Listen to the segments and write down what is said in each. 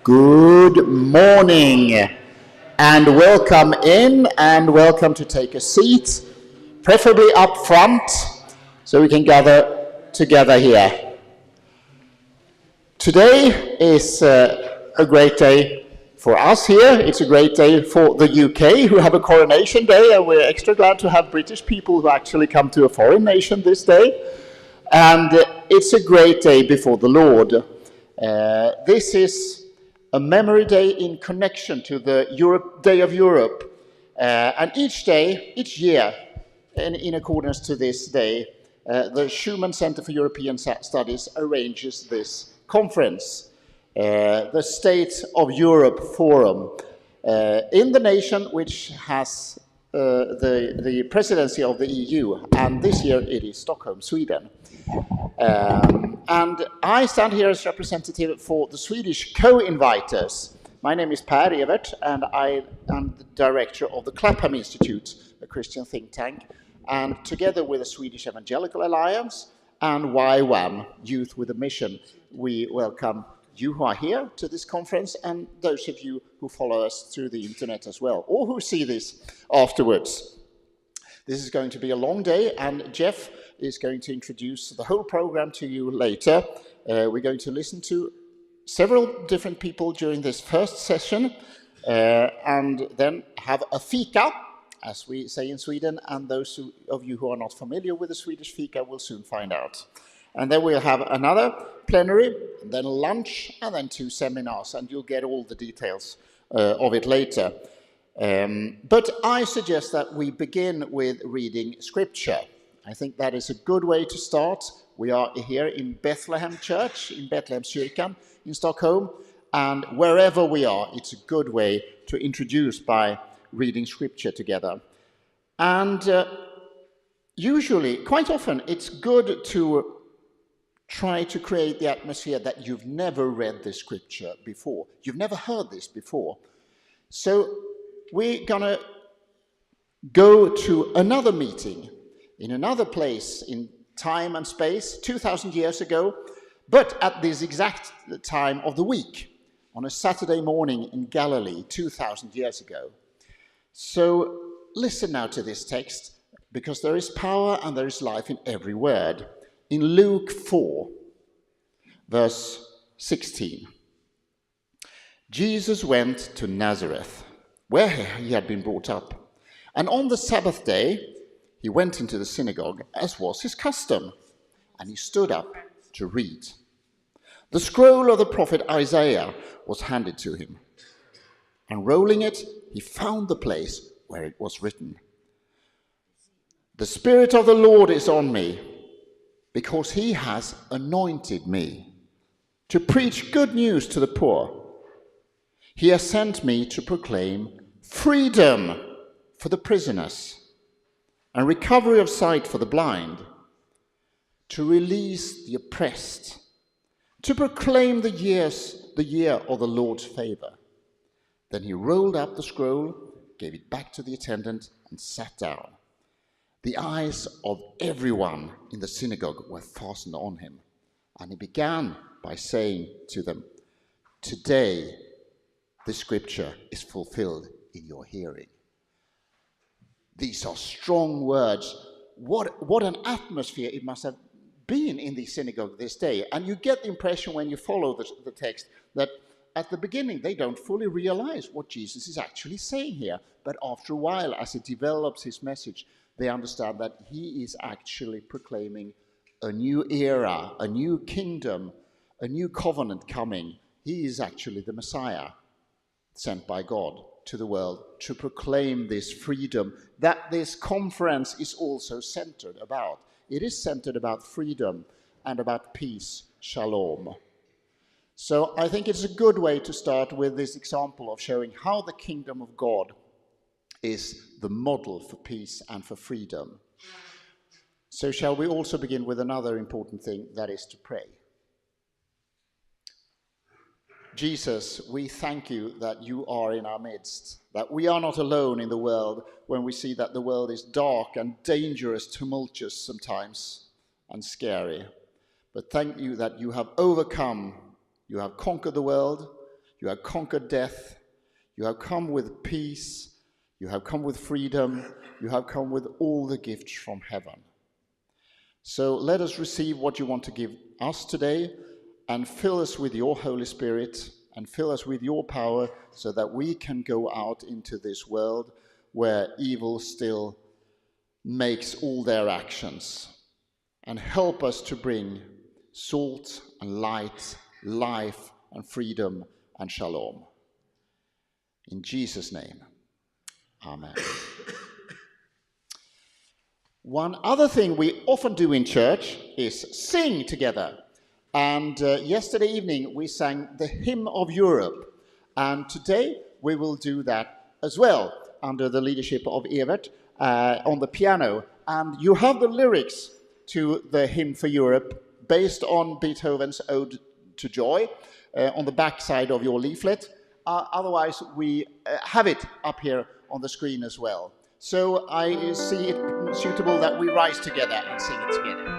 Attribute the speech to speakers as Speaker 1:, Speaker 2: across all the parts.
Speaker 1: Good morning and welcome in and welcome to take a seat, preferably up front, so we can gather together here. Today is a great day for us here. It's a great day for the UK, who have a coronation day, and we're extra glad to have British people who actually come to a foreign nation this day. And it's a great day before the Lord. This is a memory day in connection to the Day of Europe. And each year, in accordance to this day, the Schumann Center for European Studies arranges this conference, the State of Europe Forum, in the nation which has the presidency of the EU, and this year it is Stockholm, Sweden. And I stand here as representative for the Swedish co-inviters. My name is Evert, and I am the director of the Clapham Institute, a Christian think tank, and together with the Swedish Evangelical Alliance and YWAM, Youth with a Mission, we welcome you who are here to this conference and those of you who follow us through the internet as well, or who see this afterwards. This is going to be a long day, and Jeff is going to introduce the whole program to you later. We're going to listen to several different people during this first session, and then have a fika, as we say in Sweden, and those of you who are not familiar with the Swedish fika will soon find out. And then we'll have another plenary, then lunch, and then 2 seminars, and you'll get all the details of it later. But I suggest that we begin with reading scripture. I think that is a good way to start. We are here in Bethlehem Church, in Betlehemskyrkan in Stockholm, and wherever we are, it's a good way to introduce by reading scripture together. And usually, quite often, it's good to try to create the atmosphere that you've never read this scripture before. You've never heard this before. So we're going to go to another meeting in another place in time and space, 2,000 years ago, but at this exact time of the week, on a Saturday morning in Galilee, 2,000 years ago. So listen now to this text, because there is power and there is life in every word. In Luke 4, verse 16, Jesus went to Nazareth, where he had been brought up, and on the Sabbath day, he went into the synagogue, as was his custom, and he stood up to read. The scroll of the prophet Isaiah was handed to him. Unrolling it, he found the place where it was written, "The Spirit of the Lord is on me, because he has anointed me to preach good news to the poor. He has sent me to proclaim freedom for the prisoners, and recovery of sight for the blind, to release the oppressed, to proclaim the year of the Lord's favor." Then he rolled up the scroll, gave it back to the attendant, and sat down. The eyes of everyone in the synagogue were fastened on him, and he began by saying to them, "Today this scripture is fulfilled in your hearing." These are strong words. What an atmosphere it must have been in the synagogue this day. And you get the impression when you follow the text that at the beginning they don't fully realize what Jesus is actually saying here. But after a while, as he develops his message, they understand that he is actually proclaiming a new era, a new kingdom, a new covenant coming. He is actually the Messiah sent by God to the world to proclaim this freedom that this conference is also centered about. It is centered about freedom and about peace, shalom. So I think it's a good way to start with this example of showing how the kingdom of God is the model for peace and for freedom. So shall we also begin with another important thing, that is to pray. Jesus, we thank you that you are in our midst, that we are not alone in the world when we see that the world is dark and dangerous, tumultuous sometimes, and scary. But thank you that you have overcome, you have conquered the world, You have conquered death. You have come with peace. You have come with freedom. You have come with all the gifts from heaven. So let us receive what you want to give us today and fill us with your Holy Spirit and fill us with your power so that we can go out into this world where evil still makes all their actions, and help us to bring salt and light, life and freedom and shalom. In Jesus' name, amen. One other thing we often do in church is sing together. And yesterday evening we sang the Hymn of Europe. And today we will do that as well, under the leadership of Evert on the piano. And you have the lyrics to the Hymn for Europe based on Beethoven's Ode to Joy on the back side of your leaflet. Otherwise, we have it up here on the screen as well. So I see it suitable that we rise together and sing it together.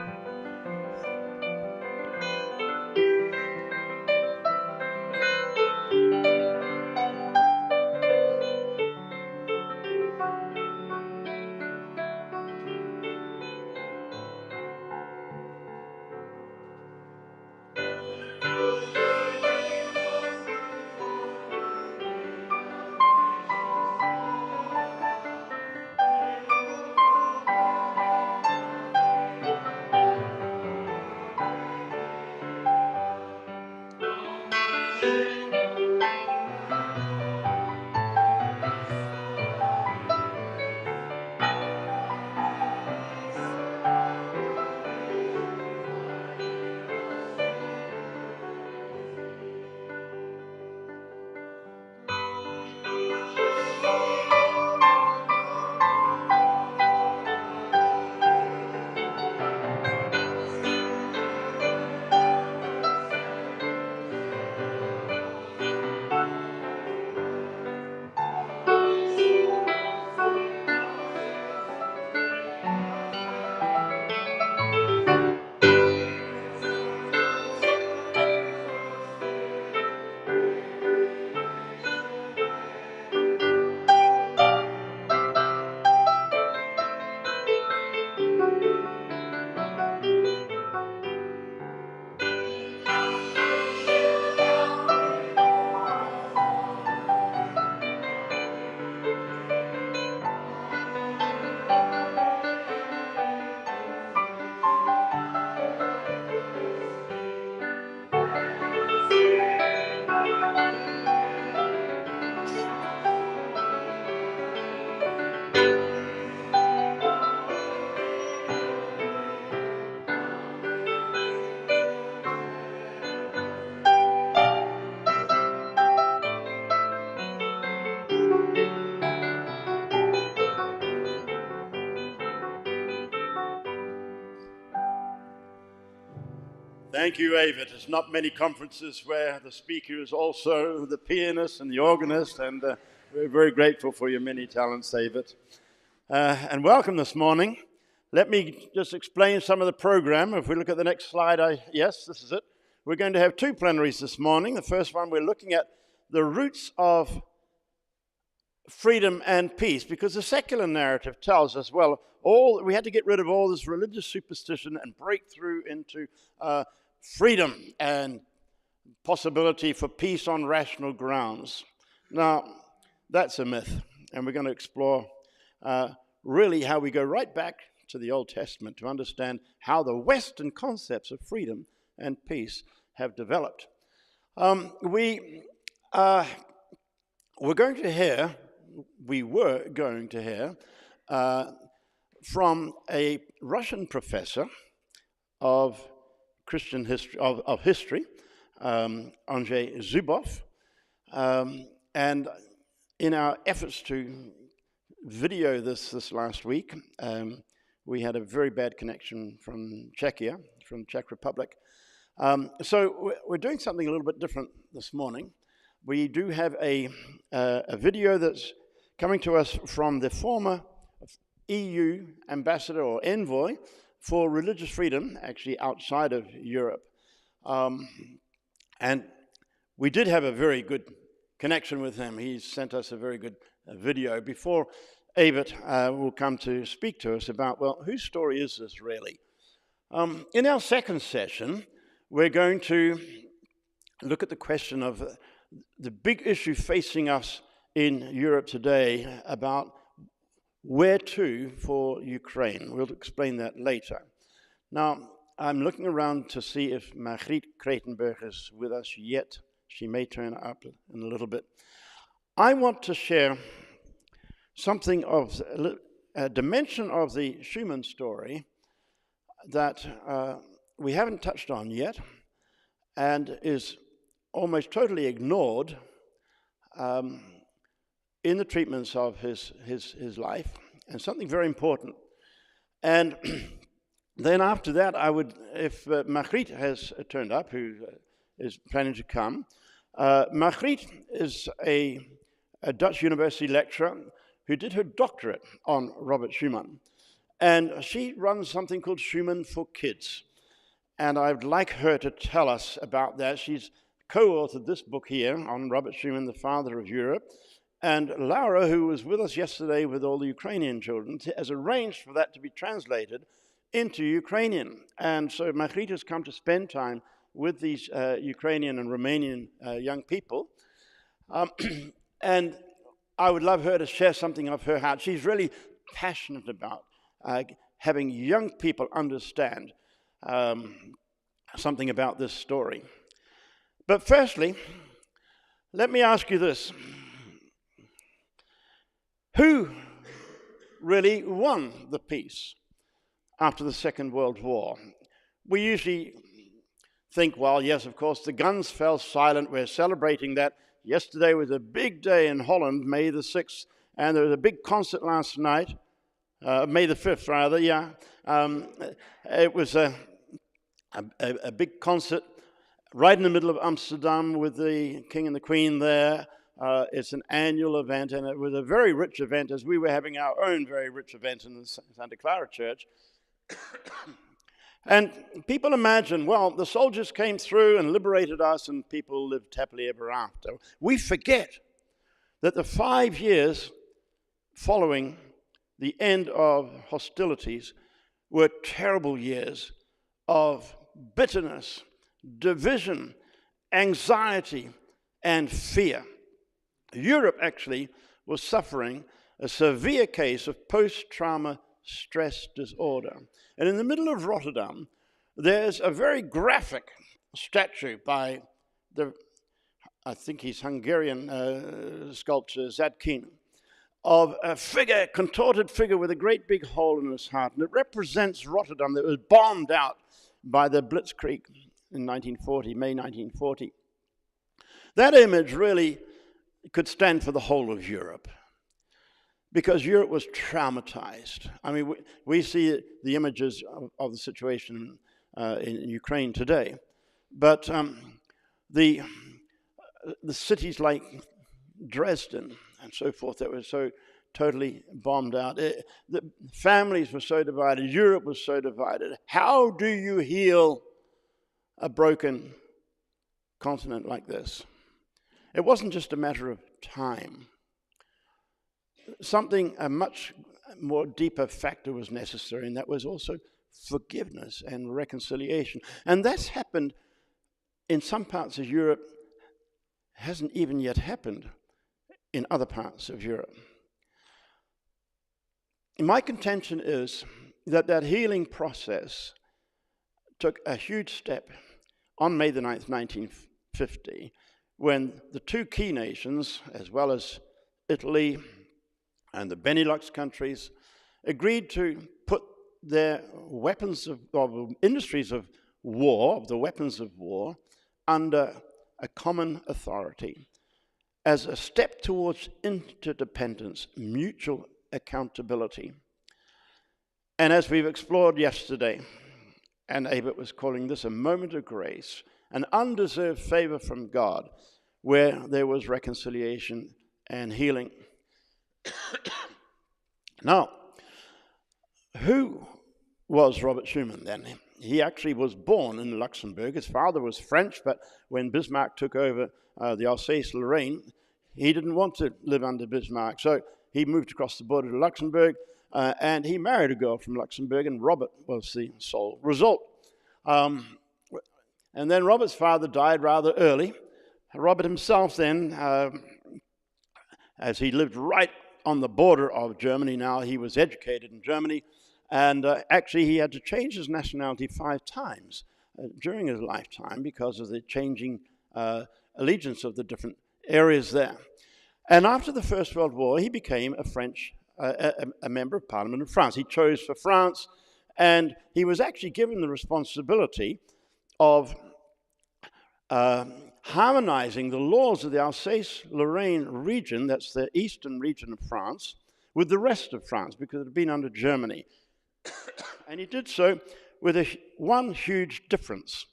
Speaker 2: Thank you, Evert. There's not many conferences where the speaker is also the pianist and the organist, and we're very grateful for your many talents, Evert. And welcome this morning. Let me just explain some of the program. If we look at the next slide, yes, this is it. We're going to have two plenaries this morning. The first one, we're looking at the roots of freedom and peace, because the secular narrative tells us, well, we had to get rid of all this religious superstition and break through into freedom and possibility for peace on rational grounds. Now, that's a myth, and we're going to explore really how we go right back to the Old Testament to understand how the Western concepts of freedom and peace have developed. We were going to hear from a Russian professor of Christian history, of history, Andrej Zubov, and in our efforts to video this last week, we had a very bad connection from Czechia, from Czech Republic. So we're doing something a little bit different this morning. We do have a video that's coming to us from the former EU ambassador or envoy for religious freedom, actually outside of Europe. And we did have a very good connection with him. He sent us a very good video before Evert will come to speak to us about, well, whose story is this really? In our second session, we're going to look at the question of the big issue facing us in Europe today about where to for Ukraine. We'll explain that later. Now, I'm looking around to see if Margriet Kretenberg is with us yet. She may turn up in a little bit. I want to share something of a dimension of the Schumann story that we haven't touched on yet and is almost totally ignored in the treatments of his life, and something very important. And then after that, I would, if Margriet has turned up, who is planning to come, Margriet is a Dutch university lecturer who did her doctorate on Robert Schumann. And she runs something called Schumann for Kids. And I'd like her to tell us about that. She's co-authored this book here on Robert Schumann, the father of Europe. And Laura, who was with us yesterday with all the Ukrainian children, has arranged for that to be translated into Ukrainian. And so Margriet has come to spend time with these Ukrainian and Romanian young people. And I would love her to share something of her heart. She's really passionate about having young people understand something about this story. But firstly, let me ask you this. Who really won the peace after the Second World War? We usually think, well, yes, of course, the guns fell silent. We're celebrating that. Yesterday was a big day in Holland, May the 6th, and there was a big concert last night, May the 5th, rather, yeah. It was a big concert right in the middle of Amsterdam with the King and the Queen there. It's an annual event, and it was a very rich event, as we were having our own very rich event in the Santa Clara Church. And people imagine, well, the soldiers came through and liberated us, and people lived happily ever after. We forget that the 5 years following the end of hostilities were terrible years of bitterness, division, anxiety, and fear. Europe actually was suffering a severe case of post-trauma stress disorder. And in the middle of Rotterdam, there's a very graphic statue by I think he's Hungarian sculptor, Zadkine, of a figure, contorted figure with a great big hole in his heart. And it represents Rotterdam that was bombed out by the Blitzkrieg in 1940, May 1940. That image really could stand for the whole of Europe, because Europe was traumatized. I mean, we see the images of the situation in Ukraine today, but the cities like Dresden and so forth that were so totally bombed out, the families were so divided, Europe was so divided. How do you heal a broken continent like this? It wasn't just a matter of time. Something, a much more deeper factor was necessary, and that was also forgiveness and reconciliation. And that's happened in some parts of Europe, hasn't even yet happened in other parts of Europe. My contention is that that healing process took a huge step on May the 9th, 1950, when the two key nations, as well as Italy and the Benelux countries, agreed to put their weapons of industries of war, the weapons of war, under a common authority as a step towards interdependence, mutual accountability. And as we've explored yesterday, and Evert was calling this a moment of grace, an undeserved favor from God, where there was reconciliation and healing. Now, who was Robert Schumann then? he actually was born in Luxembourg. His father was French, but when Bismarck took over the Alsace-Lorraine, he didn't want to live under Bismarck. So he moved across the border to Luxembourg, and he married a girl from Luxembourg, and Robert was the sole result. And then Robert's father died rather early. Robert himself then, as he lived right on the border of Germany now, he was educated in Germany, and actually he had to change his nationality 5 times during his lifetime because of the changing allegiance of the different areas there. And after the First World War, he became a member of Parliament in France. He chose for France, and he was actually given the responsibility of harmonizing the laws of the Alsace-Lorraine region, that's the eastern region of France, with the rest of France, because it had been under Germany. And he did so with one huge difference.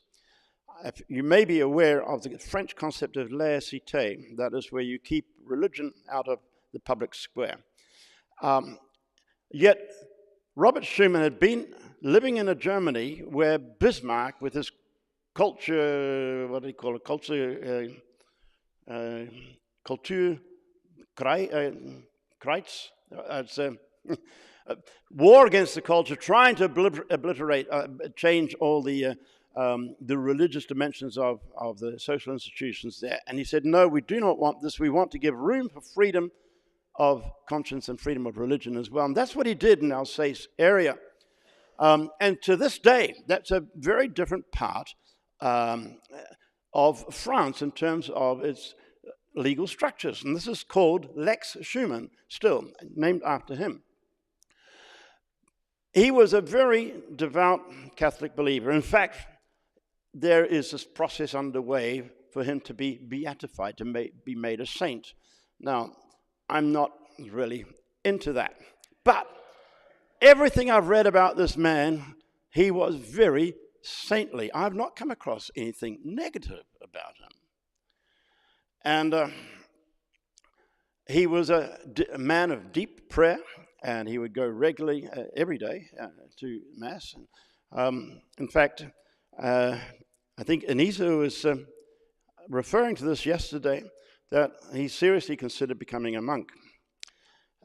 Speaker 2: You may be aware of the French concept of laïcité, that is where you keep religion out of the public square. Yet Robert Schumann had been living in a Germany where Bismarck, with his culture, what do you call it, Kulturkreuz, war against the culture, trying to obliterate, change all the religious dimensions of the social institutions there. And he said, no, we do not want this. We want to give room for freedom of conscience and freedom of religion as well. And that's what he did in Alsace area. And to this day, that's a very different part of France in terms of its legal structures. And this is called Lex Schumann, still named after him. He was a very devout Catholic believer. In fact, there is this process underway for him to be beatified, to be made a saint. Now, I'm not really into that. But everything I've read about this man, he was very saintly. I've not come across anything negative about him. And he was a man of deep prayer, and he would go regularly every day to Mass. In fact, I think Anissa was referring to this yesterday, that he seriously considered becoming a monk.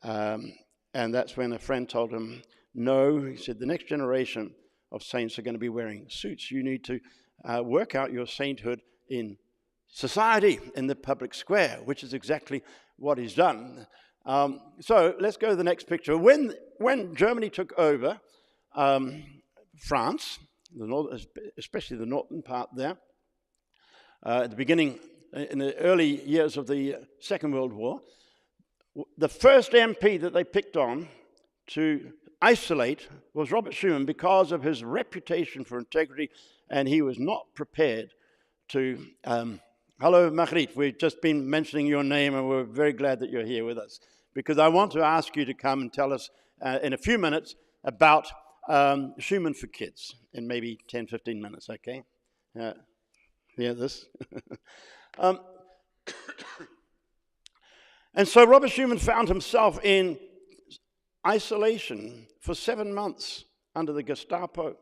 Speaker 2: And that's when a friend told him, no, he said, the next generation of saints are going to be wearing suits. You need to work out your sainthood in society, in the public square, which is exactly what he's done. So let's go to the next picture. When Germany took over France, especially the northern part there, at the beginning, in the early years of the Second World War, the first MP that they picked on to isolate was Robert Schumann because of his reputation for integrity, and he was not prepared to... hello, Margriet. We've just been mentioning your name, and we're very glad that you're here with us, because I want to ask you to come and tell us in a few minutes about Schumann for Kids, in maybe 10, 15 minutes, okay? Hear this? And so Robert Schumann found himself in isolation for 7 months under the Gestapo.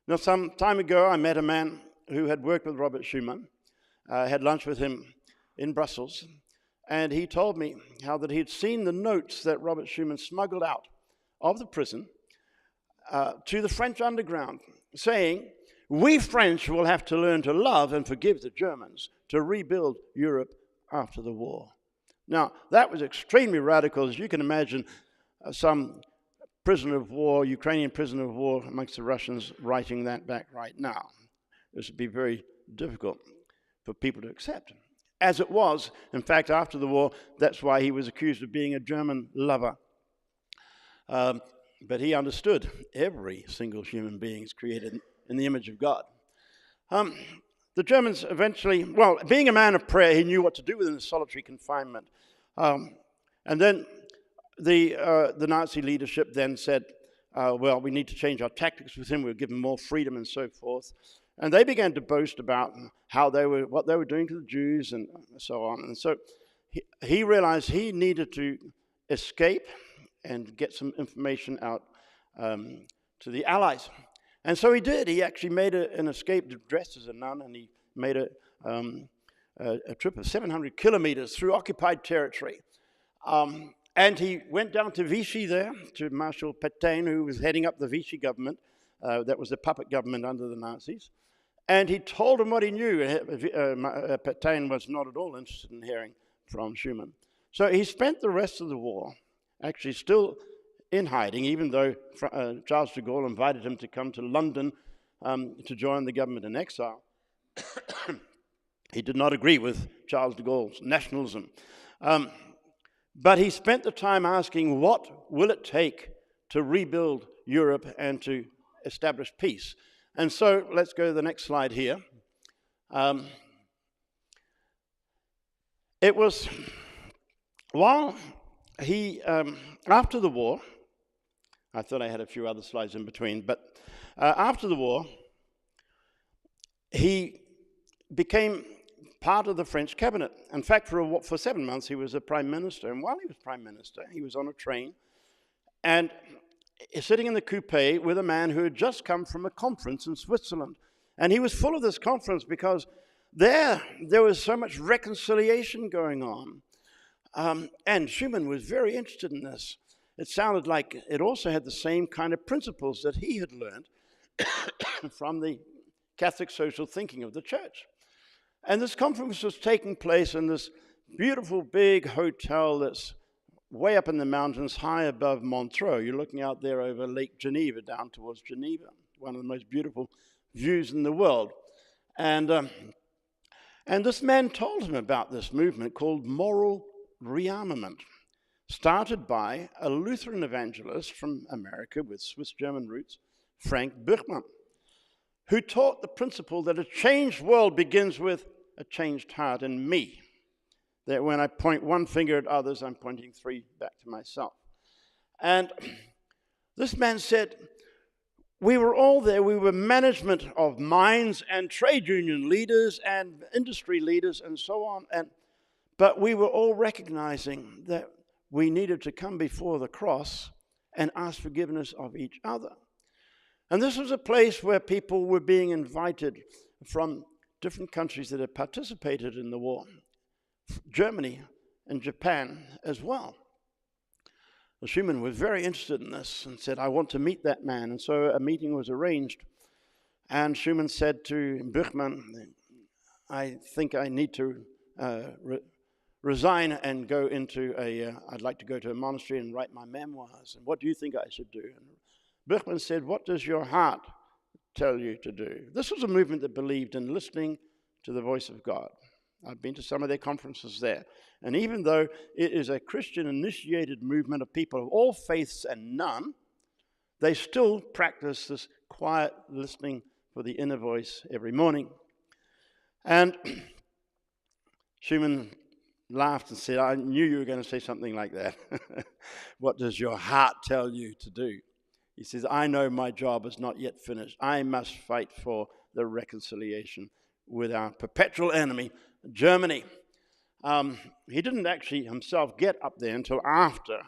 Speaker 2: Now, some time ago, I met a man who had worked with Robert Schumann. I had lunch with him in Brussels, and he told me how that he had seen the notes that Robert Schumann smuggled out of the prison to the French underground, saying, we French will have to learn to love and forgive the Germans to rebuild Europe after the war. Now, that was extremely radical. As you can imagine, some prisoner of war, Ukrainian prisoner of war amongst the Russians writing that back right now. This would be very difficult for people to accept. As it was, in fact, after the war, that's why he was accused of being a German lover. But he understood every single human being is created in the image of God. The Germans eventually, well, being a man of prayer, he knew what to do within the solitary confinement. And then the Nazi leadership then said, well, we need to change our tactics with him. We'll give him more freedom and so forth. And they began to boast about what they were doing to the Jews and so on. And so he realized he needed to escape and get some information out to the Allies. And so he did. He actually made an escape dressed as a nun, and he made a trip of 700 kilometers through occupied territory. And he went down to Vichy there, to Marshal Pétain, who was heading up the Vichy government. That was the puppet government under the Nazis. And he told him what he knew. Pétain was not at all interested in hearing from Schumann. So he spent the rest of the war actually still in hiding, even though Charles de Gaulle invited him to come to London to join the government in exile. He did not agree with Charles de Gaulle's nationalism. But he spent the time asking, what will it take to rebuild Europe and to establish peace? And so let's go to the next slide here. It was while he, after the war, I thought I had a few other slides in between, but after the war, he became part of the French cabinet. In fact, for 7 months, he was a prime minister. And while he was prime minister, he was on a train and sitting in the coupe with a man who had just come from a conference in Switzerland. And he was full of this conference because there was so much reconciliation going on. And Schumann was very interested in this. It sounded like it also had the same kind of principles that he had learned from the Catholic social thinking of the church. And this conference was taking place in this beautiful big hotel that's way up in the mountains, high above Montreux. You're looking out there over Lake Geneva, down towards Geneva, one of the most beautiful views in the world. And this man told him about this movement called moral rearmament, started by a Lutheran evangelist from America with Swiss-German roots, Frank Buchmann, who taught the principle that a changed world begins with a changed heart in me. That when I point one finger at others, I'm pointing three back to myself. And this man said, we were all there. We were management of mines and trade union leaders and industry leaders and so on. But we were all recognizing that we needed to come before the cross and ask forgiveness of each other. And this was a place where people were being invited from different countries that had participated in the war, Germany and Japan as well. Well, Schumann was very interested in this and said, I want to meet that man. And so a meeting was arranged. And Schumann said to Buchmann, I think I need to resign and go into I'd like to go to a monastery and write my memoirs. And what do you think I should do? And Buchmann said, what does your heart tell you to do? This was a movement that believed in listening to the voice of God. I've been to some of their conferences there. And even though it is a Christian-initiated movement of people of all faiths and none, they still practice this quiet listening for the inner voice every morning. And Schumann laughed and said, I knew you were going to say something like that. What does your heart tell you to do? He says, I know my job is not yet finished. I must fight for the reconciliation with our perpetual enemy, Germany. He didn't actually himself get up there until after,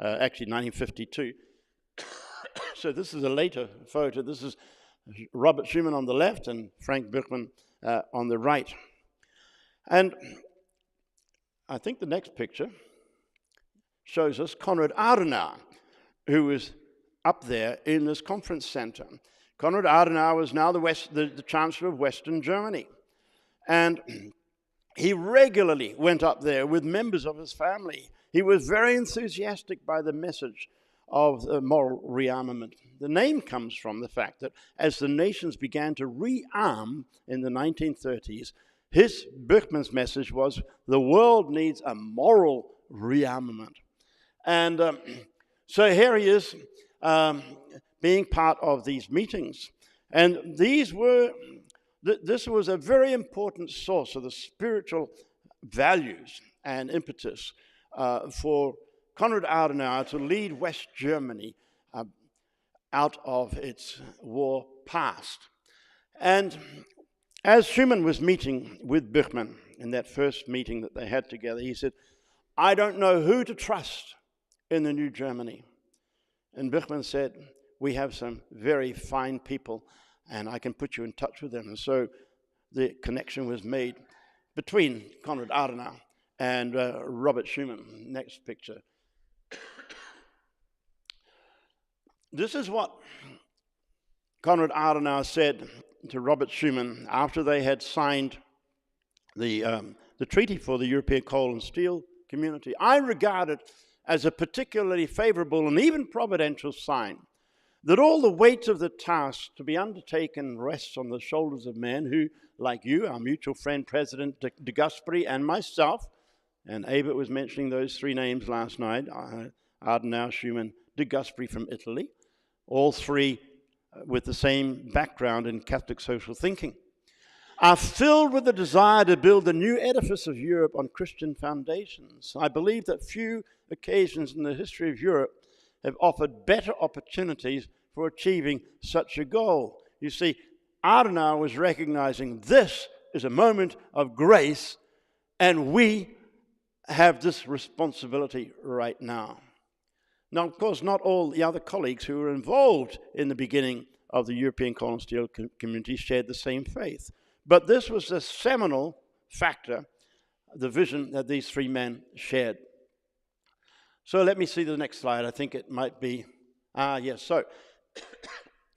Speaker 2: actually 1952. So this is a later photo. This is Robert Schumann on the left and Frank Buchmann on the right. And I think the next picture shows us Konrad Adenauer, who was up there in this conference center. Konrad Adenauer was now the Chancellor of Western Germany. And he regularly went up there with members of his family. He was very enthusiastic by the message of moral rearmament. The name comes from the fact that as the nations began to rearm in the 1930s, Buchmann's message was, the world needs a moral rearmament. And so here he is being part of these meetings. And this was a very important source of the spiritual values and impetus for Konrad Adenauer to lead West Germany out of its war past. And as Schumann was meeting with Buchmann in that first meeting that they had together, he said, I don't know who to trust in the new Germany. And Buchmann said, we have some very fine people, and I can put you in touch with them. And so the connection was made between Konrad Adenauer and Robert Schumann. Next picture. This is what Konrad Adenauer said to Robert Schumann after they had signed the treaty for the European coal and steel community. I regard it as a particularly favorable and even providential sign that all the weight of the task to be undertaken rests on the shoulders of men who, like you, our mutual friend, President de Gasperi, and myself, and Evert was mentioning those three names last night, Adenauer, Schumann, de Gasperi from Italy, all three with the same background in Catholic social thinking, are filled with the desire to build the new edifice of Europe on Christian foundations. I believe that few occasions in the history of Europe have offered better opportunities for achieving such a goal. You see, Adenauer was recognizing this is a moment of grace, and we have this responsibility right now. Now, of course, not all the other colleagues who were involved in the beginning of the European coal and steel community shared the same faith. But this was the seminal factor, the vision that these three men shared. So let me see the next slide. I think it might be, yes. So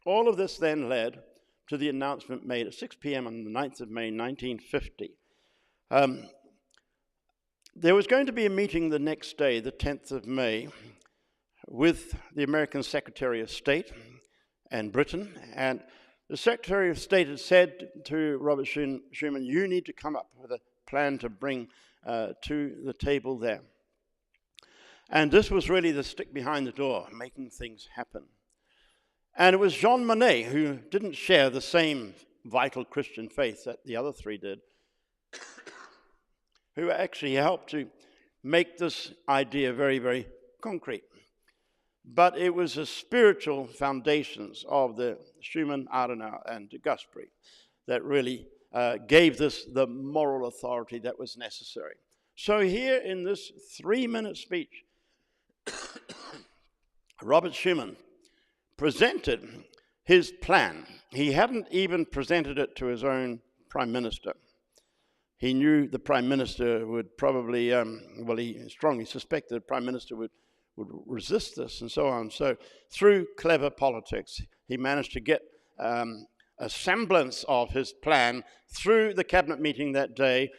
Speaker 2: all of this then led to the announcement made at 6 p.m. on the 9th of May, 1950. There was going to be a meeting the next day, the 10th of May, with the American Secretary of State and Britain. And the Secretary of State had said to Robert Schumann, you need to come up with a plan to bring to the table there. And this was really the stick behind the door, making things happen. And it was Jean Monnet, who didn't share the same vital Christian faith that the other three did, who actually helped to make this idea very, very concrete. But it was the spiritual foundations of the Schumann, Adenauer, and de Gasperi that really gave this the moral authority that was necessary. So here in this 3-minute speech, Robert Schumann presented his plan. He hadn't even presented it to his own prime minister. He knew the prime minister would probably, he strongly suspected the prime minister would resist this and so on. So through clever politics, he managed to get a semblance of his plan through the cabinet meeting that day,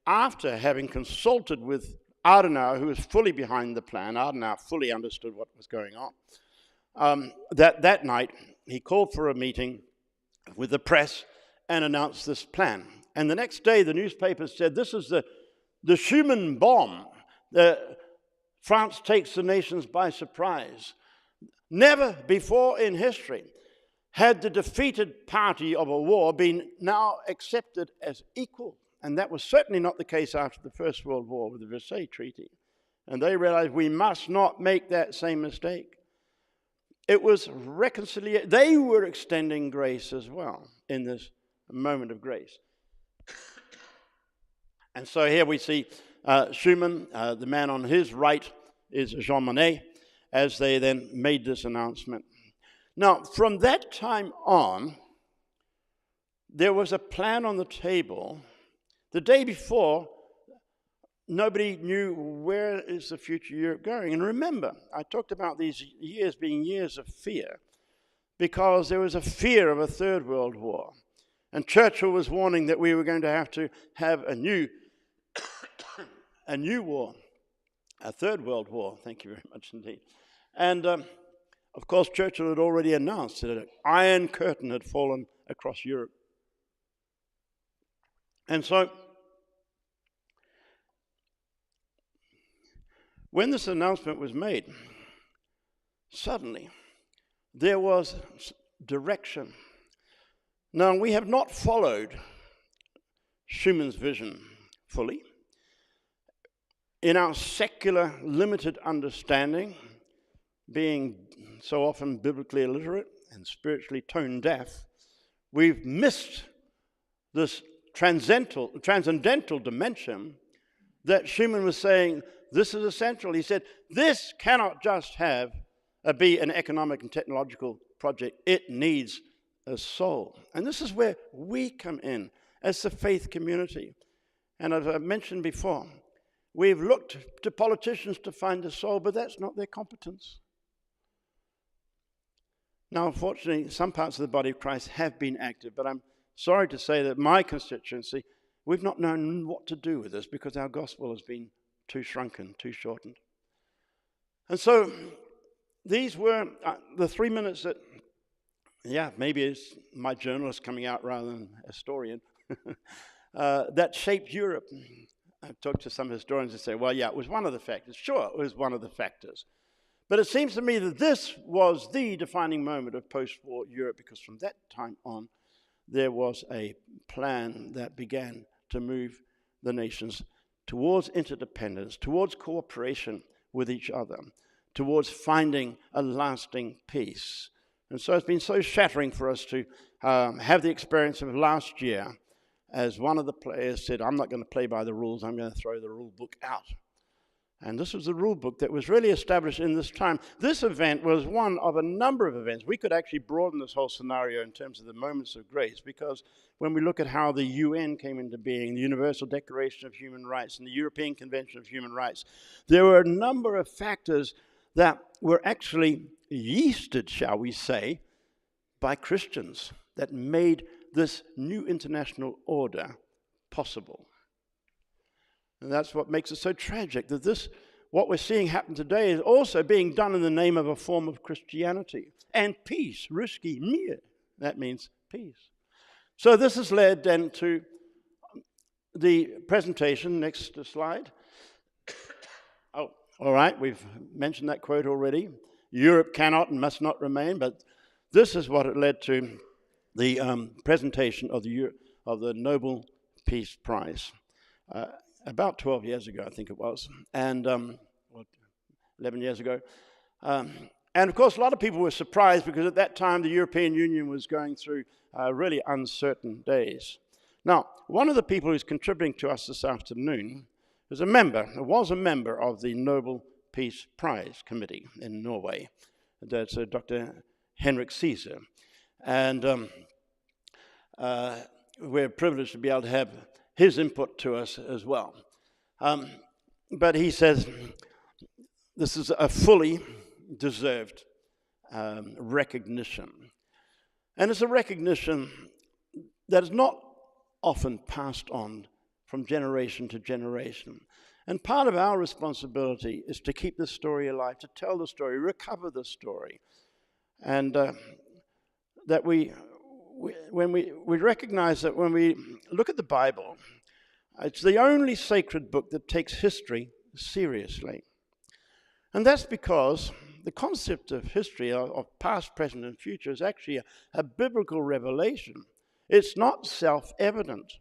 Speaker 2: after having consulted with Adenauer, who was fully behind the plan. Adenauer fully understood what was going on. That night, he called for a meeting with the press and announced this plan. And the next day, the newspapers said, this is the Schumann bomb. France takes the nations by surprise. Never before in history had the defeated party of a war been now accepted as equal. And that was certainly not the case after the First World War with the Versailles Treaty. And they realized we must not make that same mistake. It was reconciliation. They were extending grace as well in this moment of grace. And so here we see Schumann, the man on his right is Jean Monnet, as they then made this announcement. Now, from that time on, there was a plan on the table. The day before, nobody knew where is the future Europe going. And remember, I talked about these years being years of fear, because there was a fear of a third world war. And Churchill was warning that we were going to have a new war, a third world war. Thank you very much indeed. And of course, Churchill had already announced that an iron curtain had fallen across Europe. And so, when this announcement was made, suddenly there was direction. Now, we have not followed Schumann's vision fully. In our secular, limited understanding, being so often biblically illiterate and spiritually tone deaf, we've missed this transcendental dimension that Schumann was saying, this is essential. He said, this cannot just have be an economic and technological project. It needs a soul. And this is where we come in as the faith community. And as I mentioned before, we've looked to politicians to find a soul, but that's not their competence. Now, unfortunately, some parts of the body of Christ have been active, but I'm sorry to say that my constituency, we've not known what to do with this because our gospel has been too shrunken, too shortened. And so these were the 3 minutes that, maybe it's my journalist coming out rather than a historian, that shaped Europe. I've talked to some historians and say, well, yeah, it was one of the factors. Sure, it was one of the factors. But it seems to me that this was the defining moment of post-war Europe, because from that time on, there was a plan that began to move the nations towards interdependence, towards cooperation with each other, towards finding a lasting peace. And so it's been so shattering for us to have the experience of last year, as one of the players said, I'm not going to play by the rules, I'm going to throw the rule book out. And this was the rule book that was really established in this time. This event was one of a number of events. We could actually broaden this whole scenario in terms of the moments of grace, because when we look at how the UN came into being, the Universal Declaration of Human Rights and the European Convention of Human Rights, there were a number of factors that were actually yeasted, shall we say, by Christians that made this new international order possible. And that's what makes it so tragic, that this, what we're seeing happen today, is also being done in the name of a form of Christianity. And peace, ruski mir, that means peace. So this has led then to the presentation. Next slide. Oh, all right, we've mentioned that quote already. Europe cannot and must not remain, but this is what it led to, the presentation of the Nobel Peace Prize. About 12 years ago, I think it was, and 11 years ago. And of course, a lot of people were surprised because at that time, the European Union was going through really uncertain days. Now, one of the people who's contributing to us this afternoon was a member of the Nobel Peace Prize Committee in Norway. That's Dr. Henrik Caesar. And we're privileged to be able to have his input to us as well. But he says this is a fully deserved recognition. And it's a recognition that is not often passed on from generation to generation. And part of our responsibility is to keep this story alive, to tell the story, recover the story. And that when we recognize that when we look at the Bible, it's the only sacred book that takes history seriously. And that's because the concept of history, of past, present, and future, is actually a biblical revelation. It's not self-evident,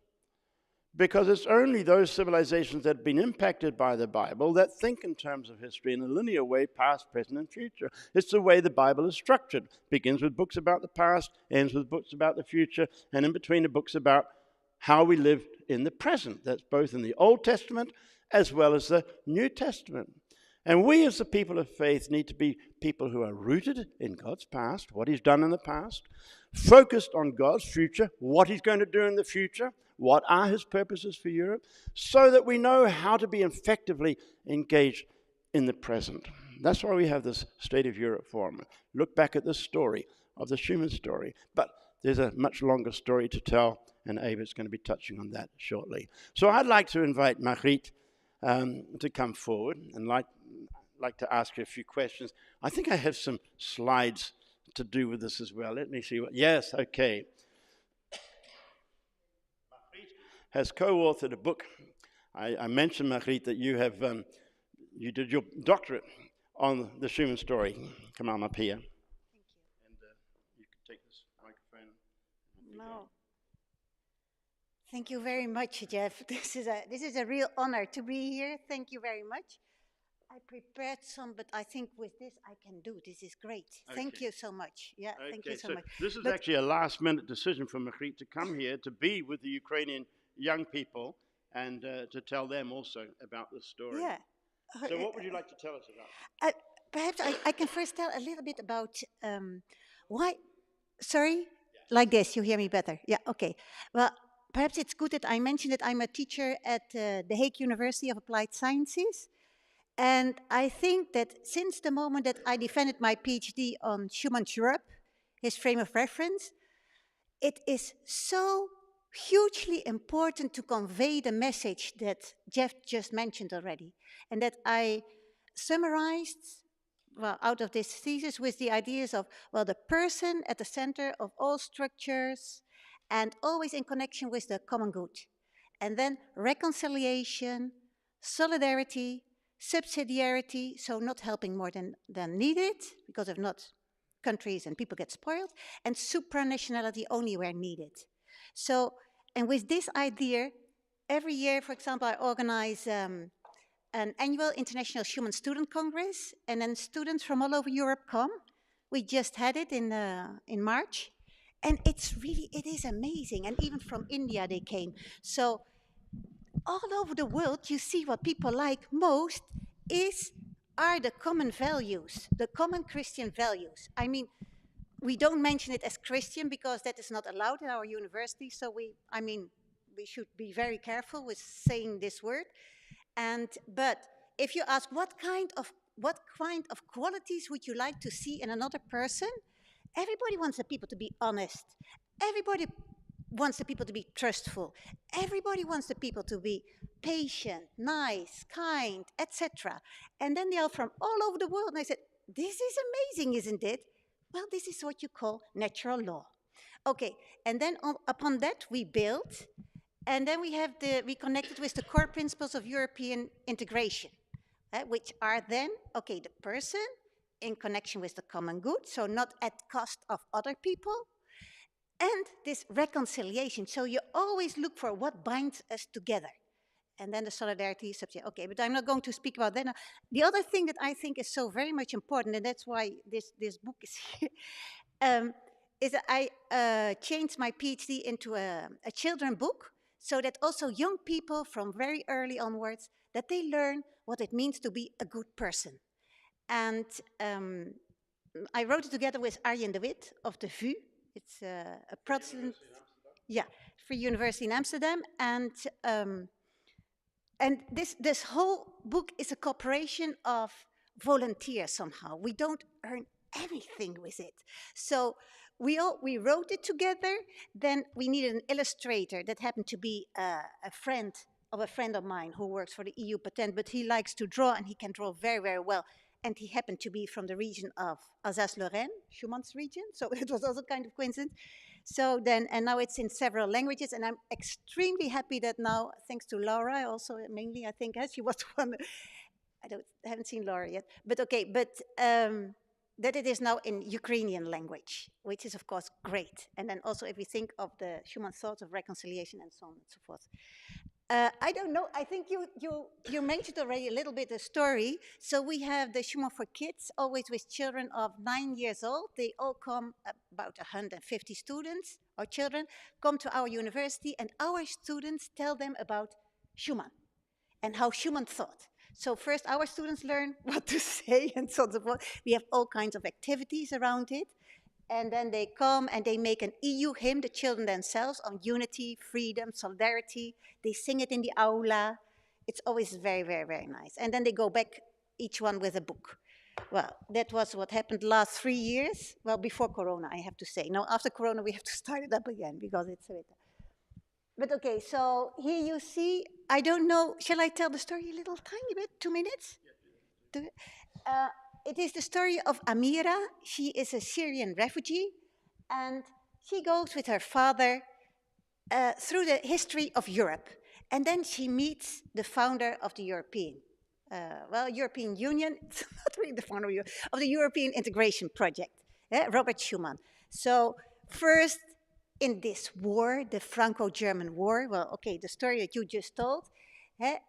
Speaker 2: because it's only those civilizations that have been impacted by the Bible that think in terms of history in a linear way, past, present, and future. It's the way the Bible is structured. Begins with books about the past, ends with books about the future, and in between the books about how we live in the present. That's both in the Old Testament as well as the New Testament. And we as the people of faith need to be people who are rooted in God's past, what he's done in the past, focused on God's future, what he's going to do in the future, what are his purposes for Europe, so that we know how to be effectively engaged in the present. That's why we have this State of Europe Forum. Look back at this story of the Schumann story. But there's a much longer story to tell, and Evert's going to be touching on that shortly. So I'd like to invite Margriet to come forward and like to ask you a few questions. I think I have some slides to do with this as well. Let me see. Yes, okay. Margriet has co-authored a book. I mentioned, Margriet, that you have you did your doctorate on the Schumann story. Come on up here.
Speaker 3: Thank you.
Speaker 2: And you can take this microphone.
Speaker 3: No. Thank you very much, Jeff. This is a real honor to be here. Thank you very much. I prepared some, but I think with this I can do. This is great. Okay. Thank you so much. Yeah, okay, thank you so much.
Speaker 2: This is actually a last-minute decision for Margriet to come here to be with the Ukrainian young people and to tell them also about this story.
Speaker 3: Yeah.
Speaker 2: So what would you like to tell us about?
Speaker 3: perhaps I can first tell a little bit about why. Sorry, like this, you hear me better. Yeah, okay. Well, perhaps it's good that I mentioned that I'm a teacher at the Hague University of Applied Sciences. And I think that since the moment that I defended my PhD on Schumann's Europe, his frame of reference, it is so hugely important to convey the message that Jeff just mentioned already, and that I summarized well, out of this thesis with the ideas of, well, the person at the center of all structures and always in connection with the common good. And then reconciliation, solidarity, subsidiarity, so not helping more than needed, because if not, countries and people get spoiled, and supranationality only where needed. So, and with this idea, every year, for example, I organize an annual International Schumann Student Congress, and then students from all over Europe come. We just had it in March, and it is amazing. And even from India they came. So all over the world, you see what people like most are the common values, the common Christian values. I mean, we don't mention it as Christian because that is not allowed in our university. So we should be very careful with saying this word. But if you ask what kind of qualities would you like to see in another person, everybody wants the people to be honest. Everybody wants the people to be trustful. Everybody wants the people to be patient, nice, kind, etc. And then they are from all over the world. And I said, this is amazing, isn't it? Well, this is what you call natural law. Okay, and then upon that we built, and then we connected with the core principles of European integration, which are then, okay, the person in connection with the common good, so not at cost of other people, and this reconciliation. So you always look for what binds us together. And then the solidarity subject. Okay, but I'm not going to speak about that now. The other thing that I think is so very much important, and that's why this book is here, is that I changed my PhD into a children book, so that also young people from very early onwards, that they learn what it means to be a good person. And I wrote it together with Arjen de Wit of the VU. It's a Protestant, Free University in Amsterdam, and this whole book is a cooperation of volunteers somehow. We don't earn anything with it. So we wrote it together. Then we needed an illustrator that happened to be a friend of mine who works for the EU patent, but he likes to draw and he can draw very, very well. And he happened to be from the region of Alsace-Lorraine, Schumann's region. So it was also kind of coincidence. So then, and now it's in several languages, and I'm extremely happy that now, thanks to Laura, also mainly, I think, she was one. I haven't seen Laura yet, but okay, that it is now in Ukrainian language, which is of course great. And then also, if we think of the Schumann thoughts of reconciliation and so on and so forth. I don't know. I think you mentioned already a little bit the story. So we have the Schumann for Kids, always with children of 9 years old. They all come, about 150 students or children, come to our university, and our students tell them about Schumann and how Schumann thought. So first our students learn what to say and so on and so forth. We have all kinds of activities around it. And then they come and they make an EU hymn, the children themselves, on unity, freedom, solidarity. They sing it in the aula. It's always very, very, very nice. And then they go back, each one with a book. Well, that was what happened the last 3 years. Well, before Corona, I have to say. Now, after Corona, we have to start it up again because it's a bit. But okay, so here you see, I don't know, shall I tell the story a little tiny bit? 2 minutes? It is the story of Amira. She is a Syrian refugee, and she goes with her father through the history of Europe. And then she meets the founder of the European Union, it's not really the founder of the European Integration Project, Robert Schumann. So first in this war, the Franco-German War, well, okay, the story that you just told,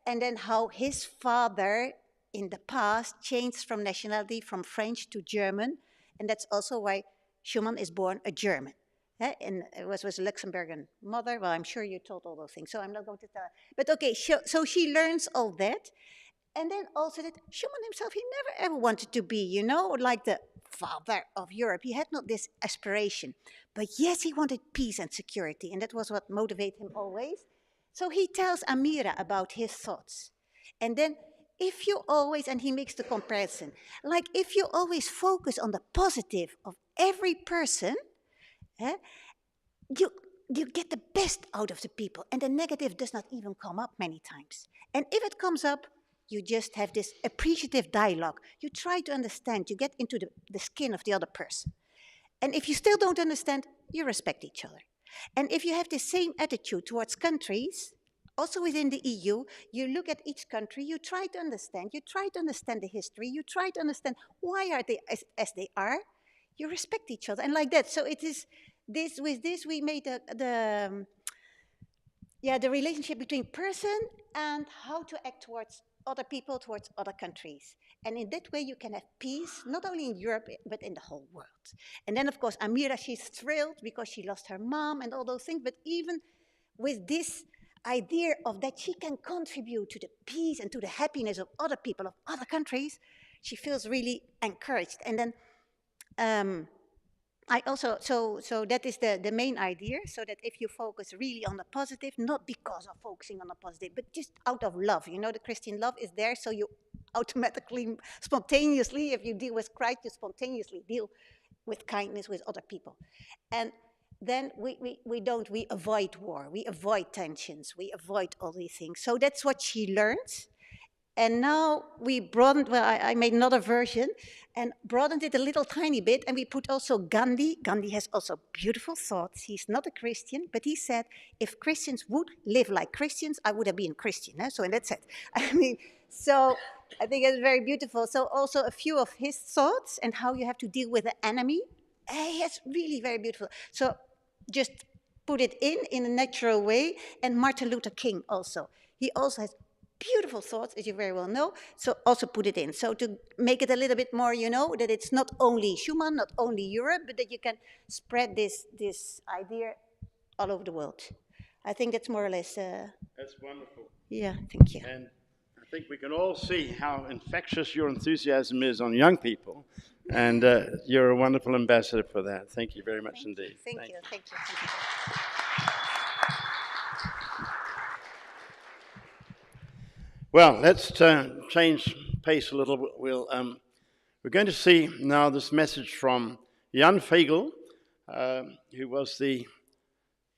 Speaker 3: and then how his father in the past changed from nationality from French to German, and that's also why Schumann is born a German. And it was with a Luxembourgian mother. Well, I'm sure you told all those things, so I'm not going to tell. But okay, so she learns all that, And then also that Schumann himself, he never ever wanted to be, like the father of Europe. He had not this aspiration. But yes, he wanted peace and security, and that was what motivated him always. So he tells Amira about his thoughts. And then if you always, and he makes the comparison, like if you always focus on the positive of every person, eh, you you get the best out of the people, and the negative does not even come up many times. And if it comes up, you just have this appreciative dialogue. You try to understand, you get into the skin of the other person. And if you still don't understand, you respect each other. And if you have the same attitude towards countries, also within the EU, you look at each country, you try to understand the history, you try to understand why are they as they are, you respect each other, and like that. So it is this. With this, we made the relationship between person and how to act towards other people, towards other countries. And in that way, you can have peace, not only in Europe, but in the whole world. And then, of course, Amira, she's thrilled because she lost her mom and all those things. But even with this idea of that she can contribute to the peace and to the happiness of other people, of other countries, she feels really encouraged. And then I also, so that is the main idea, so that if you focus really on the positive, not because of focusing on the positive, but just out of love, the Christian love is there, so you automatically, spontaneously, if you deal with Christ, you spontaneously deal with kindness with other people. And then we avoid war, we avoid tensions, we avoid all these things. So that's what she learns. And now we broadened, I made another version and broadened it a little tiny bit. And we put also Gandhi. Gandhi has also beautiful thoughts. He's not a Christian, but he said, if Christians would live like Christians, I would have been a Christian. Eh? So, and that's it. I mean, so I think it's very beautiful. So also a few of his thoughts and how you have to deal with the enemy. It's really very beautiful. So just put it in a natural way. And Martin Luther King also. He also has beautiful thoughts, as you very well know, so also put it in. So to make it a little bit more, that it's not only Schumann, not only Europe, but that you can spread this idea all over the world. I think that's more or less...
Speaker 2: That's wonderful.
Speaker 3: Yeah, thank you.
Speaker 2: And I think we can all see how infectious your enthusiasm is on young people, and you're a wonderful ambassador for that. Thank you very much indeed.
Speaker 3: Thank you.
Speaker 2: Well, let's change pace a little. We're going to see now this message from Jan Feigel, who was the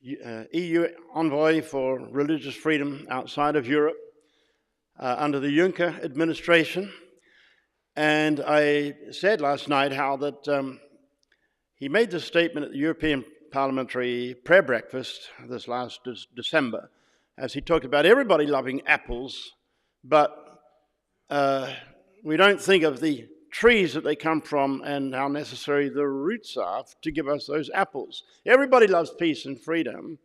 Speaker 2: EU envoy for religious freedom outside of Europe under the Juncker administration. And I said last night how that he made this statement at the European Parliamentary Prayer Breakfast this last December, as he talked about everybody loving apples, but we don't think of the trees that they come from and how necessary the roots are to give us those apples. Everybody loves peace and freedom,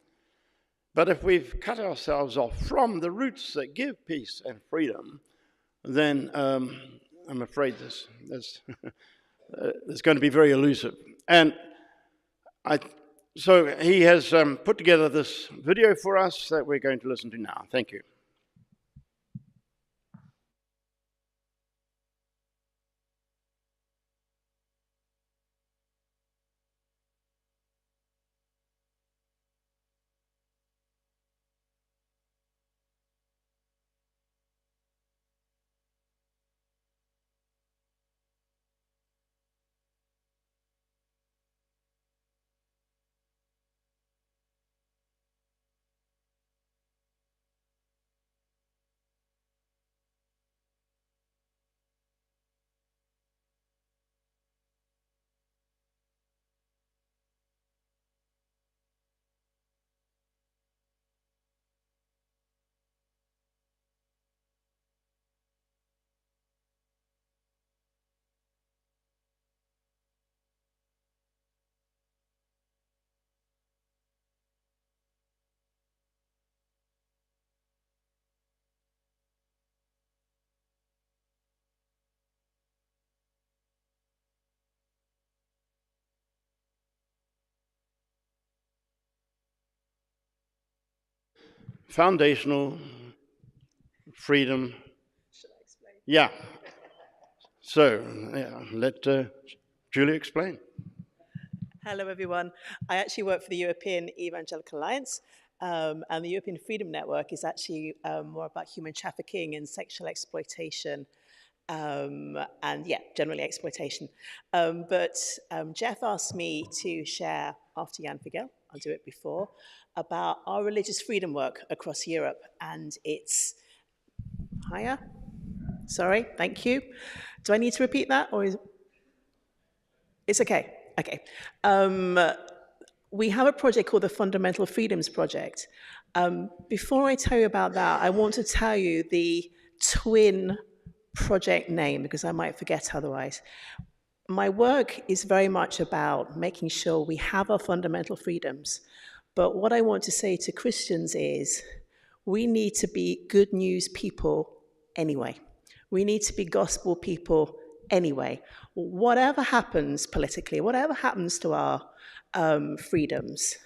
Speaker 2: but if we've cut ourselves off from the roots that give peace and freedom, then I'm afraid this is going to be very elusive. And so he has put together this video for us that we're going to listen to now. Thank you. Foundational freedom. Should I explain? Yeah. So, yeah, let Julie explain.
Speaker 4: Hello, everyone. I actually work for the European Evangelical Alliance, and the European Freedom Network is actually more about human trafficking and sexual exploitation, and yeah, generally exploitation. But Jeff asked me to share, after Jan Figel, I'll do it before, about our religious freedom work across Europe, and it's higher. Sorry, thank you. Do I need to repeat that, or is it's okay? Okay. We have a project called the Fundamental Freedoms Project. Before I tell you about that, I want to tell you the twin project name because I might forget otherwise. My work is very much about making sure we have our fundamental freedoms. But what I want to say to Christians is we need to be good news people anyway. We need to be gospel people anyway. Whatever happens politically, whatever happens to our freedoms,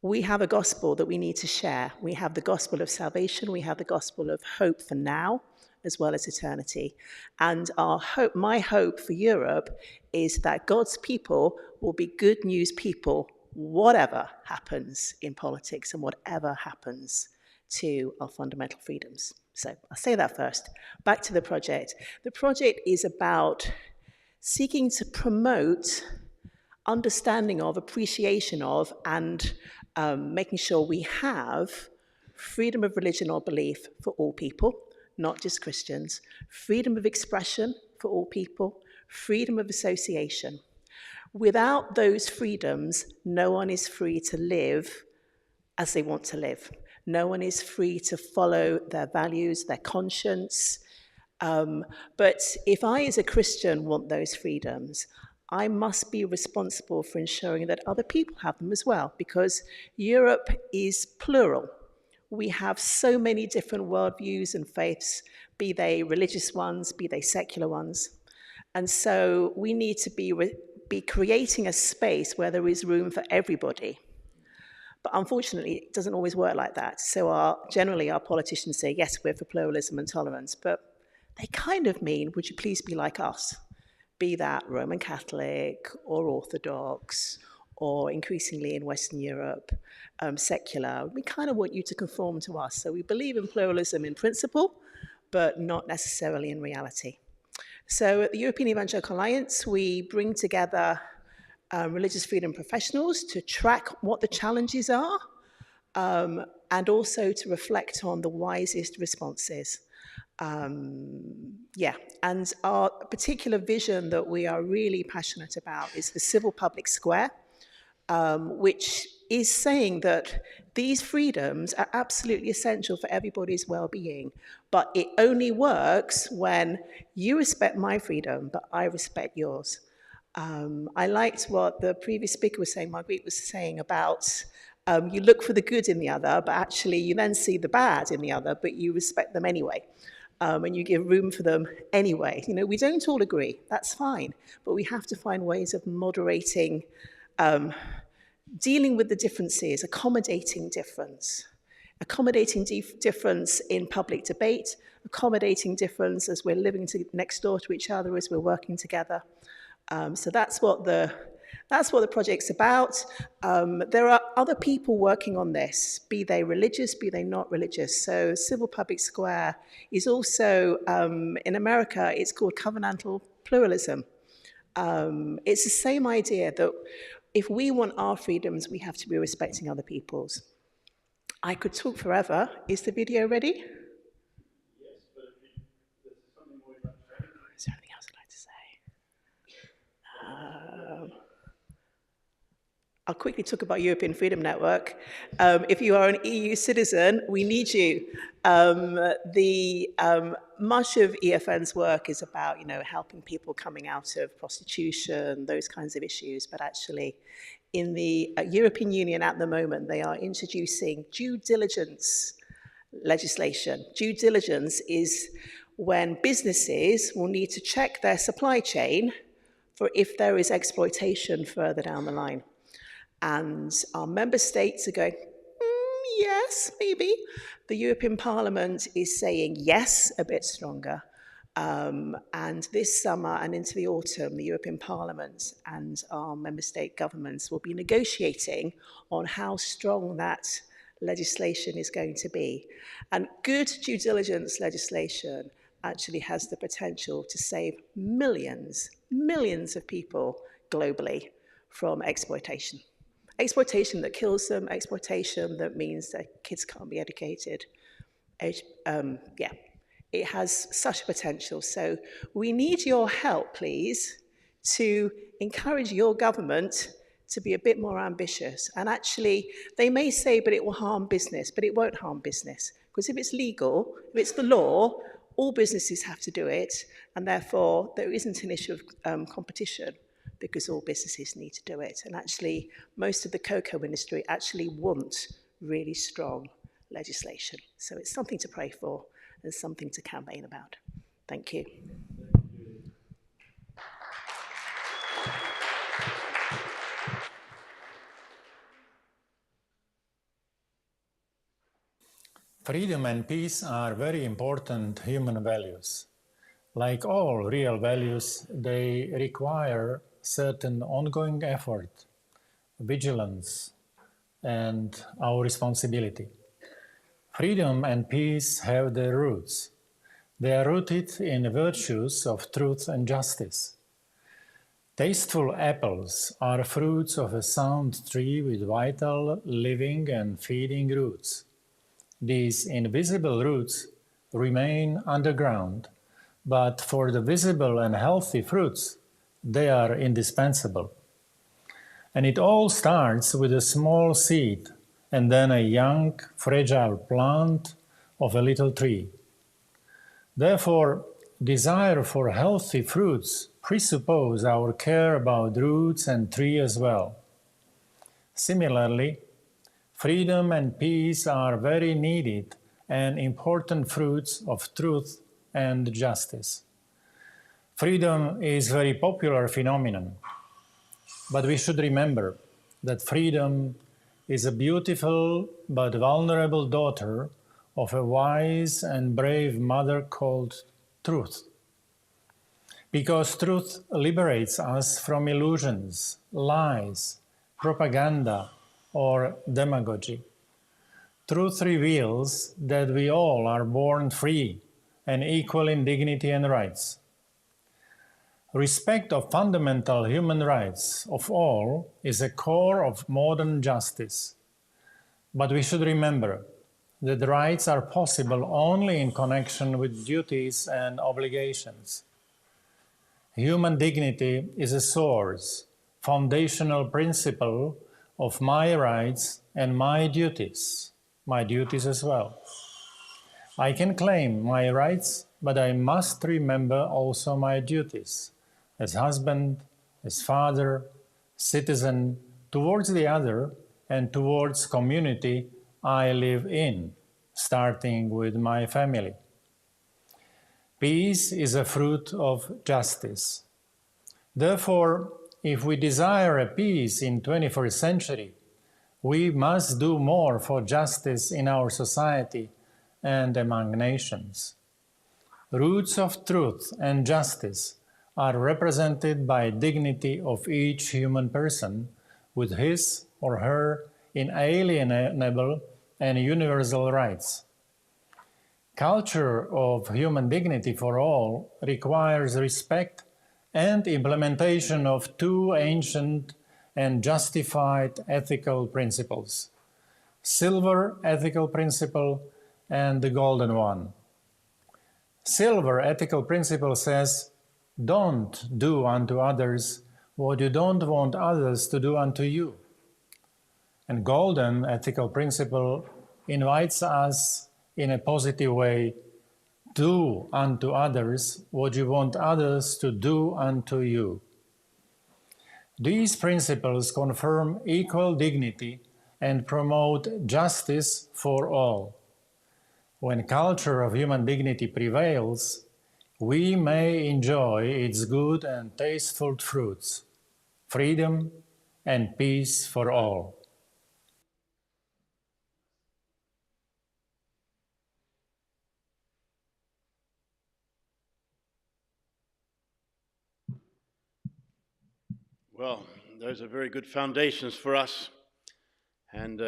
Speaker 4: we have a gospel that we need to share. We have the gospel of salvation. We have the gospel of hope for now, as well as eternity. And our hope, my hope for Europe is that God's people will be good news people, whatever happens in politics and whatever happens to our fundamental freedoms. So I'll say that first. Back to the project. The project is about seeking to promote understanding of, appreciation of, and making sure we have freedom of religion or belief for all people, not just Christians, freedom of expression for all people, freedom of association. Without those freedoms, no one is free to live as they want to live. No one is free to follow their values, their conscience. But if I, as a Christian, want those freedoms, I must be responsible for ensuring that other people have them as well, because Europe is plural. We have so many different worldviews and faiths, be they religious ones, be they secular ones. And so we need to be creating a space where there is room for everybody. But unfortunately, it doesn't always work like that. So generally, our politicians say, yes, we're for pluralism and tolerance, but they kind of mean, would you please be like us? Be that Roman Catholic or Orthodox or increasingly in Western Europe, secular. We kind of want you to conform to us. So we believe in pluralism in principle, but not necessarily in reality. So at the European Evangelical Alliance, we bring together religious freedom professionals to track what the challenges are and also to reflect on the wisest responses. And our particular vision that we are really passionate about is the civil public square, which is saying that these freedoms are absolutely essential for everybody's well-being, but it only works when you respect my freedom, but I respect yours. I liked what the previous speaker was saying, Marguerite was saying about you look for the good in the other, but actually you then see the bad in the other, but you respect them anyway. And you give room for them anyway. You know, we don't all agree, that's fine, but we have to find ways of moderating, dealing with the differences, accommodating difference in public debate, accommodating difference as we're living next door to each other, as we're working together. So that's what the project's about. There are other people working on this, be they religious, be they not religious. So Civil Public Square is also, in America, it's called covenantal pluralism. It's the same idea that if we want our freedoms, we have to be respecting other people's. I could talk forever. Is the video ready?
Speaker 2: Yes, but there's something more about training.
Speaker 4: Is there anything else I'd like to say? I'll quickly talk about European Freedom Network. If you are an EU citizen, we need you. Much of EFN's work is about, helping people coming out of prostitution, those kinds of issues. But actually, in the European Union at the moment, they are introducing due diligence legislation. Due diligence is when businesses will need to check their supply chain for if there is exploitation further down the line. And our member states are going, yes, maybe. The European Parliament is saying yes, a bit stronger. And this summer and into the autumn, the European Parliament and our member state governments will be negotiating on how strong that legislation is going to be. And good due diligence legislation actually has the potential to save millions of people globally from exploitation. Exploitation that kills them, exploitation that means that kids can't be educated. It has such potential. So we need your help, please, to encourage your government to be a bit more ambitious. And actually, they may say, but it will harm business, but it won't harm business. Because if it's legal, if it's the law, all businesses have to do it, and therefore there isn't an issue of competition because all businesses need to do it. And actually, most of the cocoa industry actually want really strong legislation. So it's something to pray for and something to campaign about. Thank you.
Speaker 5: Freedom and peace are very important human values. Like all real values, they require certain ongoing effort, vigilance, and our responsibility. Freedom and peace have their roots. They are rooted in virtues of truth and justice. Tasteful apples are fruits of a sound tree with vital, living, and feeding roots. These invisible roots remain underground, but for the visible and healthy fruits, they are indispensable. And it all starts with a small seed and then a young, fragile plant of a little tree. Therefore, desire for healthy fruits presupposes our care about roots and tree as well. Similarly, freedom and peace are very needed and important fruits of truth and justice. Freedom is a very popular phenomenon, but we should remember that freedom is a beautiful but vulnerable daughter of a wise and brave mother called truth. Because truth liberates us from illusions, lies, propaganda, or demagogy. Truth reveals that we all are born free and equal in dignity and rights. Respect of fundamental human rights of all is a core of modern justice. But we should remember that rights are possible only in connection with duties and obligations. Human dignity is a source, foundational principle of my rights and my duties as well. I can claim my rights, but I must remember also my duties as husband, as father, citizen, towards the other and towards community I live in, starting with my family. Peace is a fruit of justice. Therefore, if we desire a peace in 21st century, we must do more for justice in our society and among nations. Roots of truth and justice are represented by dignity of each human person with his or her inalienable and universal rights. Culture of human dignity for all requires respect and implementation of two ancient and justified ethical principles: silver ethical principle and the golden one. Silver ethical principle says, don't do unto others what you don't want others to do unto you. And golden ethical principle invites us in a positive way, do unto others what you want others to do unto you. These principles confirm equal dignity and promote justice for all. When culture of human dignity prevails, we may enjoy its good and tasteful fruits, freedom and peace for all.
Speaker 2: Well, those are very good foundations for us, and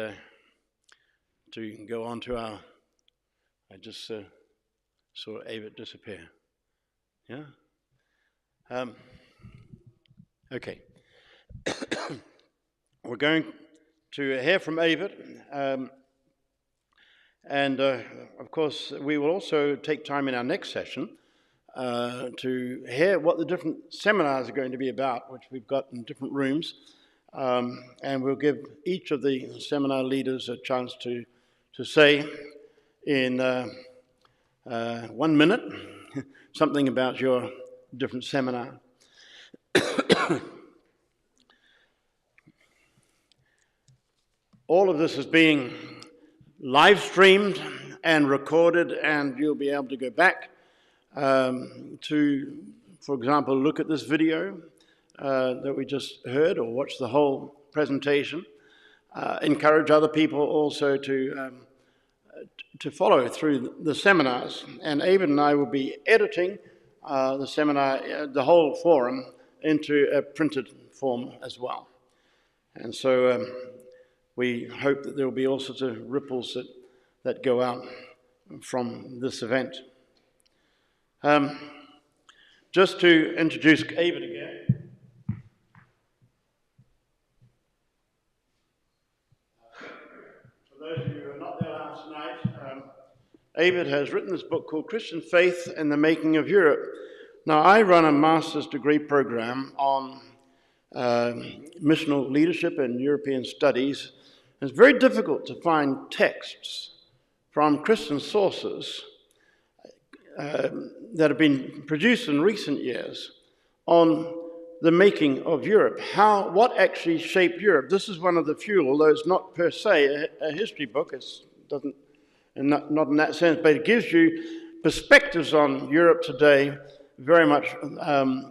Speaker 2: to go on to our, I just saw Evert disappear. Yeah? Okay. We're going to hear from Evert, and of course we will also take time in our next session to hear what the different seminars are going to be about, which we've got in different rooms, and we'll give each of the seminar leaders a chance to say in 1 minute something about your different seminar. All of this is being live streamed and recorded, and you'll be able to go back to, for example, look at this video that we just heard, or watch the whole presentation. Encourage other people also to follow through the seminars. And Evert and I will be editing the seminar, the whole forum, into a printed form as well. And so we hope that there will be all sorts of ripples that go out from this event. Just to introduce Evert again. For those of you who were not there last night, Evert has written this book called Christian Faith and the Making of Europe. Now, I run a master's degree program on missional leadership and European studies. It's very difficult to find texts from Christian sources that have been produced in recent years on the making of Europe. What actually shaped Europe? This is one of the few, although it's not per se a history book. It doesn't, and not in that sense, but it gives you perspectives on Europe today, very much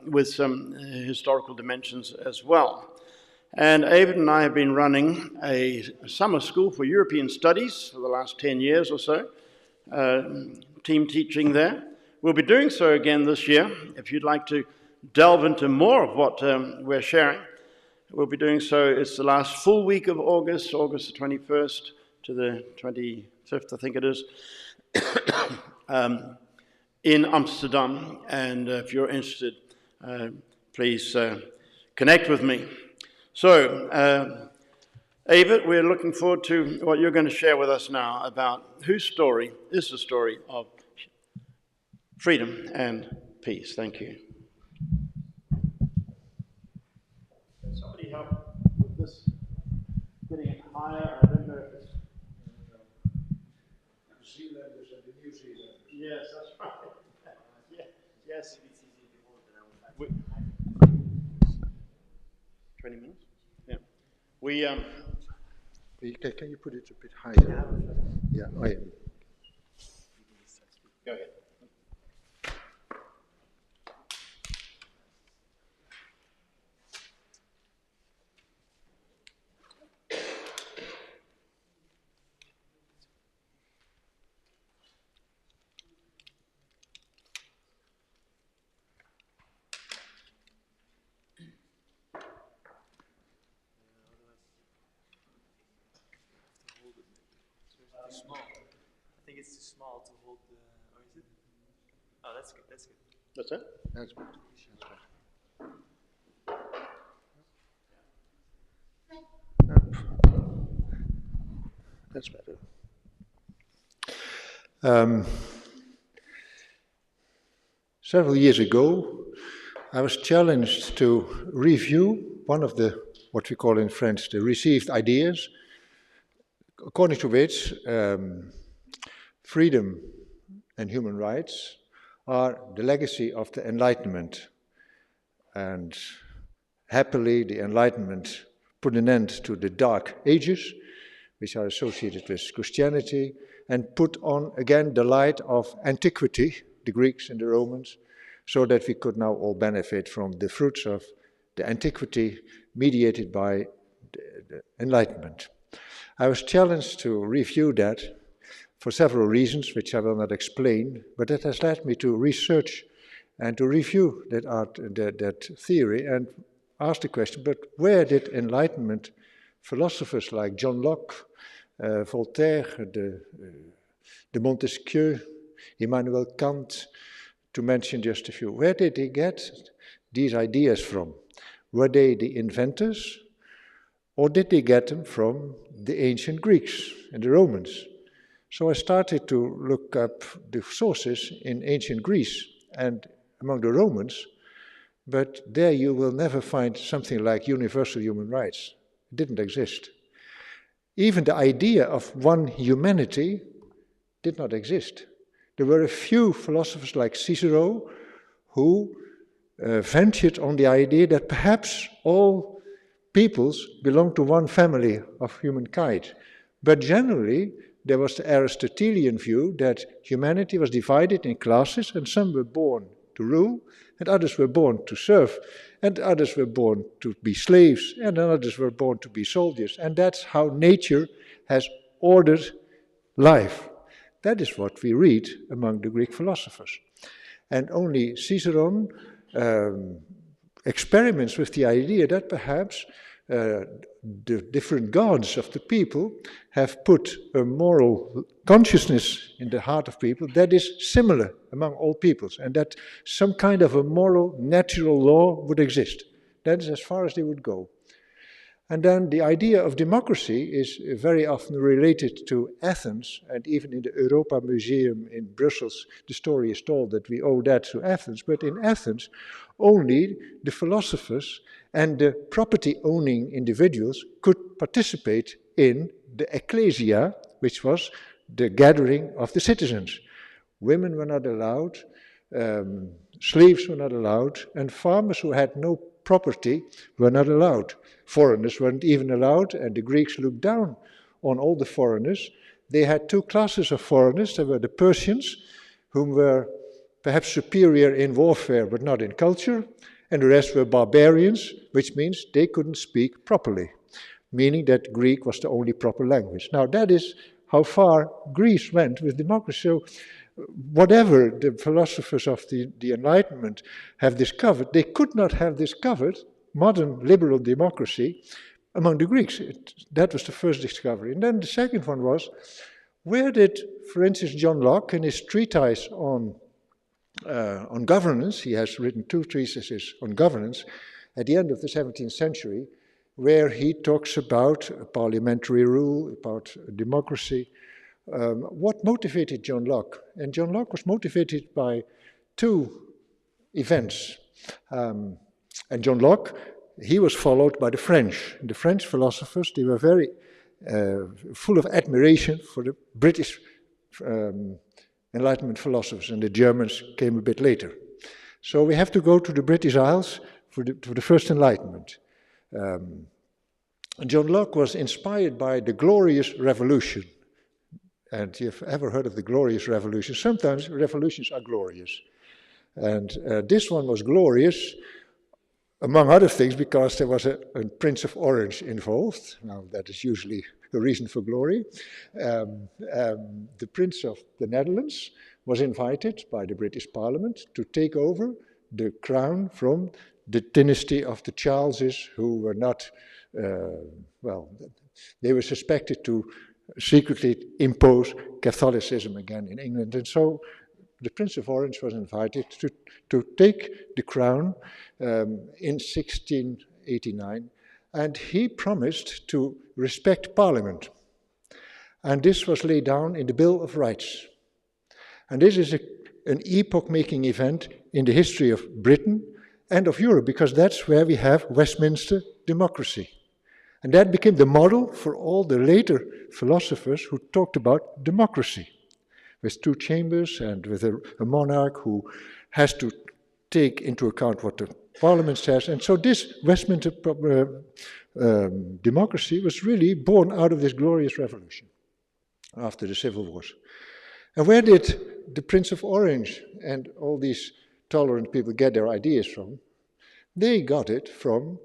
Speaker 2: with some historical dimensions as well. And Evert and I have been running a summer school for European studies for the last 10 years or so, team teaching there. We'll be doing so again this year. If you'd like to delve into more of what we're sharing, we'll be doing so. It's the last full week of August, August the 21st to the 25th, I think it is, in Amsterdam. And if you're interested, please connect with me. So, Evert, we're looking forward to what you're going to share with us now about whose story is the story of freedom and peace. Thank you. Can somebody help with this? Getting it higher? I don't know if it's...
Speaker 6: The Zealanders and the New Zealanders.
Speaker 2: Yes, that's right. Yes. 20 minutes? Yeah.
Speaker 6: Can you put it a bit higher? Yeah. Oh, yeah.
Speaker 2: Go ahead.
Speaker 7: Small. I think it's too small to hold the. Or is it? Oh, that's good. That's good.
Speaker 2: That's it?
Speaker 6: That's good. That's better. Several years ago, I was challenged to review one of the, what we call in French, the received ideas, according to which freedom and human rights are the legacy of the Enlightenment. And happily, the Enlightenment put an end to the Dark Ages, which are associated with Christianity, and put on again the light of antiquity, the Greeks and the Romans, so that we could now all benefit from the fruits of the antiquity mediated by the Enlightenment. I was challenged to review that for several reasons, which I will not explain, but it has led me to research and to review that theory, and ask the question, but where did Enlightenment philosophers like John Locke, Voltaire, de Montesquieu, Immanuel Kant, to mention just a few, where did they get these ideas from? Were they the inventors, or did they get them from the ancient Greeks and the Romans? So I started to look up the sources in ancient Greece and among the Romans, but there you will never find something like universal human rights. It didn't exist. Even the idea of one humanity did not exist. There were a few philosophers like Cicero who ventured on the idea that perhaps all peoples belong to one family of humankind. But generally, there was the Aristotelian view that humanity was divided in classes, and some were born to rule, and others were born to serve, and others were born to be slaves, and others were born to be soldiers. And that's how nature has ordered life. That is what we read among the Greek philosophers. And only Cicerone experiments with the idea that perhaps the different gods of the people have put a moral consciousness in the heart of people that is similar among all peoples, and that some kind of a moral, natural law would exist. That is as far as they would go. And then the idea of democracy is very often related to Athens, and even in the Europa Museum in Brussels, the story is told that we owe that to Athens. But in Athens, only the philosophers and the property-owning individuals could participate in the ecclesia, which was the gathering of the citizens. Women were not allowed, slaves were not allowed, and farmers who had no property were not allowed. Foreigners weren't even allowed, and the Greeks looked down on all the foreigners. They had two classes of foreigners. There were the Persians, whom were perhaps superior in warfare but not in culture, and the rest were barbarians, which means they couldn't speak properly, meaning that Greek was the only proper language. Now that is how far Greece went with democracy. So whatever the philosophers of the Enlightenment have discovered, they could not have discovered modern liberal democracy among the Greeks. That was the first discovery. And then the second one was, where did, for instance, John Locke, in his treatise on governance, he has written 2 treatises on governance at the end of the 17th century, where he talks about parliamentary rule, about democracy. What motivated John Locke? And John Locke was motivated by 2 events. And John Locke, he was followed by the French. And the French philosophers, they were very full of admiration for the British Enlightenment philosophers, and the Germans came a bit later. So we have to go to the British Isles for the first Enlightenment. John Locke was inspired by the Glorious Revolution. And you've ever heard of the Glorious Revolution? Sometimes revolutions are glorious. And this one was glorious, among other things, because there was a Prince of Orange involved. Now, that is usually a reason for glory. The Prince of the Netherlands was invited by the British Parliament to take over the crown from the dynasty of the Charleses, who were not, they were suspected to secretly impose Catholicism again in England. And so the Prince of Orange was invited to take the crown in 1689, and he promised to respect Parliament. And this was laid down in the Bill of Rights. And this is an epoch-making event in the history of Britain and of Europe, because that's where we have Westminster democracy. And that became the model for all the later philosophers who talked about democracy, with 2 chambers and with a monarch who has to take into account what the Parliament says. And so this Westminster democracy was really born out of this glorious revolution after the Civil Wars. And where did the Prince of Orange and all these tolerant people get their ideas from? They got it from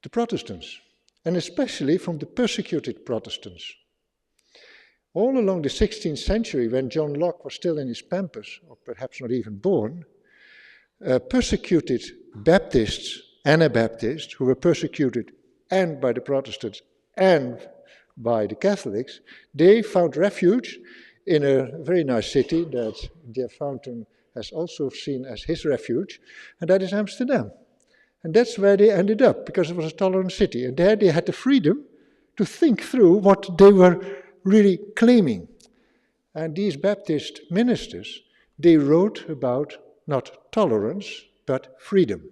Speaker 6: the Protestants, and especially from the persecuted Protestants. All along the 16th century, when John Locke was still in his pampers, or perhaps not even born, persecuted Baptists Anabaptists who were persecuted and by the Protestants and by the Catholics, they found refuge in a very nice city that Jeff Fountain has also seen as his refuge, and that is Amsterdam. And that's where they ended up, because it was a tolerant city. And there they had the freedom to think through what they were really claiming. And these Baptist ministers, they wrote about not tolerance, but freedom.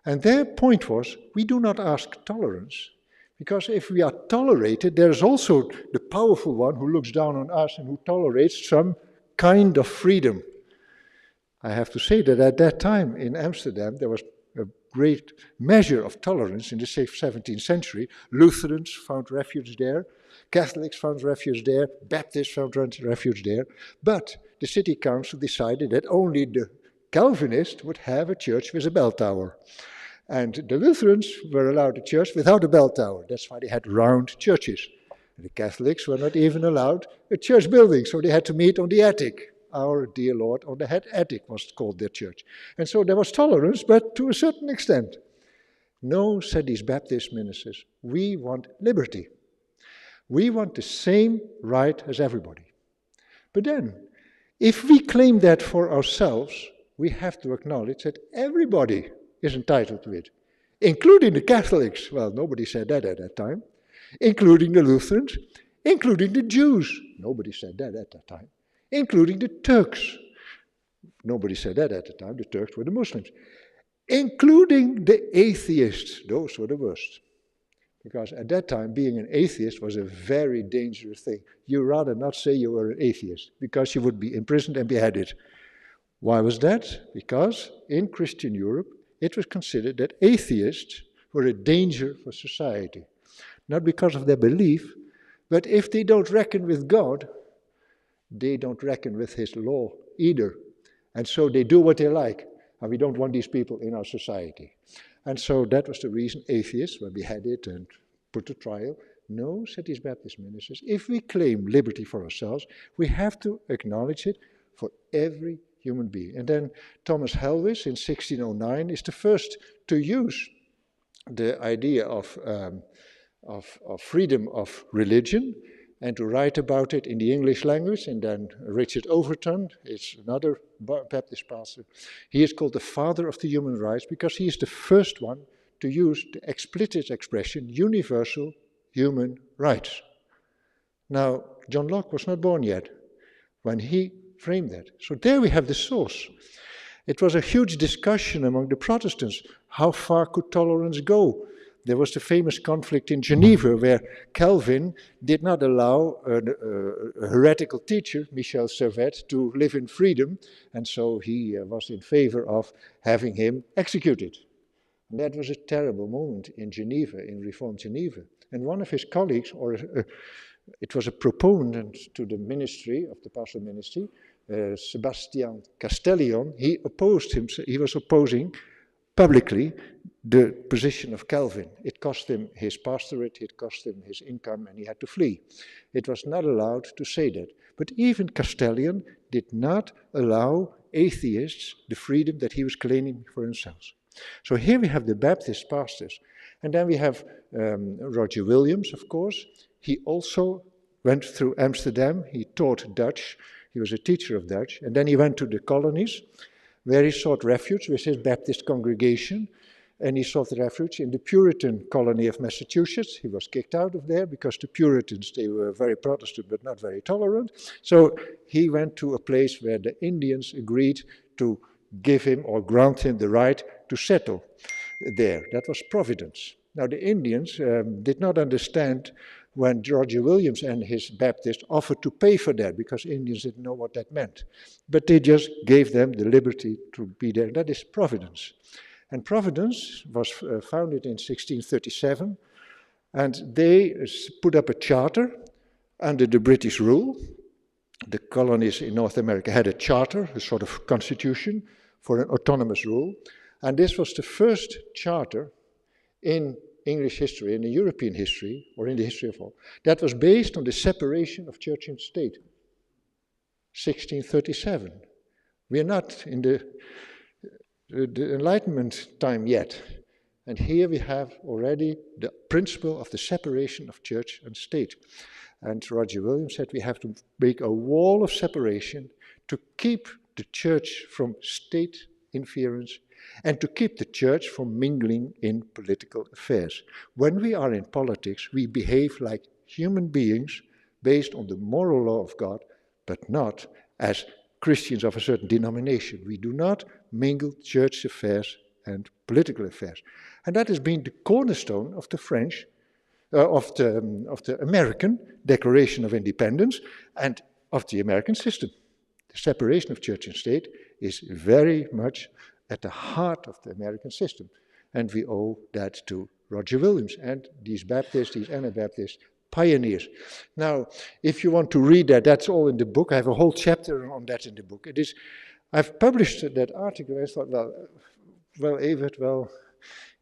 Speaker 6: And their point was, we do not ask tolerance, because if we are tolerated, there's also the powerful one who looks down on us and who tolerates some kind of freedom. I have to say that at that time in Amsterdam, there was a great measure of tolerance in the 17th century. Lutherans found refuge there, Catholics found refuge there, Baptists found refuge there, but the city council decided that only the Calvinists would have a church with a bell tower. And the Lutherans were allowed a church without a bell tower. That's why they had round churches. And the Catholics were not even allowed a church building, so they had to meet on the attic. Our dear Lord on the head attic was called their church. And so there was tolerance, but to a certain extent. No, said these Baptist ministers, we want liberty. We want the same right as everybody. But then, if we claim that for ourselves, we have to acknowledge that everybody is entitled to it, including the Catholics. Well, nobody said that at that time. Including the Lutherans, including the Jews. Nobody said that at that time. Including the Turks. Nobody said that at the time. The Turks were the Muslims. Including the atheists. Those were the worst. Because at that time, being an atheist was a very dangerous thing. You rather not say you were an atheist, because you would be imprisoned and beheaded. Why was that? Because in Christian Europe, it was considered that atheists were a danger for society. Not because of their belief, but if they don't reckon with God, they don't reckon with his law either. And so they do what they like. And we don't want these people in our society. And so that was the reason atheists were beheaded and put to trial. No, said these Baptist ministers, if we claim liberty for ourselves, we have to acknowledge it for every human being. And then Thomas Helwys in 1609 is the first to use the idea of freedom of religion and to write about it in the English language. And then Richard Overton is another Baptist pastor. He is called the father of the human rights because he is the first one to use the explicit expression universal human rights. Now, John Locke was not born yet when he framed that. So there we have the source. It was a huge discussion among the Protestants. How far could tolerance go? There was the famous conflict in Geneva where Calvin did not allow a heretical teacher, Michel Servet, to live in freedom, and so he was in favor of having him executed. And that was a terrible moment in Geneva, in Reformed Geneva. And one of his colleagues, it was a proponent to the ministry, of the pastoral ministry, Sebastian Castellion, he was opposing publicly the position of Calvin. It cost him his pastorate, it cost him his income, and he had to flee. It was not allowed to say that. But even Castellion did not allow atheists the freedom that he was claiming for himself. So here we have the Baptist pastors. And then we have Roger Williams, of course. He also went through Amsterdam. He taught Dutch. He was a teacher of Dutch. And then he went to the colonies, where he sought refuge with his Baptist congregation. And he sought refuge in the Puritan colony of Massachusetts. He was kicked out of there because the Puritans, they were very Protestant but not very tolerant. So he went to a place where the Indians agreed to give him or grant him the right to settle there. That was Providence. Now the Indians did not understand when Roger Williams and his Baptists offered to pay for that, because Indians didn't know what that meant. But they just gave them the liberty to be there. That is Providence. And Providence was founded in 1637, and they put up a charter under the British rule. The colonies in North America had a charter, a sort of constitution for an autonomous rule. And this was the first charter in English history, in the European history, or in the history of all, that was based on the separation of church and state. 1637. We are not in the Enlightenment time yet. And here we have already the principle of the separation of church and state. And Roger Williams said we have to make a wall of separation to keep the church from state interference and to keep the church from mingling in political affairs. When we are in politics, we behave like human beings based on the moral law of God, but not as Christians of a certain denomination. We do not mingle church affairs and political affairs. And that has been the cornerstone of the French, of the American Declaration of Independence and of the American system. The separation of church and state is very much at the heart of the American system. And we owe that to Roger Williams and these Baptists, these Anabaptist pioneers. Now, if you want to read that, that's all in the book. I have a whole chapter on that in the book. I've published that article. I thought, well, Evert,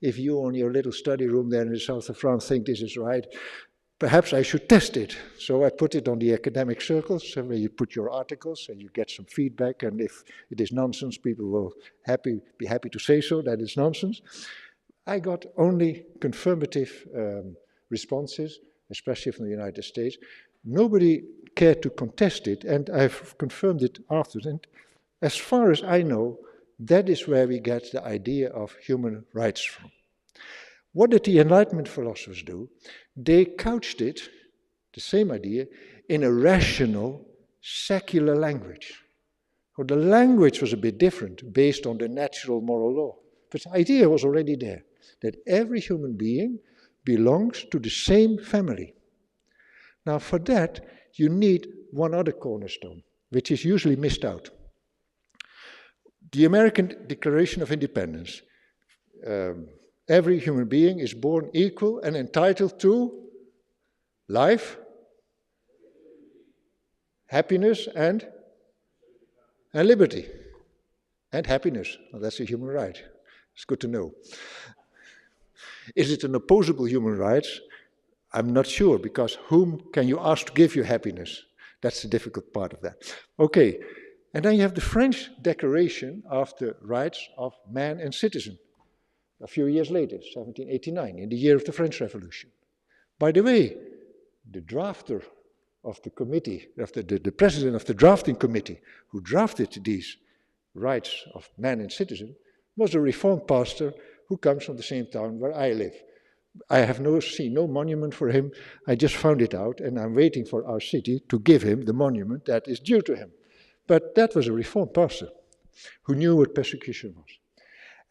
Speaker 6: if you on your little study room there in the south of France think this is right, perhaps I should test it. So I put it on the academic circles, where you put your articles and you get some feedback. And if it is nonsense, people will be happy to say so, that it's nonsense. I got only confirmative responses, especially from the United States. Nobody cared to contest it, and I've confirmed it afterwards. And as far as I know, that is where we get the idea of human rights from. What did the Enlightenment philosophers do? They couched it, the same idea, in a rational, secular language. So the language was a bit different, based on the natural moral law. But the idea was already there, that every human being belongs to the same family. Now for that, you need one other cornerstone, which is usually missed out. The American Declaration of Independence. Every human being is born equal and entitled to life, happiness, and liberty. And happiness. Well, that's a human right. It's good to know. Is it an opposable human right? I'm not sure, because whom can you ask to give you happiness? That's the difficult part of that. Okay. And then you have the French Declaration of the Rights of Man and Citizen, a few years later, 1789, in the year of the French Revolution. By the way, the drafter of the committee, the president of the drafting committee, who drafted these rights of man and citizen, was a Reformed pastor who comes from the same town where I live. I have seen no monument for him. I just found it out, and I'm waiting for our city to give him the monument that is due to him. But that was a Reformed pastor who knew what persecution was.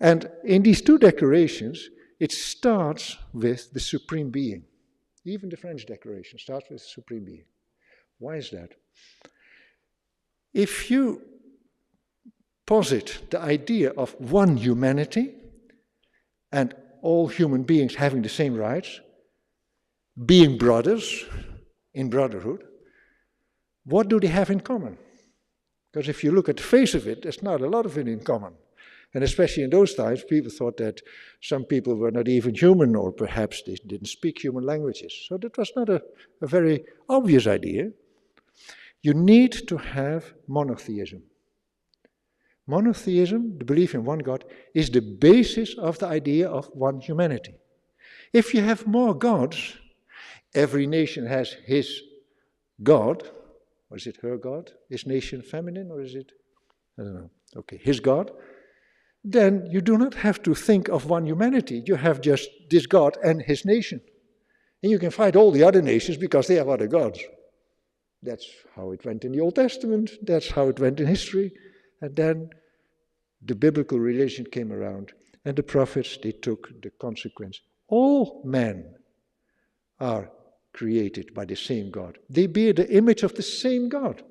Speaker 6: And in these two declarations, it starts with the Supreme Being. Even the French Declaration starts with the Supreme Being. Why is that? If you posit the idea of one humanity and all human beings having the same rights, being brothers in brotherhood, what do they have in common? Because if you look at the face of it, there's not a lot of it in common. And especially in those times, people thought that some people were not even human, or perhaps they didn't speak human languages. So that was not a very obvious idea. You need to have monotheism. Monotheism, the belief in one God, is the basis of the idea of one humanity. If you have more gods, every nation has his God, or is it her God? Is nation feminine, or is it, I don't know, okay, his God, then you do not have to think of one humanity. You have just this God and his nation. And you can fight all the other nations because they have other gods. That's how it went in the Old Testament, that's how it went in history. And then the biblical religion came around, and the prophets, they took the consequence. All men are created by the same God. They bear the image of the same God.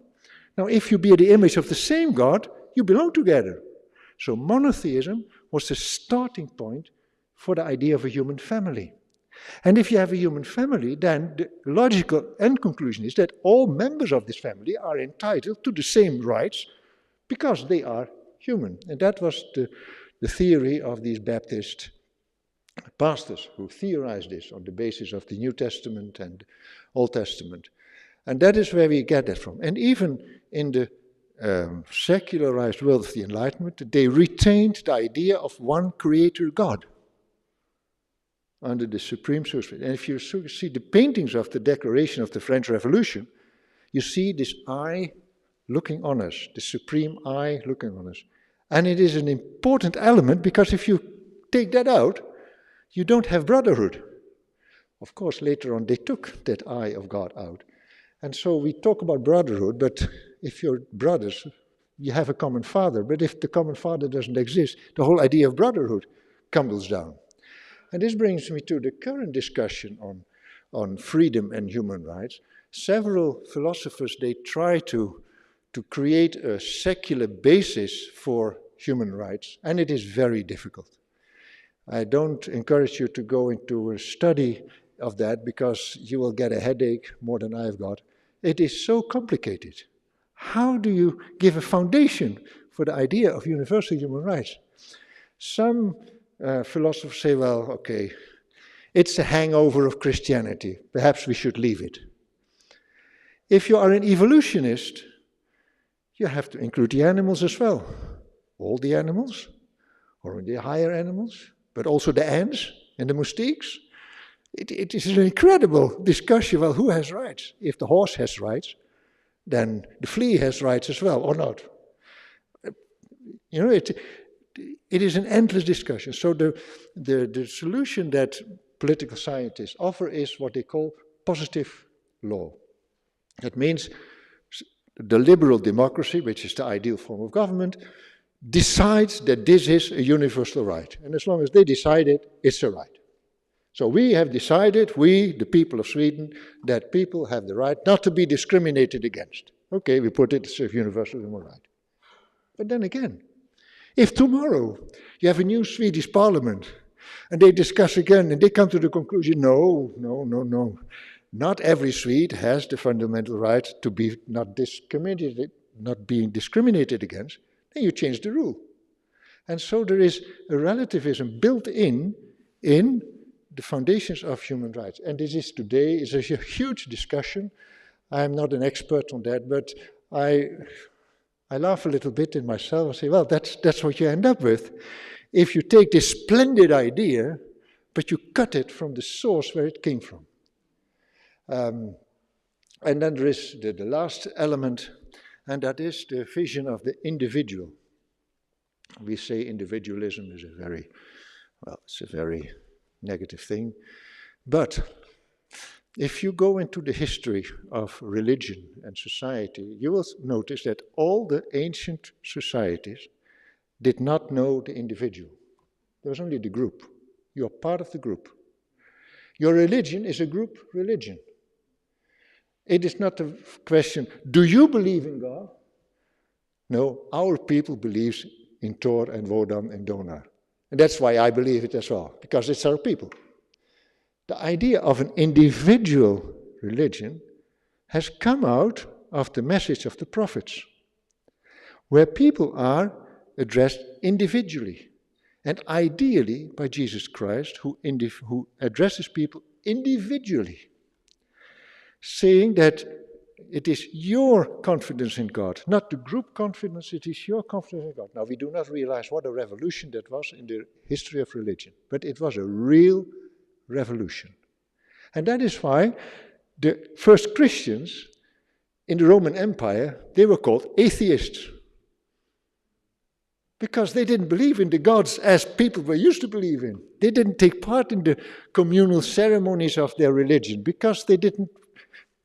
Speaker 6: Now, if you bear the image of the same God, you belong together. So monotheism was the starting point for the idea of a human family. And if you have a human family, then the logical end conclusion is that all members of this family are entitled to the same rights because they are human. And that was the theory of these Baptist pastors who theorized this on the basis of the New Testament and Old Testament. And that is where we get that from. And even in the secularized world of the Enlightenment, they retained the idea of one creator God. under the supreme superstate. And if you see the paintings of the Declaration of the French Revolution, you see this eye looking on us, the supreme eye looking on us. And it is an important element, because if you take that out, you don't have brotherhood. Of course, later on they took that eye of God out. And so we talk about brotherhood, but if you're brothers, you have a common father. But if the common father doesn't exist, the whole idea of brotherhood crumbles down. And this brings me to the current discussion on freedom and human rights. Several philosophers, they try to create a secular basis for human rights, and it is very difficult. I don't encourage you to go into a study of that, because you will get a headache more than I've got. It is so complicated. How do you give a foundation for the idea of universal human rights? Some philosophers say, well, okay, it's a hangover of Christianity. Perhaps we should leave it. If you are an evolutionist, you have to include the animals as well. All the animals, or the higher animals, but also the ants and the moustiques. It is an incredible discussion. Well, who has rights? If the horse has rights, then the flea has rights as well, or not. You know, it is an endless discussion. So the solution that political scientists offer is what they call positive law. That means the liberal democracy, which is the ideal form of government, decides that this is a universal right. And as long as they decide it, it's a right. So we have decided, we, the people of Sweden, that people have the right not to be discriminated against. Okay, we put it as a universal human right. But then again, if tomorrow you have a new Swedish parliament and they discuss again and they come to the conclusion, no, not every Swede has the fundamental right to be not being discriminated against, then you change the rule. And so there is a relativism built in the foundations of human rights. And this is today is a huge discussion. I'm not an expert on that, but I laugh a little bit in myself and say, well, that's what you end up with. If you take this splendid idea, but you cut it from the source where it came from. And then there is the last element, and that is the vision of the individual. We say individualism is it's a very negative thing. But if you go into the history of religion and society, you will notice that all the ancient societies did not know the individual. There was only the group. You are part of the group. Your religion is a group religion. It is not a question, do you believe in God? No, our people believes in Thor and Wodan and Donar. And that's why I believe it as well, because it's our people. The idea of an individual religion has come out of the message of the prophets, where people are addressed individually, and ideally by Jesus Christ, who addresses people individually, saying that it is your confidence in God, not the group confidence, it is your confidence in God. Now, we do not realize what a revolution that was in the history of religion, but it was a real revolution. And that is why the first Christians in the Roman Empire, they were called atheists. Because they didn't believe in the gods as people were used to believe in. They didn't take part in the communal ceremonies of their religion, because they didn't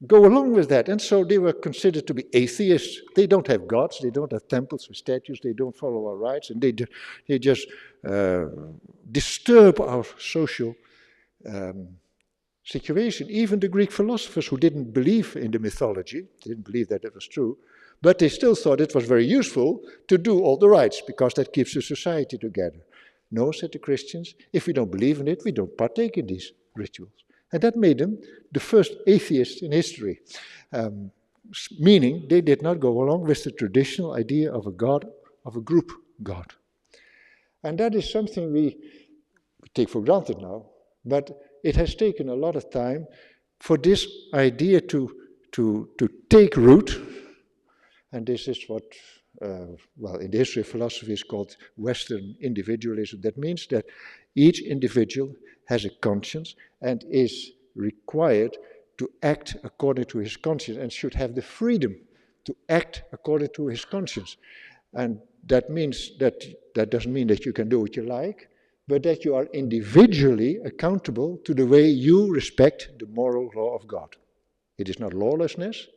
Speaker 6: go along with that. And so they were considered to be atheists. They don't have gods, they don't have temples or statues, they don't follow our rights, and they just disturb our social situation. Even the Greek philosophers who didn't believe in the mythology, didn't believe that it was true, but they still thought it was very useful to do all the rites, because that keeps the society together. No, said the Christians, if we don't believe in it, we don't partake in these rituals. And that made them the first atheists in history, meaning they did not go along with the traditional idea of a God, of a group God. And that is something we take for granted now, but it has taken a lot of time for this idea to take root, and this is what, in the history of philosophy is called Western individualism. That means that each individual has a conscience and is required to act according to his conscience and should have the freedom to act according to his conscience. And that means that doesn't mean that you can do what you like, but that you are individually accountable to the way you respect the moral law of God. It is not lawlessness,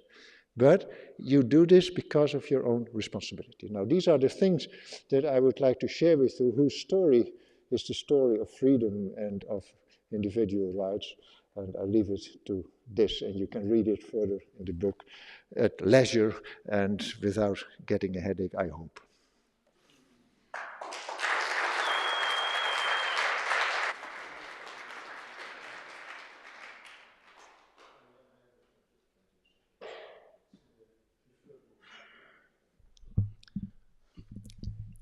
Speaker 6: but you do this because of your own responsibility. Now, these are the things that I would like to share with you, whose story is the story of freedom and of individual rights. And I leave it to this, and you can read it further in the book at leisure and without getting a headache, I hope.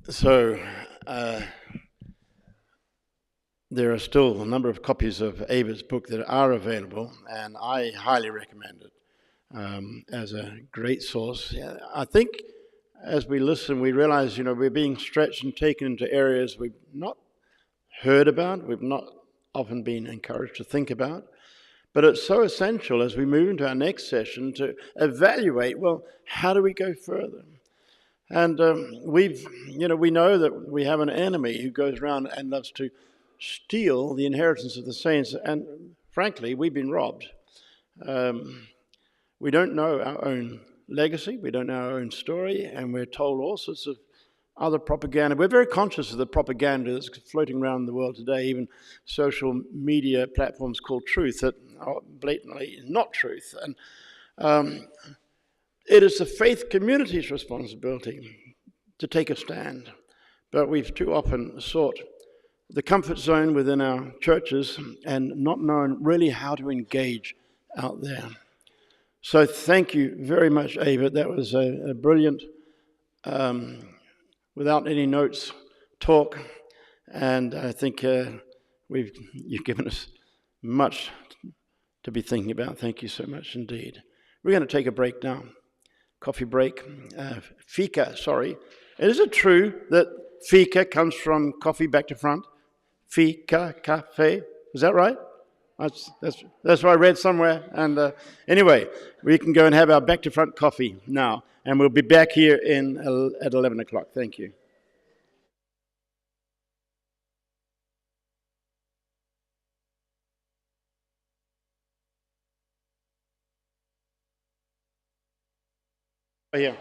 Speaker 2: So, there are still a number of copies of Evert's book that are available, and I highly recommend it as a great source. Yeah, I think as we listen, we realize, we're being stretched and taken into areas we've not heard about, we've not often been encouraged to think about. But it's so essential as we move into our next session to evaluate, well, how do we go further? And we know that we have an enemy who goes around and loves to steal the inheritance of the saints. And frankly, we've been robbed. We don't know our own legacy. We don't know our own story. And we're told all sorts of other propaganda. We're very conscious of the propaganda that's floating around the world today, even social media platforms called truth that are blatantly not truth. And it is the faith community's responsibility to take a stand. But we've too often sought the comfort zone within our churches and not known really how to engage out there. So thank you very much, Evert. That was a brilliant, without any notes, talk. And I think you've given us much to be thinking about. Thank you so much indeed. We're going to take a break now. Coffee break. Fika, sorry. Is it true that fika comes from coffee back to front? Fika, cafe. Is that right? That's what I read somewhere. And anyway, we can go and have our back to front coffee now. And we'll be back here at 11 o'clock. Thank you. Oh, yeah.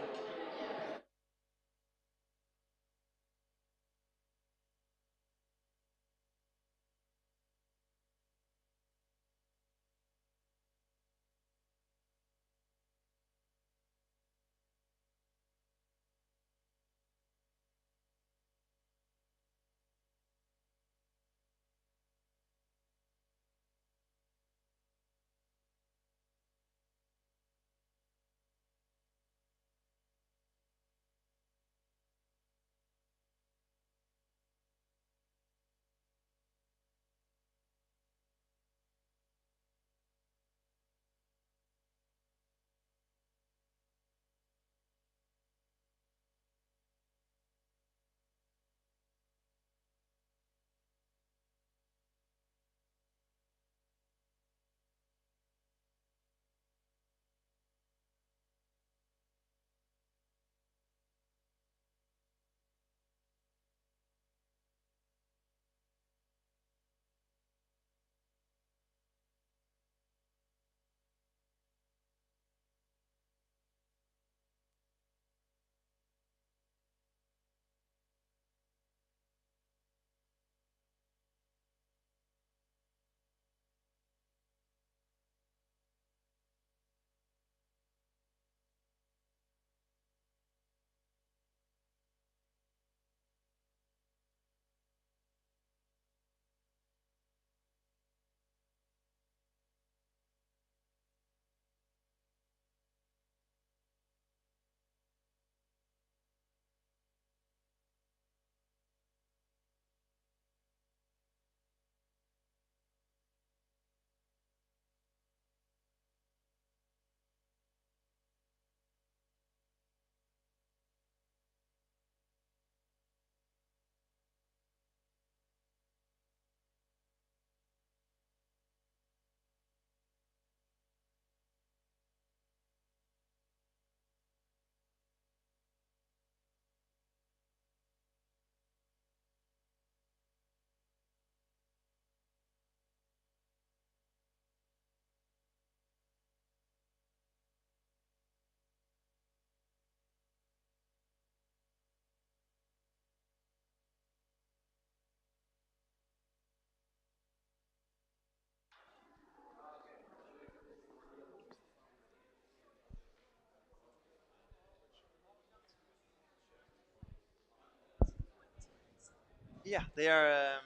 Speaker 7: Yeah, they are.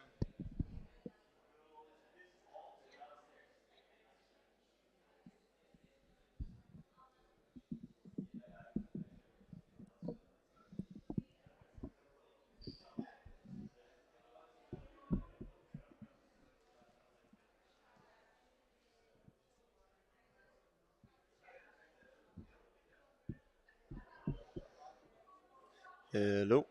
Speaker 7: Hello.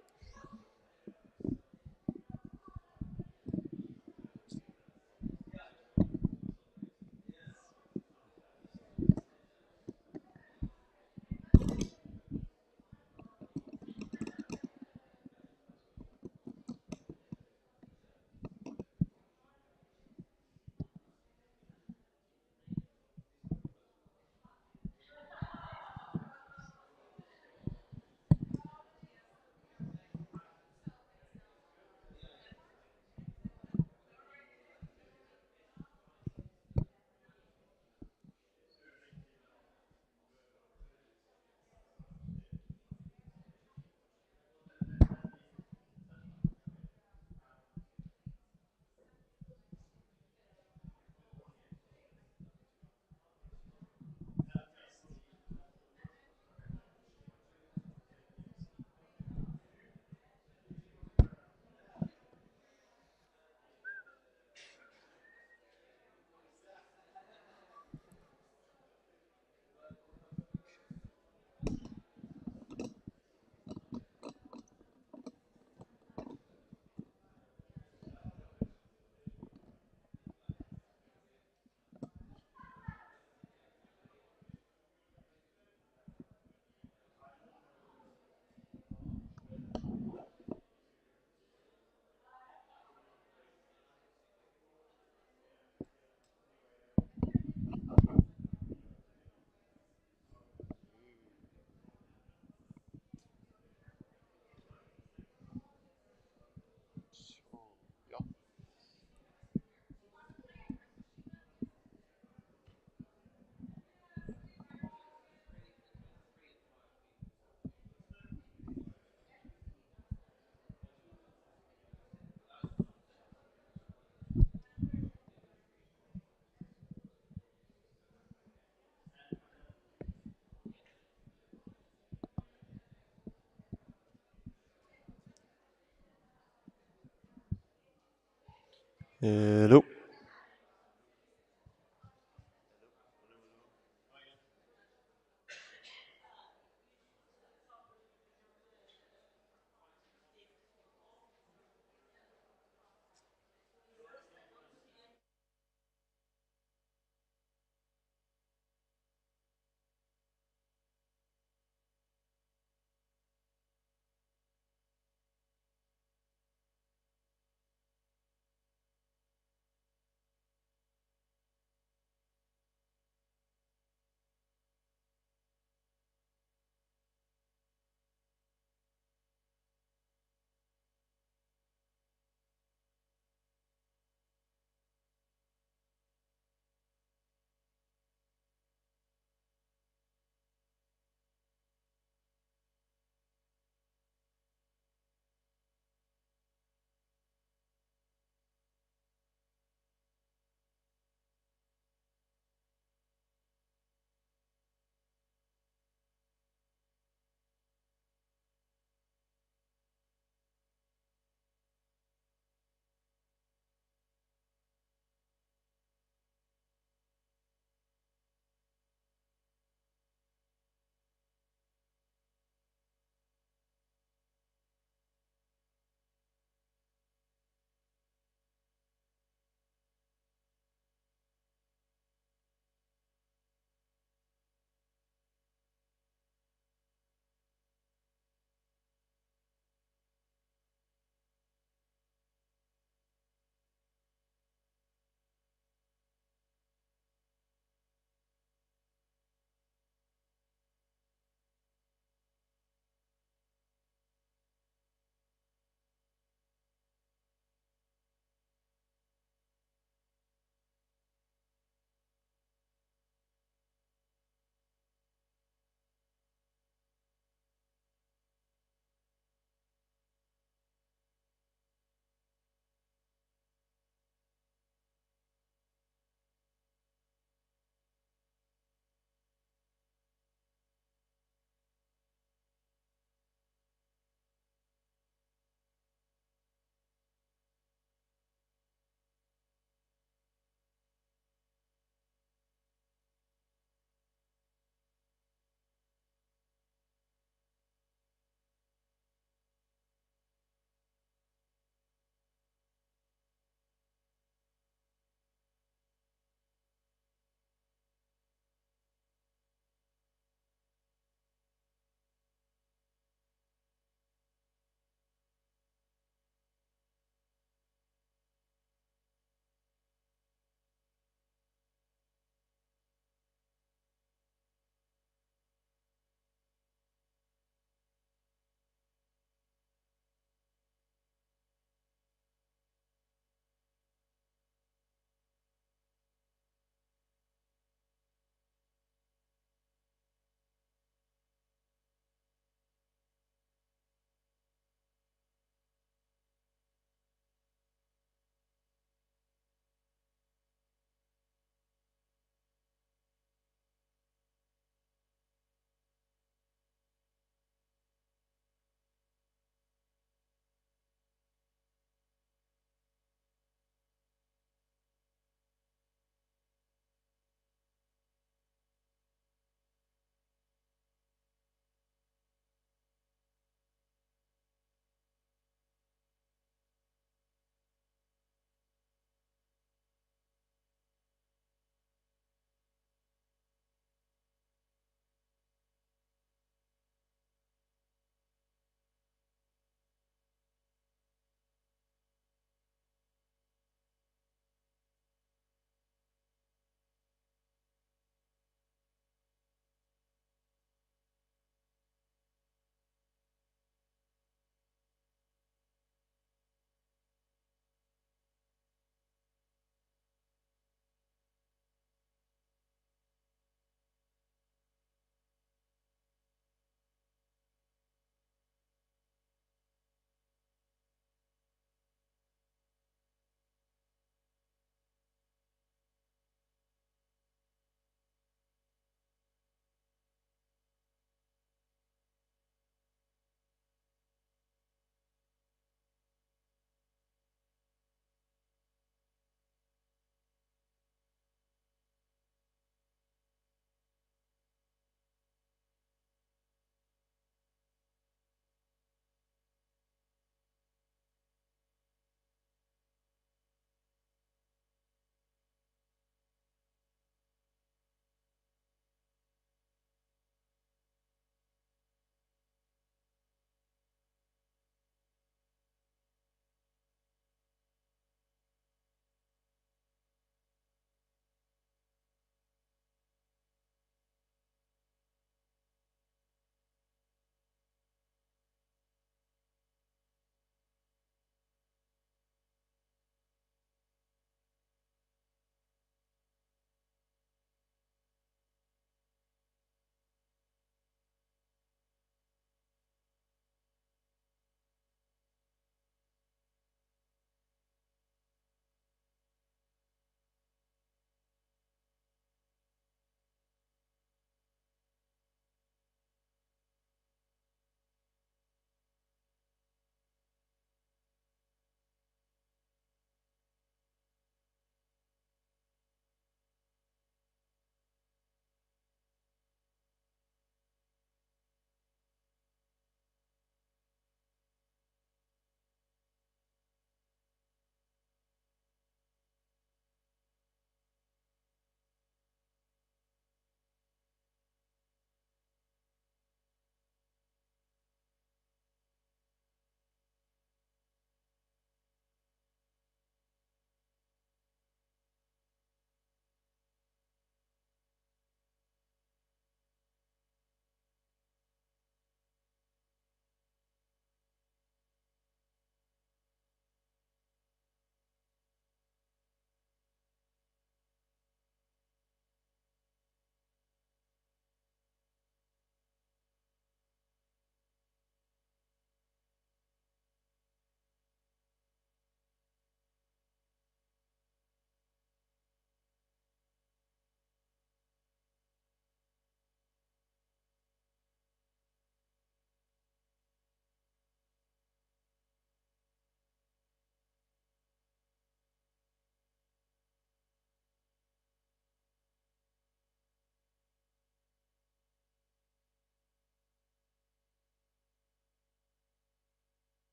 Speaker 7: Hello.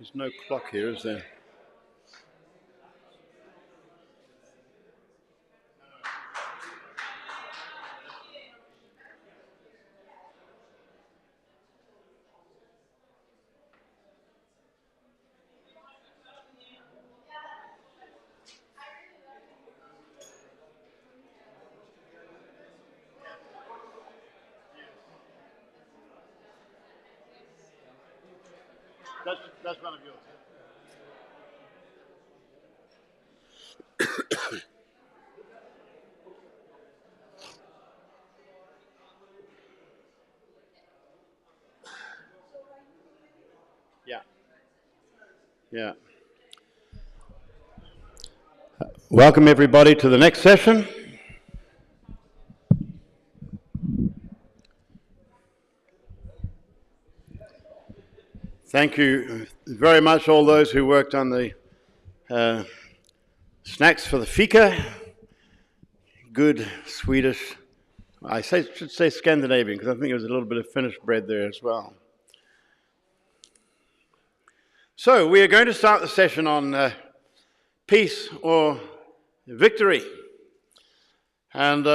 Speaker 2: There's no clock here, is there? That's one of yours. Yeah. Yeah. Welcome everybody to the next session. Thank you very much, all those who worked on the snacks for the fika. Good Swedish, should say Scandinavian, because I think there was a little bit of Finnish bread there as well. So we are going to start the session on peace or victory. And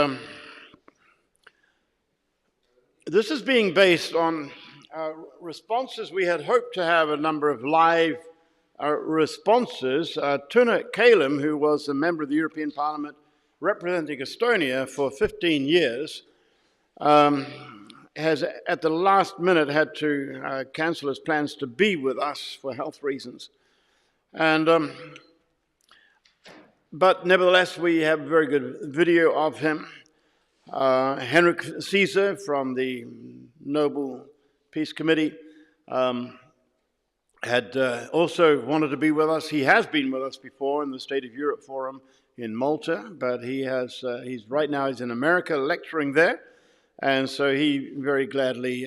Speaker 2: this is being based on responses. We had hoped to have a number of live responses. Tuna Kalem, who was a member of the European Parliament representing Estonia for 15 years, has at the last minute had to cancel his plans to be with us for health reasons. And but nevertheless, we have a very good video of him. Henrik Caesar from the Nobel Peace Committee had also wanted to be with us. He has been with us before in the State of Europe Forum in Malta, but he's right now he's in America lecturing there, and so he very gladly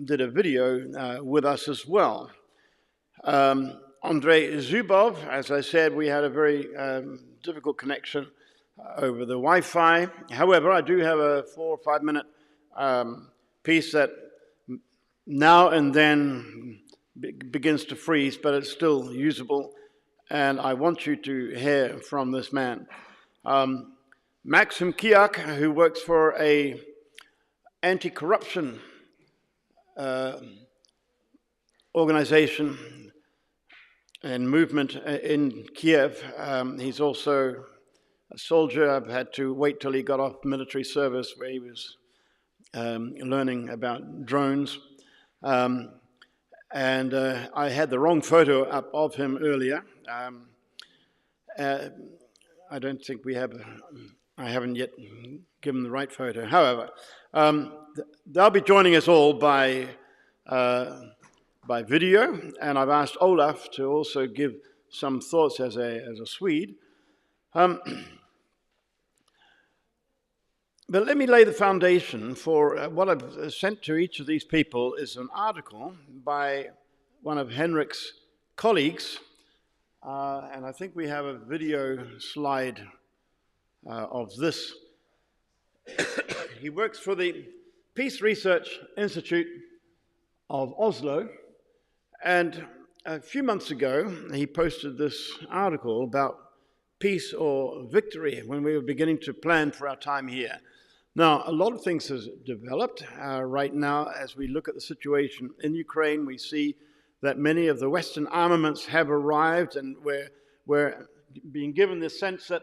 Speaker 2: did a video with us as well. Andrej Zubov, as I said, we had a very difficult connection over the Wi-Fi. However, I do have a 4 or 5 minute piece that now and then begins to freeze, but it's still usable, and I want you to hear from this man. Maxim Kiak, who works for a anti-corruption organization and movement in Kiev. He's also a soldier. I've had to wait till he got off military service, where he was learning about drones. And I had the wrong photo up of him earlier. I don't think I haven't yet given the right photo. However, they'll be joining us all by video, and I've asked Olaf to also give some thoughts as a Swede. But let me lay the foundation for what I've sent to each of these people is an article by one of Henrik's colleagues, and I think we have a video slide of this. He works for the Peace Research Institute of Oslo, and a few months ago he posted this article about peace or victory when we were beginning to plan for our time here. Now, a lot of things have developed right now. As we look at the situation in Ukraine, we see that many of the Western armaments have arrived, and we're being given this sense that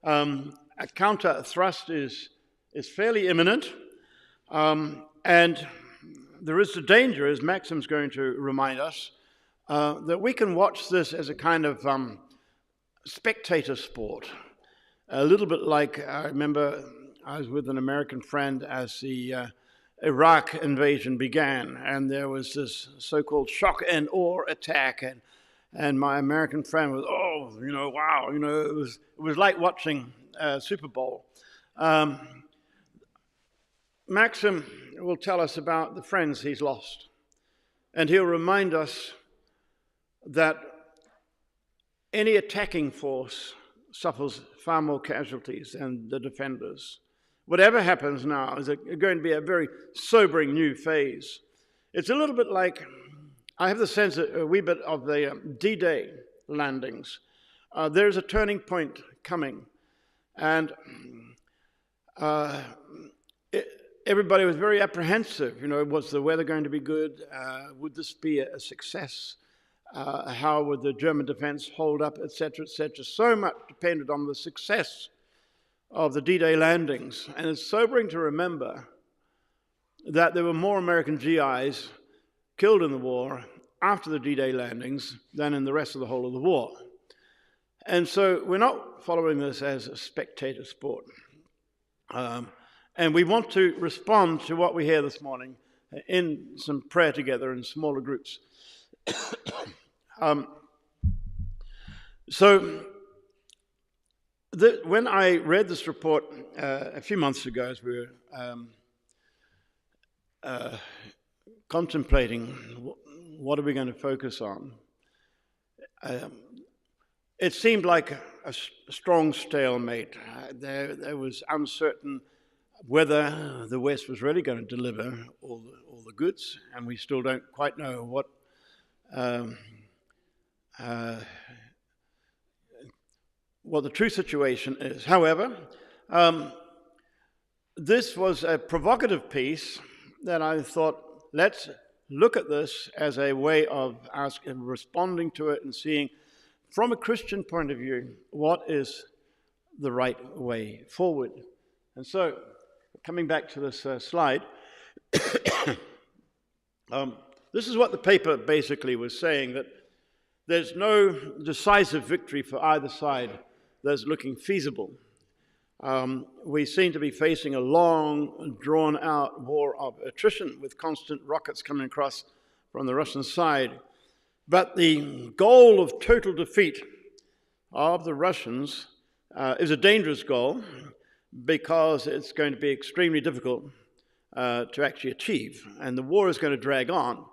Speaker 2: a counter thrust is fairly imminent. And there is a danger, as Maxim's going to remind us, that we can watch this as a kind of spectator sport. A little bit like, I remember I was with an American friend as the Iraq invasion began, and there was this so-called shock and awe attack, and my American friend was, wow, it was like watching Super Bowl. Maxim will tell us about the friends he's lost, and he'll remind us that any attacking force suffers far more casualties than the defenders. Whatever happens now is going to be a very sobering new phase. It's a little bit like I have the sense that a wee bit of the D-Day landings, there's a turning point coming. And everybody was very apprehensive. You know, was the weather going to be good? Would this be a success? How would the German defense hold up, etc., etc.? So much depended on the success of the D-Day landings. And it's sobering to remember that there were more American GIs killed in the war after the D-Day landings than in the rest of the whole of the war. And so we're not following this as a spectator sport. And we want to respond to what we hear this morning in some prayer together in smaller groups. When I read this report a few months ago, as we were contemplating what are we going to focus on, it seemed like a strong stalemate. There was uncertain whether the West was really going to deliver all the goods, and we still don't quite know what the true situation is. However, this was a provocative piece that I thought, let's look at this as a way of responding to it and seeing, from a Christian point of view, what is the right way forward. And so, coming back to this slide, this is what the paper basically was saying, that there's no decisive victory for either side that's looking feasible. We seem to be facing a long, drawn-out war of attrition with constant rockets coming across from the Russian side. But the goal of total defeat of the Russians is a dangerous goal because it's going to be extremely difficult to actually achieve. And the war is going to drag on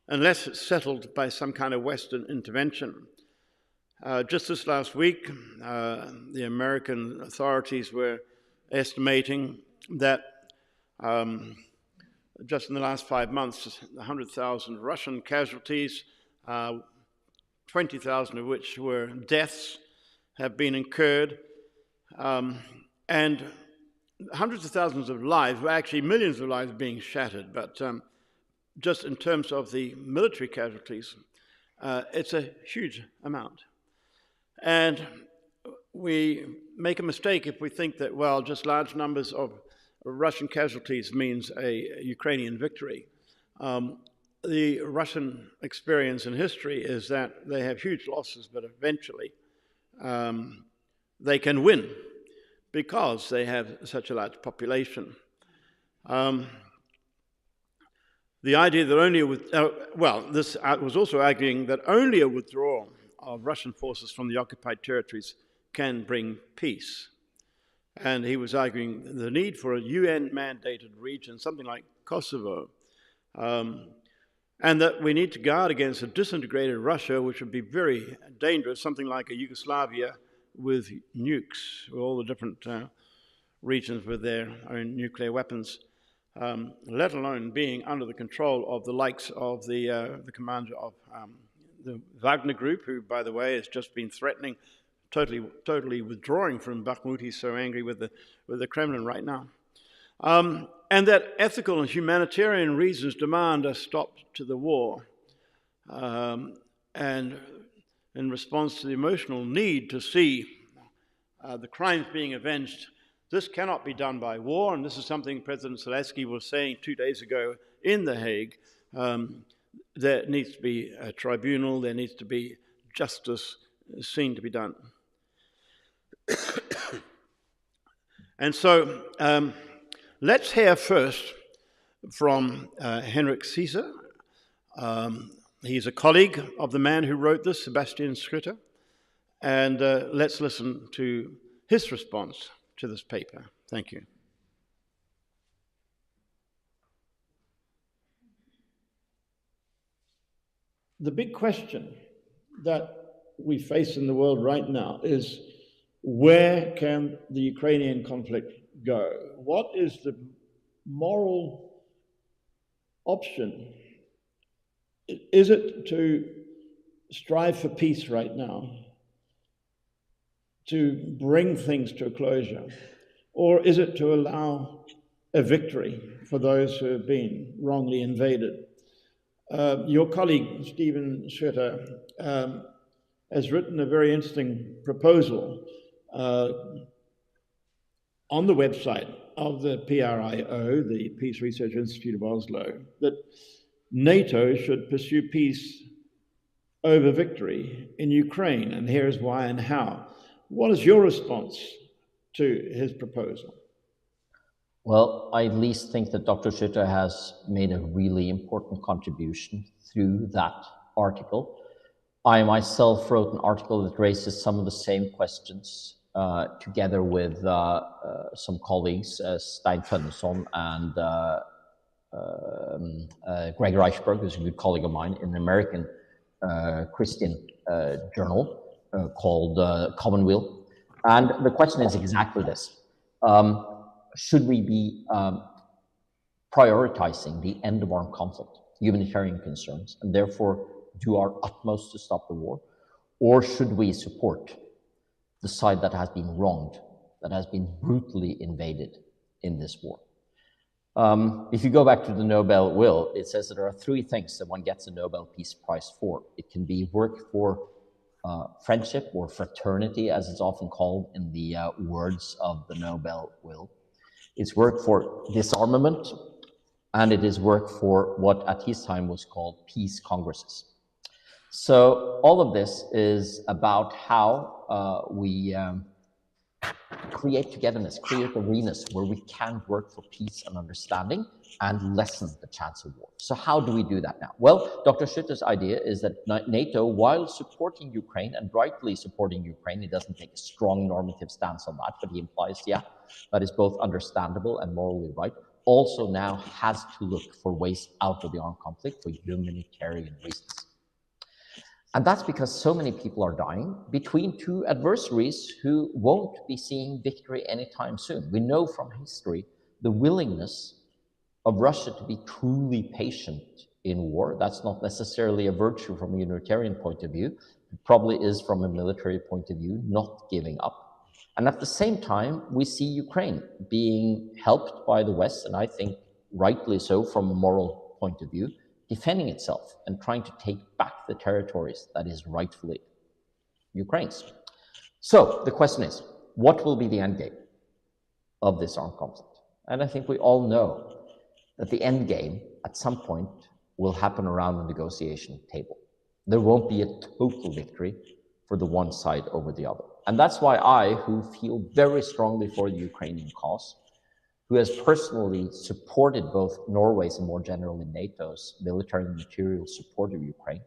Speaker 2: unless it's settled by some kind of Western intervention. Just this last week, the American authorities were estimating that just in the last 5 months, 100,000 Russian casualties, 20,000 of which were deaths, have been incurred. And hundreds of thousands of lives, well, actually millions of lives being shattered. But just in terms of the military casualties, it's a huge amount. And we make a mistake if we think that, well, just large numbers of Russian casualties means a Ukrainian victory. The Russian experience in history is that they have huge losses, but eventually they can win because they have such a large population. The idea that this was also arguing that only a withdrawal of Russian forces from the occupied territories can bring peace. And he was arguing the need for a UN-mandated region, something like Kosovo, and that we need to guard against a disintegrated Russia, which would be very dangerous, something like a Yugoslavia with nukes, with all the different regions with their own nuclear weapons, let alone being under the control of the likes of the commander of the Wagner Group, who, by the way, has just been threatening totally withdrawing from Bakhmut. He's so angry with the Kremlin right now. And that ethical and humanitarian reasons demand a stop to the war. And in response to the emotional need to see the crimes being avenged, this cannot be done by war. And this is something President Zelensky was saying 2 days ago in The Hague. There needs to be a tribunal, there needs to be justice seen to be done. And so let's hear first from Henrik Caesar. He's a colleague of the man who wrote this, Sebastian Schritter, and let's listen to his response to this paper. Thank you.
Speaker 8: The big question that we face in the world right now is, where can the Ukrainian conflict go? What is the moral option Is it to strive for peace right now, to bring things to a closure, or is it to allow a victory for those who have been wrongly invaded? Your colleague, Stephen Schwitter, has written a very interesting proposal on the website of the PRIO, the Peace Research Institute of Oslo, that NATO should pursue peace over victory in Ukraine, and here's why and how. What is your response to his proposal?
Speaker 9: Well, I at least think that Dr. Schütter has made a really important contribution through that article. I myself wrote an article that raises some of the same questions together with some colleagues, Stein Tønneson and Greg Reichberg, who's a good colleague of mine, in an American Christian journal called Commonweal. And the question is exactly this. Should we be prioritizing the end of armed conflict, humanitarian concerns, and therefore do our utmost to stop the war? Or should we support the side that has been wronged, that has been brutally invaded in this war? If you go back to the Nobel will, it says that there are three things that one gets a Nobel Peace Prize for. It can be work for friendship or fraternity, as it's often called in the words of the Nobel will. It's work for disarmament, and it is work for what at his time was called peace congresses. So all of this is about how we create togetherness, create arenas where we can work for peace and understanding and lessen the chance of war. So how do we do that now? Well, Dr. Schütter's idea is that NATO, while supporting Ukraine, and rightly supporting Ukraine, he doesn't take a strong normative stance on that, but he implies, yeah, that is both understandable and morally right, also now has to look for ways out of the armed conflict for humanitarian reasons. And that's because so many people are dying between two adversaries who won't be seeing victory anytime soon. We know from history the willingness of Russia to be truly patient in war. That's not necessarily a virtue from a humanitarian point of view. It probably is from a military point of view, not giving up. And at the same time, we see Ukraine being helped by the West, and I think rightly so from a moral point of view, defending itself and trying to take back the territories that is rightfully Ukraine's. So the question is, what will be the end game of this armed conflict? And I think we all know that the end game at some point will happen around the negotiation table. There won't be a total victory for the one side over the other. And that's why I, who feel very strongly for the Ukrainian cause, who has personally supported both Norway's and more generally NATO's military and material support of Ukraine,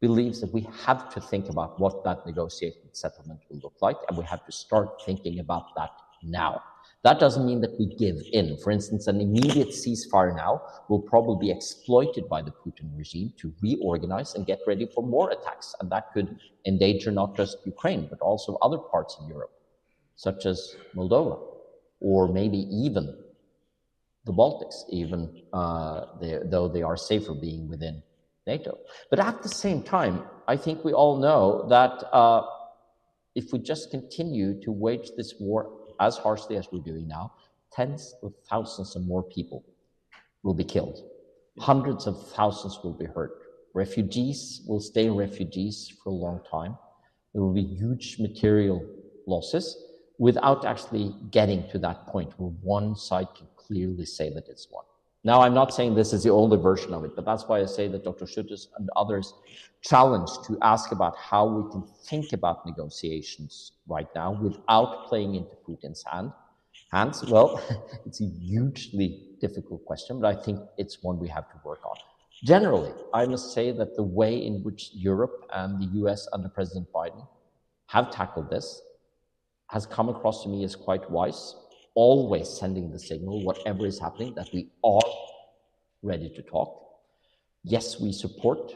Speaker 9: believes that we have to think about what that negotiated settlement will look like, and we have to start thinking about that now. That doesn't mean that we give in. For instance, an immediate ceasefire now will probably be exploited by the Putin regime to reorganize and get ready for more attacks, and that could endanger not just Ukraine, but also other parts of Europe, such as Moldova, or maybe even the Baltics, even though they are safer being within NATO. But at the same time, I think we all know that if we just continue to wage this war as harshly as we're doing now, tens of thousands of more people will be killed. Hundreds of thousands will be hurt. Refugees will stay refugees for a long time. There will be huge material losses without actually getting to that point where one side can clearly say that it's won. Now, I'm not saying this is the only version of it, but that's why I say that Dr. Schütter and others challenge to ask about how we can think about negotiations right now without playing into Putin's hands. Well, it's a hugely difficult question, but I think it's one we have to work on. Generally, I must say that the way in which Europe and the US under President Biden have tackled this has come across to me as quite wise, always sending the signal, whatever is happening, that we are ready to talk. Yes, we support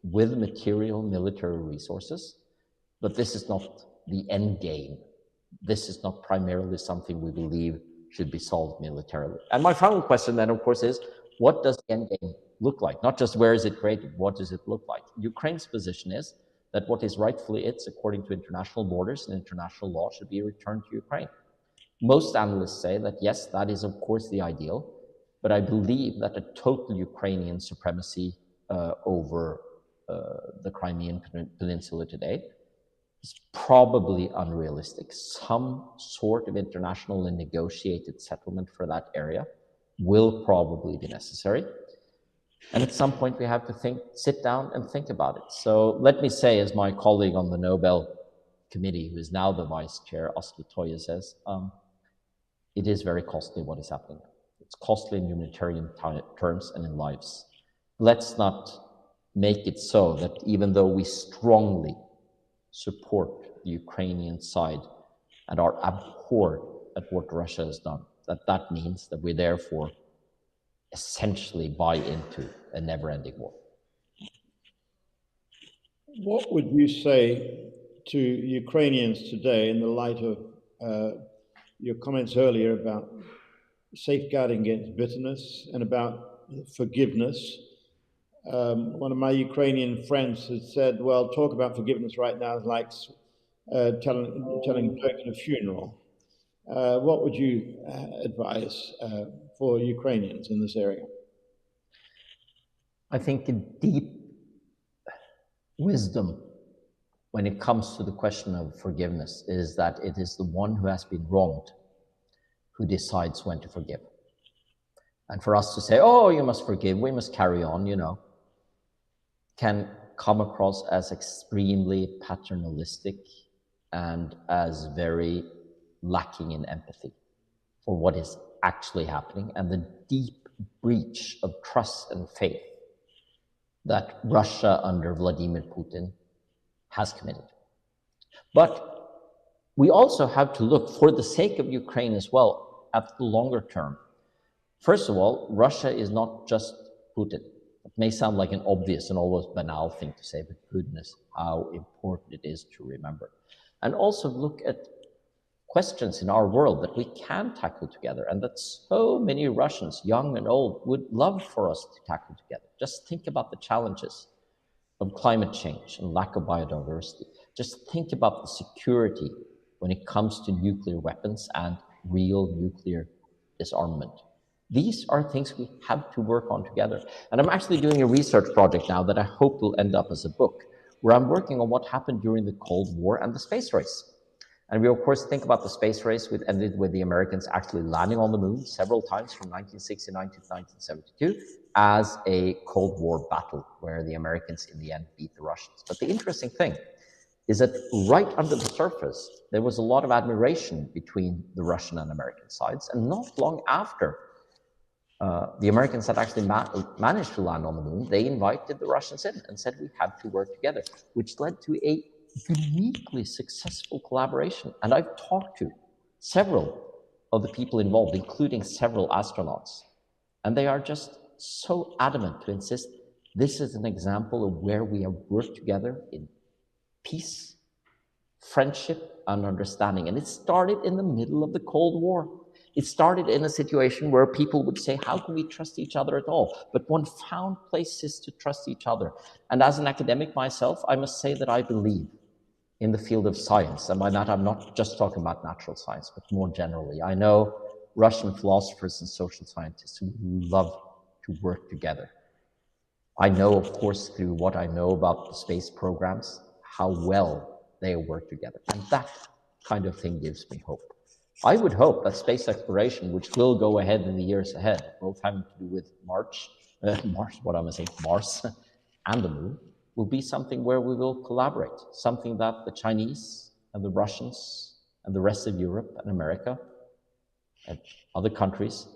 Speaker 9: with material military resources, but this is not the end game. This is not primarily something we believe should be solved militarily. And my final question then, of course, is what does the end game look like? Not just where is it created, what does it look like? Ukraine's position is that what is rightfully its, according to international borders and international law, should be returned to Ukraine. Most analysts say that yes, that is of course the ideal, but I believe that a total Ukrainian supremacy over the Crimean Peninsula today is probably unrealistic. Some sort of international and negotiated settlement for that area will probably be necessary. And at some point we have to sit down and think about it. So let me say, as my colleague on the Nobel Committee, who is now the vice chair, Asli Toye, says, it is very costly what is happening. It's costly in humanitarian terms and in lives. Let's not make it so that even though we strongly support the Ukrainian side and are abhorred at what Russia has done, that means that we therefore essentially buy into a never-ending war.
Speaker 8: What would you say to Ukrainians today in the light of your comments earlier about safeguarding against bitterness and about forgiveness? One of my Ukrainian friends has said, well, talk about forgiveness right now is like telling a joke at a funeral. What would you advise for Ukrainians in this area?
Speaker 9: I think a deep wisdom when it comes to the question of forgiveness is that it is the one who has been wronged who decides when to forgive. And for us to say, oh, you must forgive, we must carry on, can come across as extremely paternalistic and as very lacking in empathy for what is actually happening and the deep breach of trust and faith that Russia under Vladimir Putin has committed. But we also have to look, for the sake of Ukraine as well, at the longer term. First of all, Russia is not just Putin. It may sound like an obvious and almost banal thing to say, but goodness, how important it is to remember. And also look at questions in our world that we can tackle together and that so many Russians, young and old, would love for us to tackle together. Just think about the challenges of climate change and lack of biodiversity. Just think about the security when it comes to nuclear weapons and real nuclear disarmament. These are things we have to work on together. And I'm actually doing a research project now that I hope will end up as a book, where I'm working on what happened during the Cold War and the space race. And we, of course, think about the space race, which ended with the Americans actually landing on the moon several times from 1969 to 1972 as a Cold War battle, where the Americans in the end beat the Russians. But the interesting thing is that right under the surface, there was a lot of admiration between the Russian and American sides. And not long after the Americans had actually managed to land on the moon, they invited the Russians in and said, we have to work together, which led to a uniquely successful collaboration. And I've talked to several of the people involved, including several astronauts, and they are just so adamant to insist this is an example of where we have worked together in peace, friendship, and understanding. And it started in the middle of the Cold War. It started in a situation where people would say, how can we trust each other at all? But one found places to trust each other. And as an academic myself, I must say that I believe in the field of science. And by that, I'm not just talking about natural science, but more generally. I know Russian philosophers and social scientists who love to work together. I know, of course, through what I know about the space programs, how well they work together. And that kind of thing gives me hope. I would hope that space exploration, which will go ahead in the years ahead, both having to do with Mars and the moon, will be something where we will collaborate, something that the Chinese and the Russians and the rest of Europe and America and other countries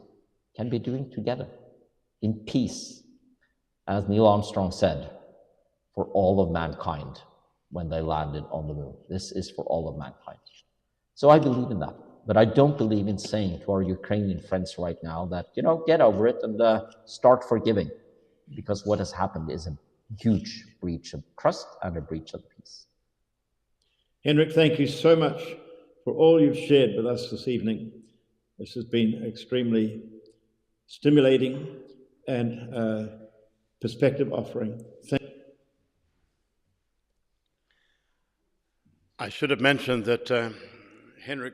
Speaker 9: can be doing together in peace, as Neil Armstrong said, for all of mankind when they landed on the moon. This is for all of mankind. So I believe in that. But I don't believe in saying to our Ukrainian friends right now that, get over it and start forgiving, because what has happened is a huge breach of trust and a breach of peace.
Speaker 8: Henrik, thank you so much for all you've shared with us this evening. This has been extremely stimulating and perspective offering.
Speaker 2: I should have mentioned that Henrik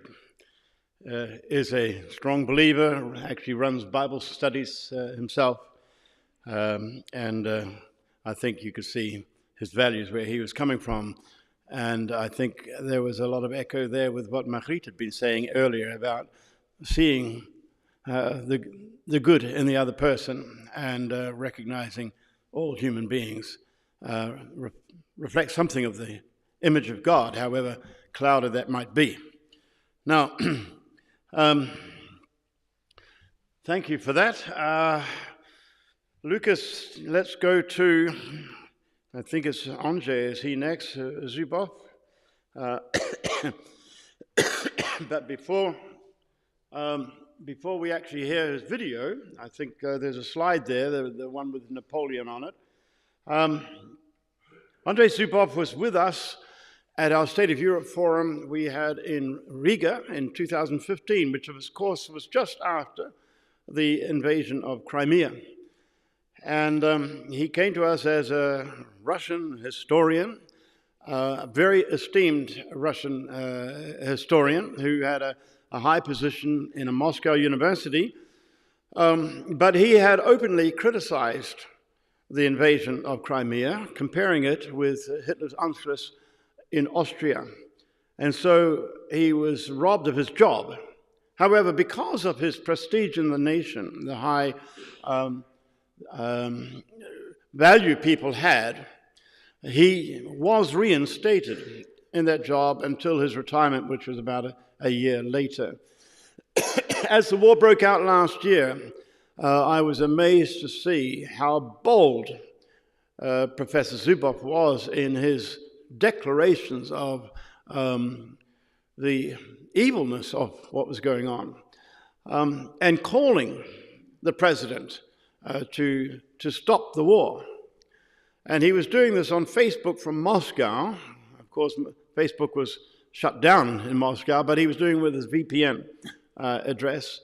Speaker 2: is a strong believer, actually runs Bible studies himself, and I think you could see his values where he was coming from. And I think there was a lot of echo there with what Margriet had been saying earlier about seeing the good in the other person and recognizing all human beings reflect something of the image of God, however clouded that might be. Now, thank you for that. Lucas, let's go to, I think it's Andrej, is he next? Zubov? But before we actually hear his video, I think there's a slide there, the one with Napoleon on it. Andrej Zubov was with us at our State of Europe forum we had in Riga in 2015, which of course was just after the invasion of Crimea. And he came to us as a Russian historian, a very esteemed Russian historian who had a high position in a Moscow university, but he had openly criticized the invasion of Crimea, comparing it with Hitler's Anschluss in Austria. And so he was robbed of his job. However, because of his prestige in the nation, the high value people had, he was reinstated in that job until his retirement, which was about a year later. As the war broke out last year, I was amazed to see how bold Professor Zubov was in his declarations of the evilness of what was going on, and calling the president to stop the war. And he was doing this on Facebook from Moscow. Of course, Facebook was shut down in Moscow, but he was doing it with his VPN address.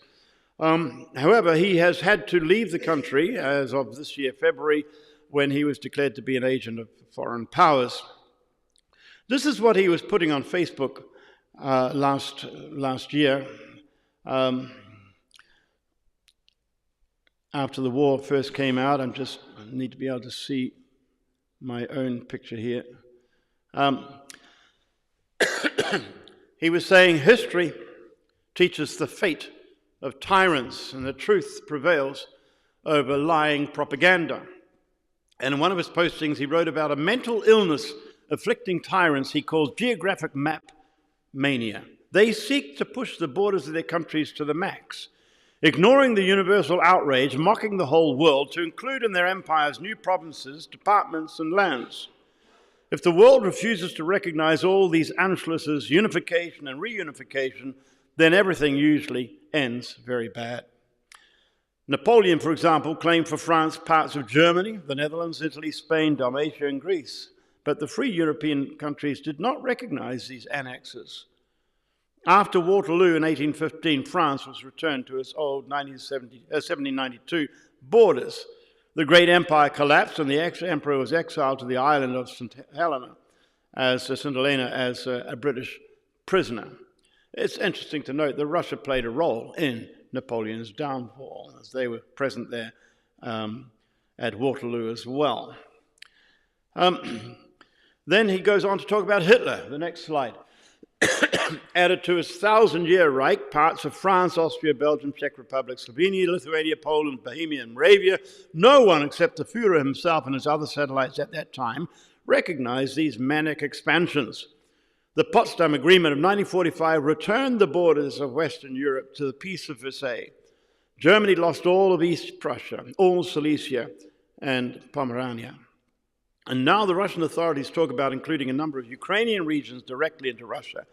Speaker 2: However, he has had to leave the country as of this year, February, when he was declared to be an agent of foreign powers. This is what he was putting on Facebook last year, after the war first came out. I need to be able to see my own picture here. He was saying, history teaches the fate of tyrants, and the truth prevails over lying propaganda. And in one of his postings, he wrote about a mental illness afflicting tyrants he calls geographic map mania. They seek to push the borders of their countries to the max, ignoring the universal outrage, mocking the whole world to include in their empires new provinces, departments, and lands. If the world refuses to recognize all these Anschlusses, unification and reunification, then everything usually ends very bad. Napoleon, for example, claimed for France parts of Germany, the Netherlands, Italy, Spain, Dalmatia, and Greece. But the free European countries did not recognize these annexes. After Waterloo in 1815, France was returned to its old 1792 borders. The great empire collapsed, and the ex-emperor was exiled to the island of St. Helena as a British prisoner. It's interesting to note that Russia played a role in Napoleon's downfall, as they were present there at Waterloo as well. Then he goes on to talk about Hitler. The next slide. Added to his 1,000-year Reich, parts of France, Austria, Belgium, Czech Republic, Slovenia, Lithuania, Poland, Bohemia, and Moravia. No one except the Führer himself and his other satellites at that time recognized these manic expansions. The Potsdam Agreement of 1945 returned the borders of Western Europe to the Peace of Versailles. Germany lost all of East Prussia, all Silesia, and Pomerania. And now the Russian authorities talk about including a number of Ukrainian regions directly into Russia.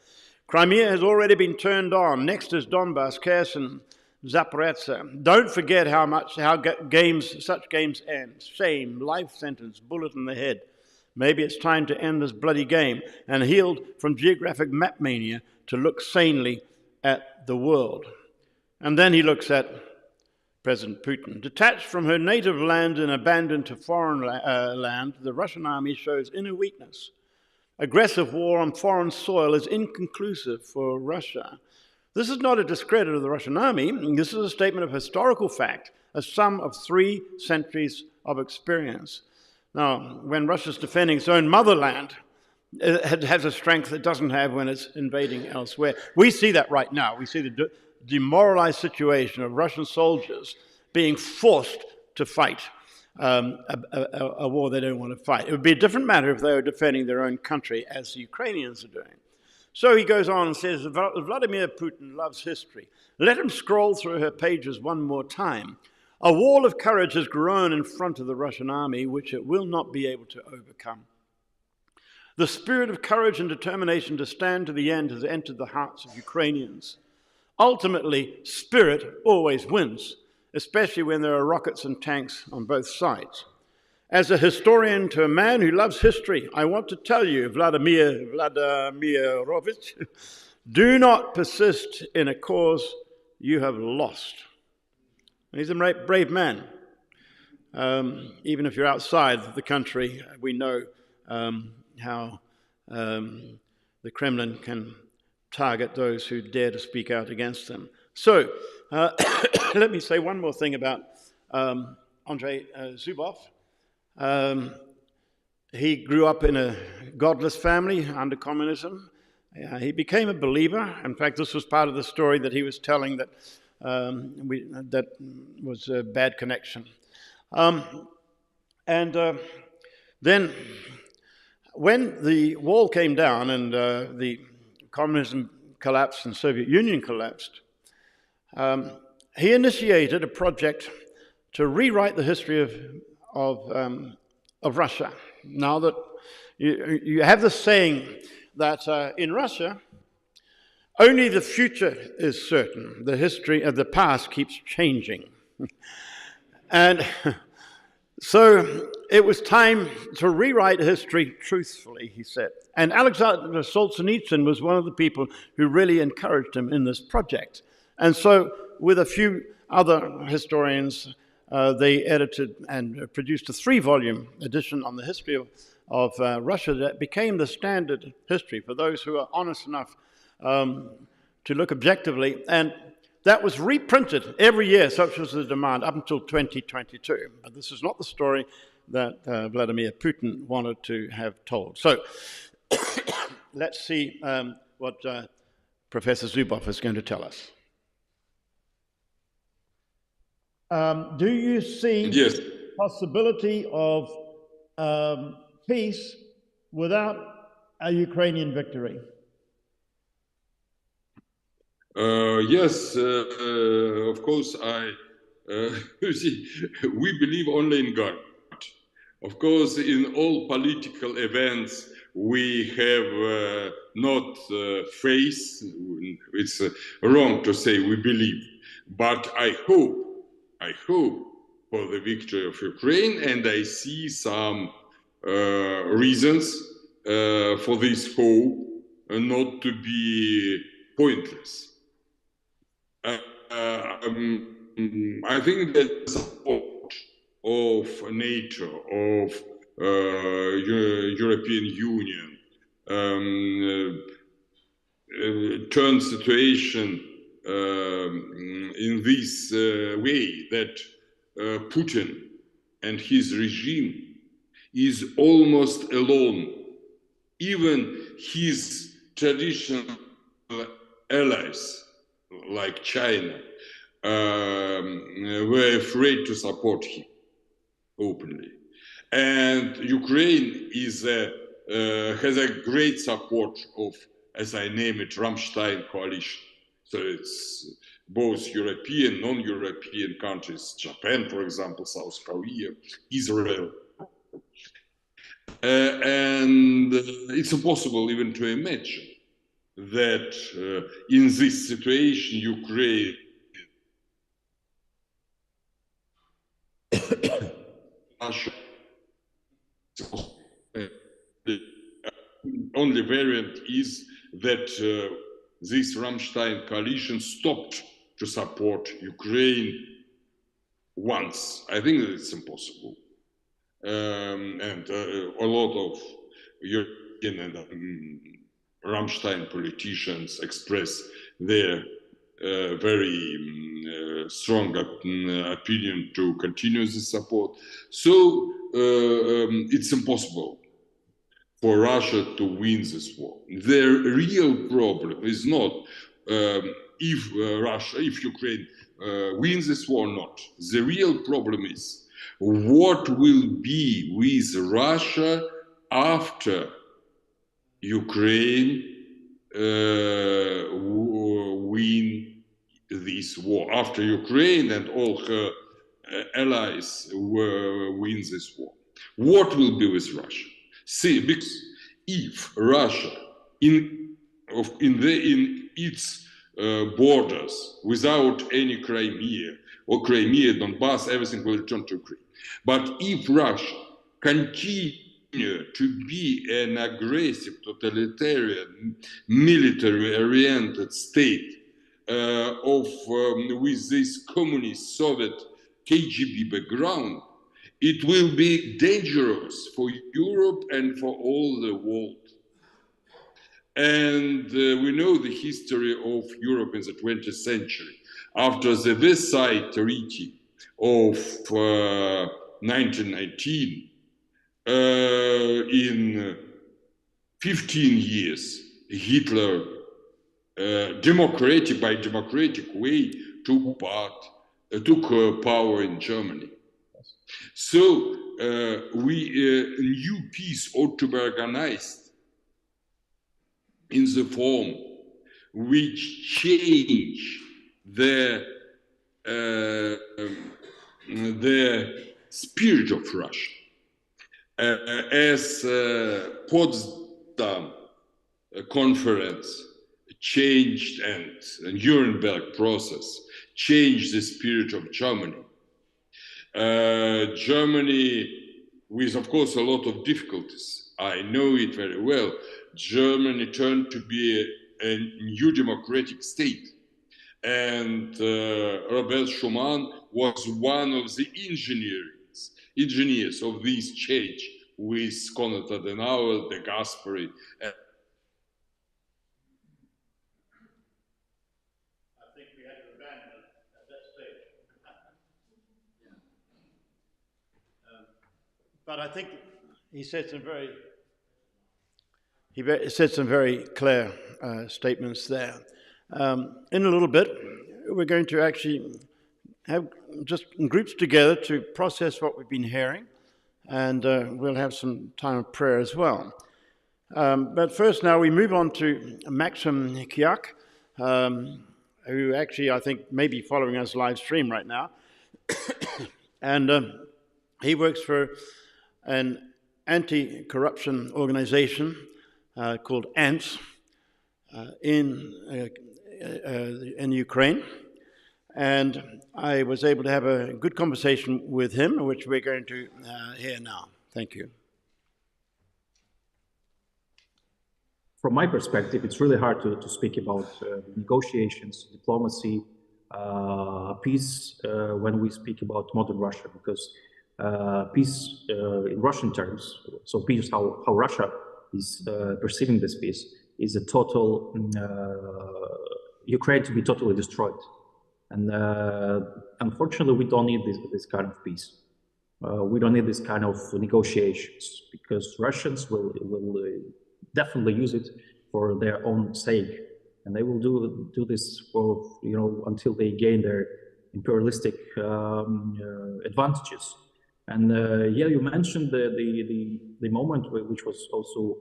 Speaker 2: Crimea has already been turned on. Next is Donbass, Kherson, Zaporizhzhia. Don't forget how such games end. Shame, life sentence, bullet in the head. Maybe it's time to end this bloody game and healed from geographic map mania to look sanely at the world. And then he looks at President Putin. Detached from her native land and abandoned to foreign land, the Russian army shows inner weakness. Aggressive war on foreign soil is inconclusive for Russia. This is not a discredit of the Russian army. This is a statement of historical fact, a sum of 3 centuries of experience. Now, when Russia's defending its own motherland, it has a strength it doesn't have when it's invading elsewhere. We see that right now. We see the demoralized situation of Russian soldiers being forced to fight a war they don't want to fight. It would be a different matter if they were defending their own country, as the Ukrainians are doing. So he goes on and says, Vladimir Putin loves history. Let him scroll through her pages one more time. A wall of courage has grown in front of the Russian army, which it will not be able to overcome. The spirit of courage and determination to stand to the end has entered the hearts of Ukrainians. Ultimately, spirit always wins, especially when there are rockets and tanks on both sides. As a historian to a man who loves history, I want to tell you, Vladimirovich, do not persist in a cause you have lost. He's a brave man. Even if you're outside the country, we know how the Kremlin can target those who dare to speak out against them. So, let me say one more thing about Andrej Zubov. He grew up in a godless family under communism. He became a believer. In fact, this was part of the story that he was telling that that was a bad connection. Then, when the wall came down and the communism collapsed and the Soviet Union collapsed, he initiated a project to rewrite the history of Russia. Now that you have this saying that in Russia, only the future is certain. The history of the past keeps changing. And so it was time to rewrite history truthfully, he said. And Alexander Solzhenitsyn was one of the people who really encouraged him in this project. And so with a few other historians, they edited and produced a 3-volume edition on the history of Russia that became the standard history for those who are honest enough to look objectively. And that was reprinted every year, such was the demand, up until 2022. But this is not the story that Vladimir Putin wanted to have told. So let's see what Professor Zubov is going to tell us. Do you see the possibility of peace without a Ukrainian victory?
Speaker 10: Yes, of course, you see, we believe only in God. Of course, in all political events, we have not faith. It's wrong to say we believe, but I hope for the victory of Ukraine, and I see some reasons for this hope not to be pointless. I think that the support of NATO, of European Union, turns situation in this way that Putin and his regime is almost alone. Even his traditional allies, like China, were afraid to support him openly. And Ukraine is has a great support of, as I name it, Rammstein coalition. So it's both European, non-European countries, Japan, for example, South Korea, Israel. And it's impossible even to imagine that in this situation, Ukraine the only variant is that this Rammstein coalition stopped to support Ukraine once. I think that it's impossible. And a lot of European and Rammstein politicians express their very strong opinion to continue this support. So it's impossible for Russia to win this war. The real problem is not if Ukraine wins this war or not. The real problem is what will be with Russia after Ukraine win this war, after Ukraine and all her allies win this war. What will be with Russia? See, because if Russia in its borders without any Crimea or Crimea, Donbass, everything will return to Ukraine. But if Russia continue to be an aggressive, totalitarian, military-oriented state with this communist Soviet KGB background, it will be dangerous for Europe and for all the world. And we know the history of Europe in the 20th century. After the Versailles Treaty of 1919, in 15 years, Hitler, by democratic way, took power in Germany. So new peace ought to be organized in the form which change the spirit of Russia. As Potsdam conference changed and the Nuremberg process changed the spirit of Germany. Germany, with of course a lot of difficulties, I know it very well, Germany turned to be a new democratic state. And Robert Schumann was one of the engineers of this change with Konrad Adenauer, De Gasperi. I
Speaker 2: think we had to abandon at that stage. But I think he said some very clear statements there. In a little bit, we're going to actually have just groups together to process what we've been hearing, and we'll have some time of prayer as well. But first now we move on to Maxim Kiak, who actually I think may be following us live stream right now. And he works for an anti-corruption organization called ANTS in Ukraine. And I was able to have a good conversation with him, which we're going to hear now. Thank you.
Speaker 11: From my perspective, it's really hard to speak about negotiations, diplomacy, peace when we speak about modern Russia, because peace in Russian terms, so peace, how Russia is perceiving this peace, is a total, Ukraine to be totally destroyed. And unfortunately, we don't need this kind of peace. We don't need this kind of negotiations, because Russians will definitely use it for their own sake, and they will do this for until they gain their imperialistic advantages. And yeah, you mentioned the moment which was also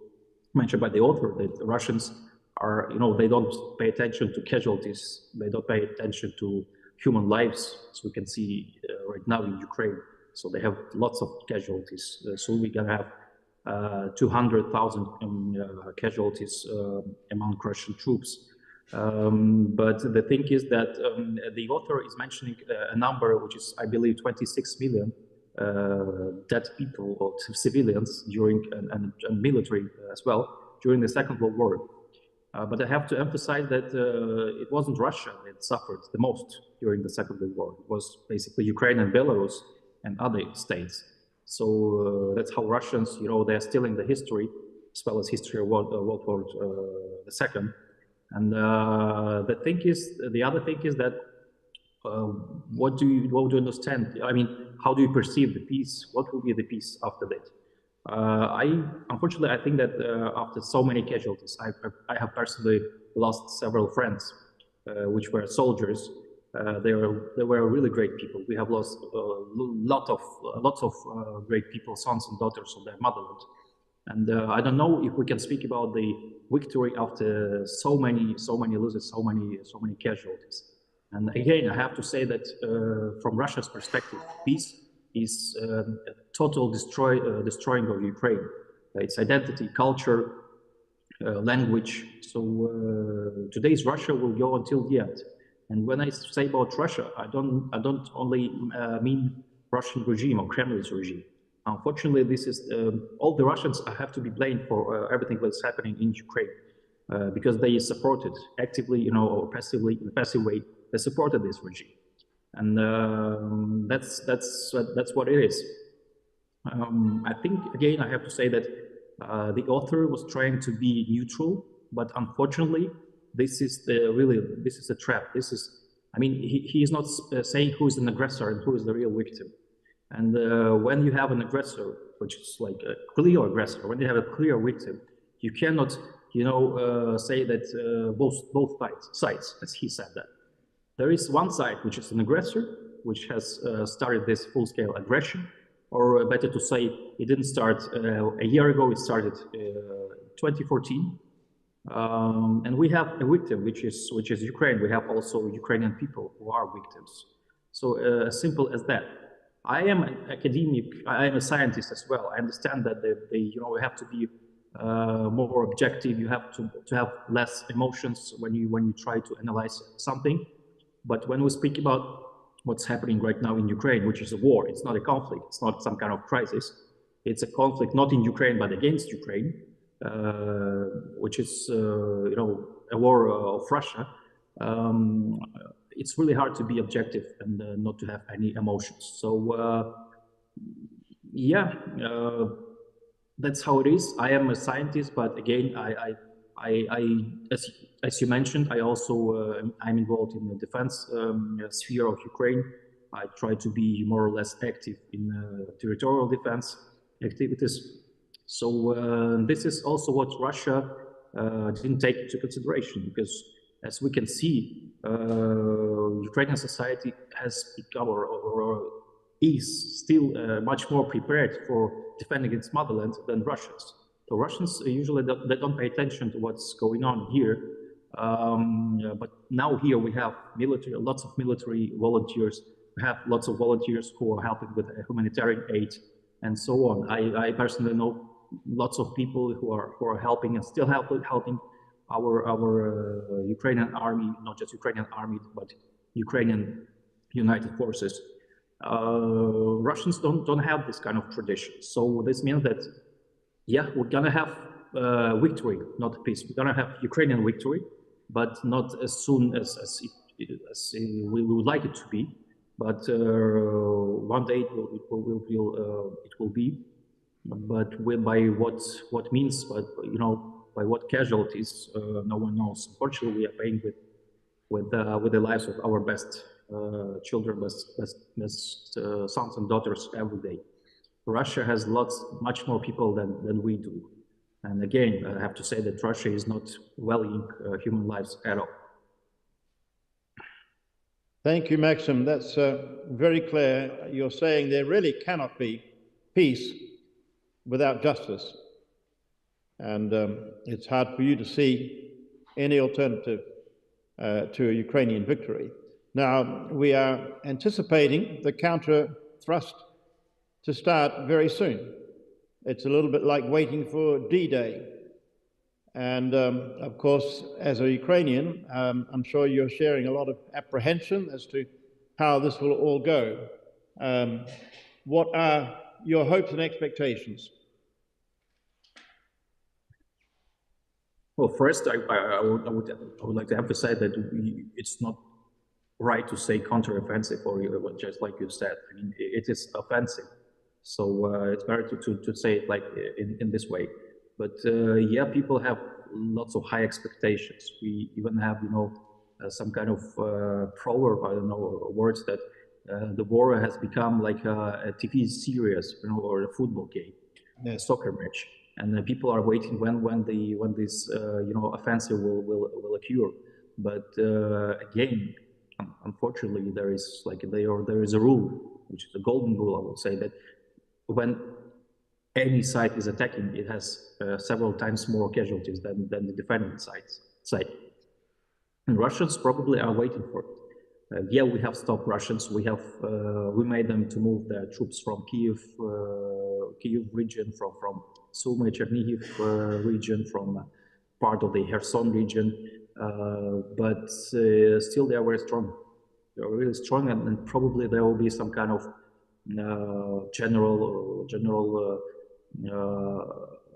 Speaker 11: mentioned by the author, that the Russians are, they don't pay attention to casualties, they don't pay attention to human lives, as we can see right now in Ukraine. So they have lots of casualties. So we're gonna have 200,000 casualties among Russian troops. But the thing is that the author is mentioning a number which is, I believe, 26 million dead people or civilians during and military as well during the Second World War. But I have to emphasize that it wasn't Russia that suffered the most during the Second World War. It was basically Ukraine and Belarus and other states. So that's how Russians, they're stealing the history, as well as history of World War II. And the other thing is that what do you understand? I mean, how do you perceive the peace? What will be the peace after that? Unfortunately, I think that after so many casualties, I have personally lost several friends, which were soldiers. They were really great people. We have lost lots of great people, sons and daughters of their motherland. And I don't know if we can speak about the victory after so many losses, so many casualties. And again, I have to say that from Russia's perspective, peace is a total destroying of Ukraine, its identity, culture, language. So today's Russia will go until the end. And when I say about Russia, I don't only mean Russian regime or Kremlin's regime. Unfortunately, this is all the Russians have to be blamed for everything that's happening in Ukraine because they supported actively, or passively, in a passive way, they supported this regime. And that's what it is. I think, again, I have to say that the author was trying to be neutral, but unfortunately, this is a trap. He is not saying who is an aggressor and who is the real victim. And when you have an aggressor, which is like a clear aggressor, when you have a clear victim, you cannot, say that both sides, as he said that. There is one side, which is an aggressor, which has started this full-scale aggression, or better to say, it didn't start a year ago, it started 2014. And we have a victim, which is Ukraine. We have also Ukrainian people who are victims. So as simple as that. I am an academic, I am a scientist as well. I understand that we have to be more objective. You have to have less emotions when you try to analyze something. But when we speak about what's happening right now in Ukraine, which is a war, it's not a conflict, it's not some kind of crisis. It's a conflict not in Ukraine, but against Ukraine, which is, a war of Russia. It's really hard to be objective and not to have any emotions. So, that's how it is. I am a scientist, but again, as you mentioned, I also I'm involved in the defense sphere of Ukraine. I try to be more or less active in territorial defense activities. So this is also what Russia didn't take into consideration, because as we can see, Ukrainian society has become or is still much more prepared for defending its motherland than Russians. So Russians usually they don't pay attention to what's going on here. But now here we have lots of military volunteers. We have lots of volunteers who are helping with humanitarian aid and so on. I personally know lots of people who are helping and still helping our Ukrainian army, not just Ukrainian army, but Ukrainian United Forces. Russians don't have this kind of tradition. So this means that, we're gonna have victory, not peace. We're gonna have Ukrainian victory, but not as soon as we would like it to be. But one day it will be. But by what means, but by what casualties, no one knows. Unfortunately, we are paying with the lives of our best children, best sons and daughters every day. Russia has much more people than we do. And again, I have to say that Russia is not valuing human lives at all.
Speaker 8: Thank you, Maxim. That's very clear. You're saying there really cannot be peace without justice. And it's hard for you to see any alternative to a Ukrainian victory. Now, we are anticipating the counter thrust to start very soon. It's a little bit like waiting for D-Day. And of course, as a Ukrainian, I'm sure you're sharing a lot of apprehension as to how this will all go. What are your hopes and expectations?
Speaker 11: Well, first, I would like to emphasize that it's not right to say counter-offensive, or just like you said. I mean, it is offensive. So it's better to say it like in this way. But yeah, people have lots of high expectations. We even have, some kind of proverb, I don't know, words that the war has become like a TV series, or a football game, a soccer match, and people are waiting when this offensive will occur. But again, unfortunately, there is a rule, which is a golden rule, I would say, that when any side is attacking, it has several times more casualties than the defending side. And Russians probably are waiting for it. Yeah, we have stopped Russians. We made them to move their troops from Kiev region, from Sumy, Chernihiv region, from part of the Kherson region. But still, they are very strong. They are really strong, and probably there will be some kind of general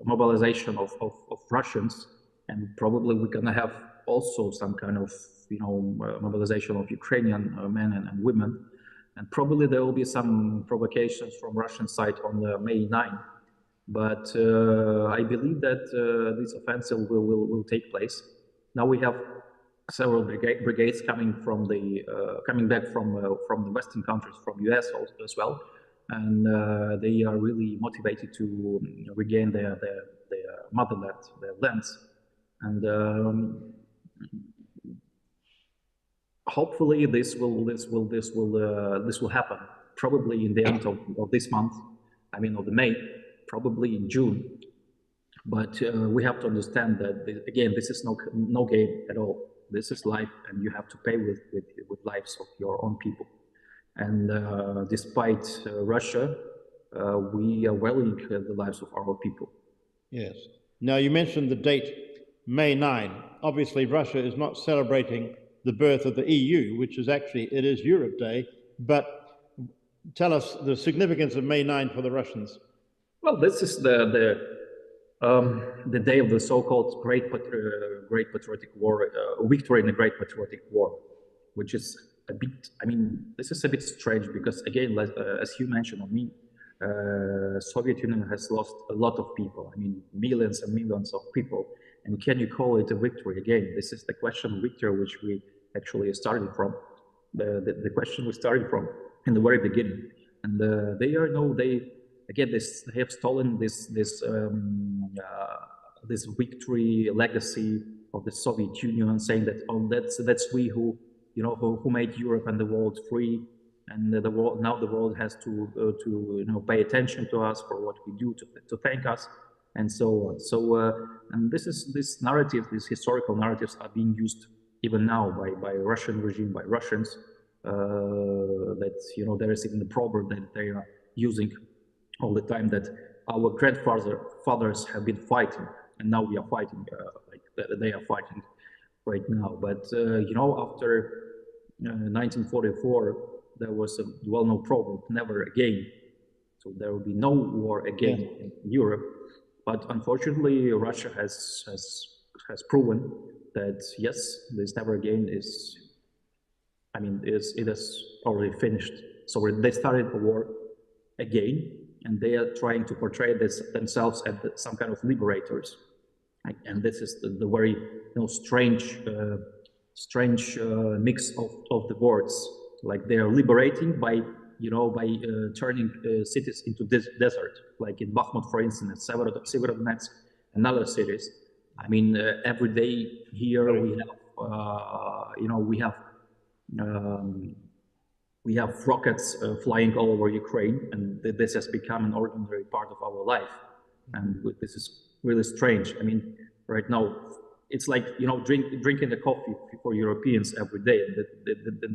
Speaker 11: mobilization of Russians, and probably we're gonna have also some kind of mobilization of Ukrainian men and women, and probably there will be some provocations from Russian side on May 9. But I believe that this offensive will take place. Now we have several brigades coming back from the Western countries, from US as well, and they are really motivated to regain their motherland, their lands, and hopefully this will happen. Probably in the end of this month, I mean of the May, probably in June. But we have to understand that again, this is no game at all. This is life, and you have to pay with lives of your own people. And despite Russia, we are valuing the lives of our people.
Speaker 8: Yes. Now, you mentioned the date, May 9. Obviously, Russia is not celebrating the birth of the EU, which is actually, it is Europe Day. But tell us the significance of May 9 for the Russians.
Speaker 11: Well, this is the day of the so-called Great Patriotic War, victory in the Great Patriotic War, which is a bit, I mean, this is a bit strange because, again, as you mentioned, Soviet Union has lost a lot of people. I mean, millions and millions of people. And can you call it a victory? Again, this is the question of victory which we actually started from. The question we started from in the very beginning. And they have stolen this victory legacy of the Soviet Union, saying that that's we who made Europe and the world free, and now the world has to pay attention to us for what we do, to thank us, and so on. So and this narrative, these historical narratives are being used even now by Russian regime, by Russians. That there is even the proverb that they are using all the time, that our grandfathers have been fighting, and now we are fighting, like they are fighting right now. But after 1944, there was a well-known proverb: never again. So there will be no war again in Europe. But unfortunately, Russia has proven that yes, this never again is. I mean, it is already finished. So they started a war again, and they are trying to portray themselves as some kind of liberators. And this is the very strange mix of the words. Like they are liberating by turning cities into desert, like in Bakhmut, for instance, Severodonetsk, and other cities. I mean, every day here we have rockets flying all over Ukraine, and this has become an ordinary part of our life. And this is really strange. I mean, right now, it's like drinking the coffee for Europeans every day.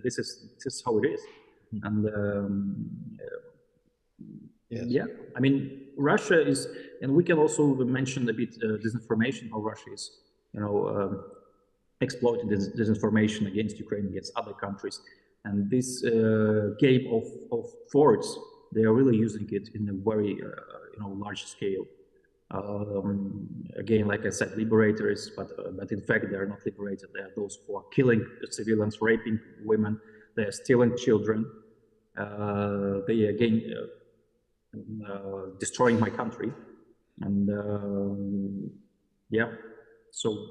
Speaker 11: This is how it is. And yeah, I mean, Russia is, and we can also mention a bit disinformation, how Russia is, exploiting disinformation against Ukraine, against other countries. And this game of forts, they are really using it in a very large scale. Again, like I said, liberators, but in fact they are not liberated. They are those who are killing civilians, raping women, they are stealing children. They again destroying my country, and yeah. So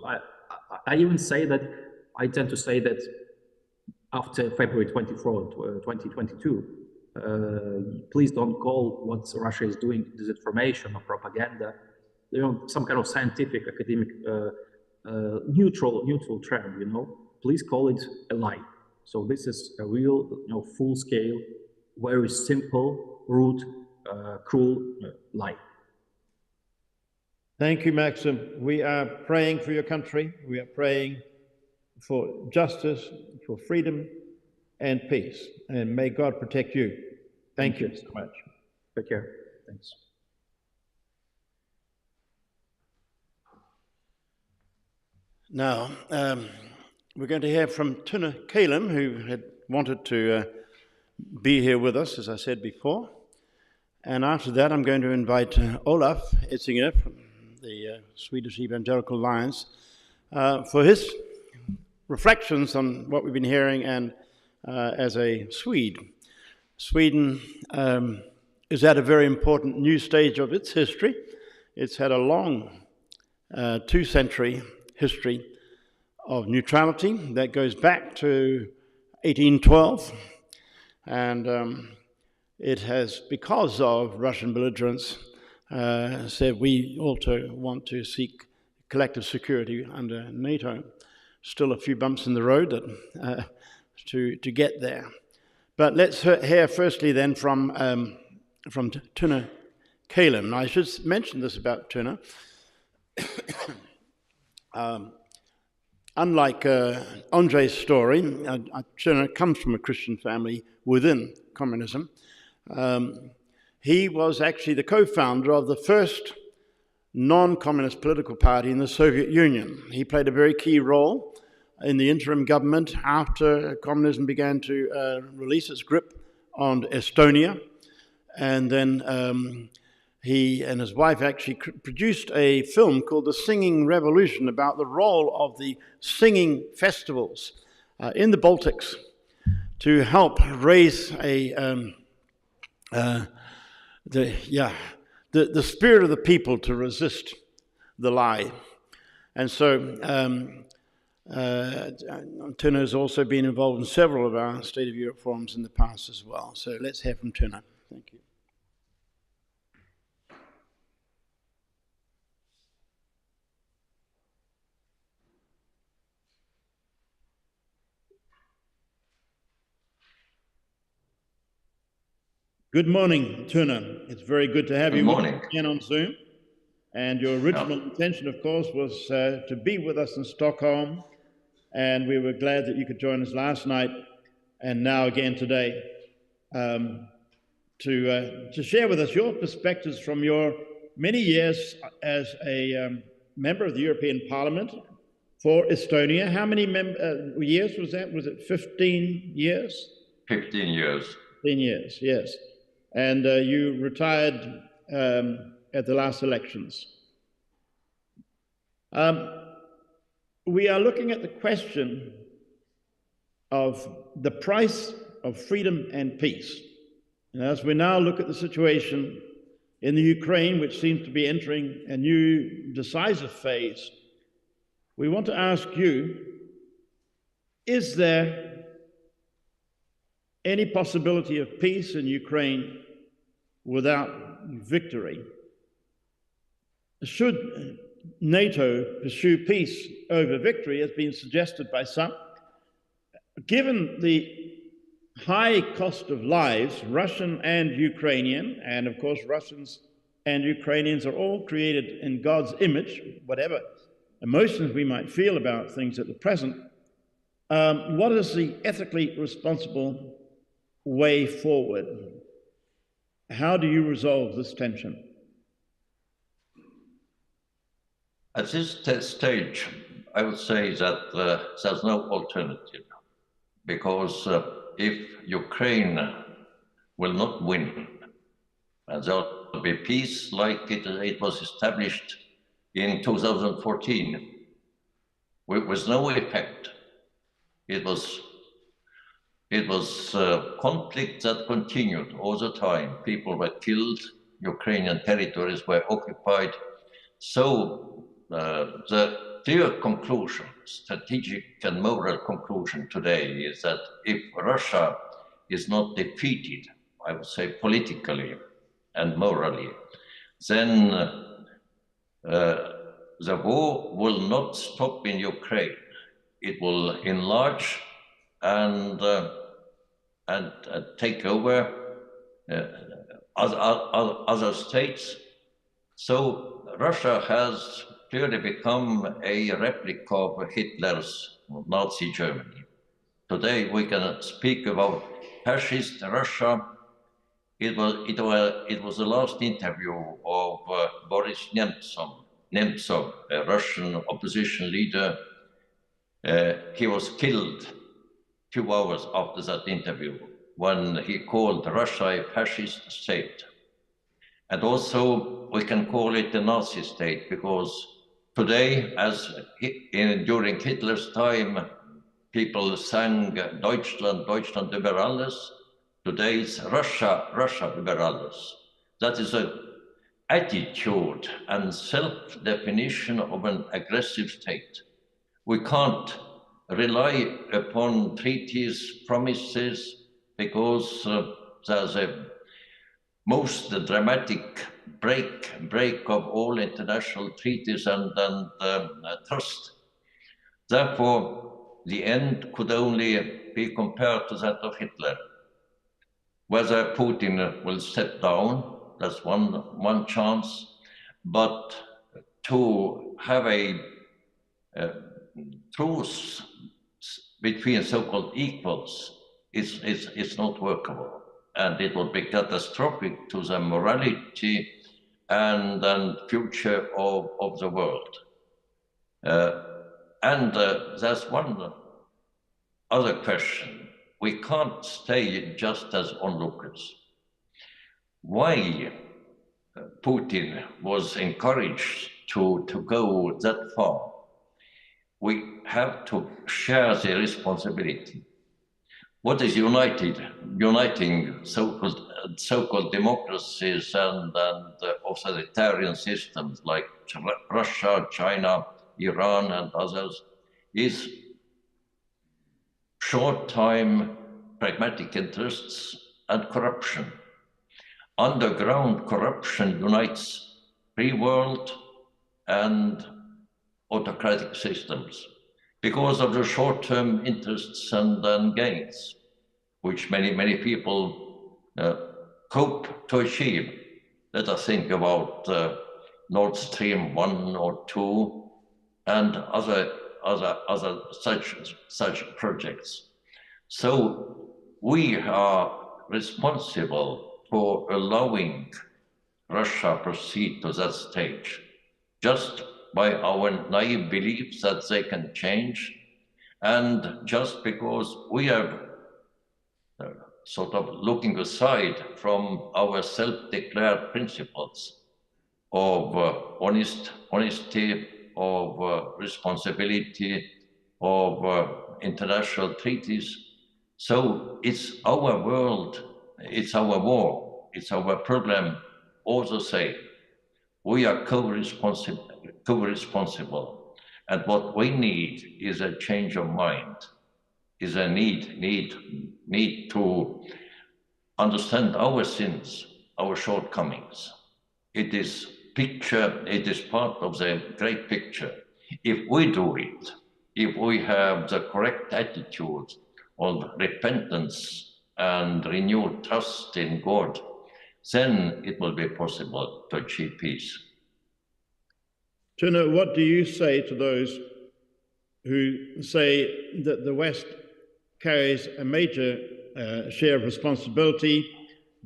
Speaker 11: I even say that I tend to say that after February 24, 2022, please don't call what Russia is doing disinformation or propaganda. You know, some kind of scientific, academic, neutral trend. You know, please call it a lie. So this is a real, full-scale, very simple, rude, cruel lie.
Speaker 8: Thank you, Maxim. We are praying for your country. We are praying for justice, for freedom, and peace. And may God protect you. Thank you so much.
Speaker 11: Take care. Thanks.
Speaker 2: Now, we're going to hear from Tuna Kalem, who had wanted to be here with us, as I said before. And after that, I'm going to invite Olaf Etzinger from the Swedish Evangelical Alliance for his reflections on what we've been hearing, and as a Swede. Sweden is at a very important new stage of its history. It's had a long 2-century history of neutrality that goes back to 1812, and it has, because of Russian belligerence, said we also want to seek collective security under NATO. Still a few bumps in the road to get there. But let's hear firstly then from Tuna Kalem. I should mention this about Tuna. Unlike Andrej's story, Tuna comes from a Christian family within communism. He was actually the co-founder of the first non-communist political party in the Soviet Union. He played a very key role in the interim government after communism began to release its grip on Estonia. And then he and his wife actually produced a film called The Singing Revolution about the role of the singing festivals in the Baltics to help raise the spirit of the people to resist the lie. And so Tuna has also been involved in several of our State of Europe forums in the past as well. So let's hear from Tuna. Thank you. Good morning, Tuna. It's very good to have you again on Zoom. And your original intention, of course, was to be with us in Stockholm. And we were glad that you could join us last night and now again today to share with us your perspectives from your many years as a member of the European Parliament for Estonia. How many years was that? Was it 15 years?
Speaker 12: 15 years.
Speaker 2: 15 years, yes. And you retired at the last elections. We are looking at the question of the price of freedom and peace. And as we now look at the situation in the Ukraine, which seems to be entering a new decisive phase, we want to ask you, is there any possibility of peace in Ukraine without victory? Should NATO pursue peace over victory, as been suggested by some? Given the high cost of lives, Russian and Ukrainian, and of course Russians and Ukrainians are all created in God's image, whatever emotions we might feel about things at the present, what is the ethically responsible way forward? How do you resolve this tension?
Speaker 12: At this stage, I would say that there's no alternative, because if Ukraine will not win, and there are be peace like it was established in 2014, with no effect. It was conflict that continued all the time. People were killed, Ukrainian territories were occupied. So the clear conclusion, strategic and moral conclusion today is that if Russia is not defeated, I would say politically and morally, then the war will not stop in Ukraine. It will enlarge and take over other states. So Russia has clearly become a replica of Hitler's Nazi Germany. Today we can speak about fascist Russia. It was the last interview of Boris Nemtsov, a Russian opposition leader. He was killed 2 hours after that interview when he called Russia a fascist state. And also we can call it a Nazi state because today, as during Hitler's time, people sang Deutschland, Deutschland über alles. Today it's Russia, Russia über alles. That is an attitude and self-definition of an aggressive state. We can't rely upon treaties, promises, because there's a most dramatic break of all international treaties and trust. Therefore, the end could only be compared to that of Hitler. Whether Putin will step down, that's one chance, but to have a truce between so-called equals is not workable. And it would be catastrophic to the morality and future of the world. There's one other question. We can't stay just as onlookers. Why Putin was encouraged to go that far? We have to share the responsibility. What is uniting so-called democracies and authoritarian systems like Russia, China, Iran, and others is short-time pragmatic interests and corruption. Underground corruption unites free world and autocratic systems because of the short-term interests and gains, which many people hope to achieve. Let us think about Nord Stream 1 or 2 and other such projects. So we are responsible for allowing Russia proceed to that stage, just by our naive beliefs that they can change, and just because we are sort of looking aside from our self-declared principles of honesty, of responsibility, of international treaties. So it's our world, it's our war, it's our problem, all the same. We are co-responsible, and what we need is a change of mind, is a need to understand our sins, our shortcomings. It is part of the great picture. If we do it, if we have the correct attitude of repentance and renewed trust in God, then it will be possible to achieve peace.
Speaker 8: Tuna, what do you say to those who say that the West carries a major share of responsibility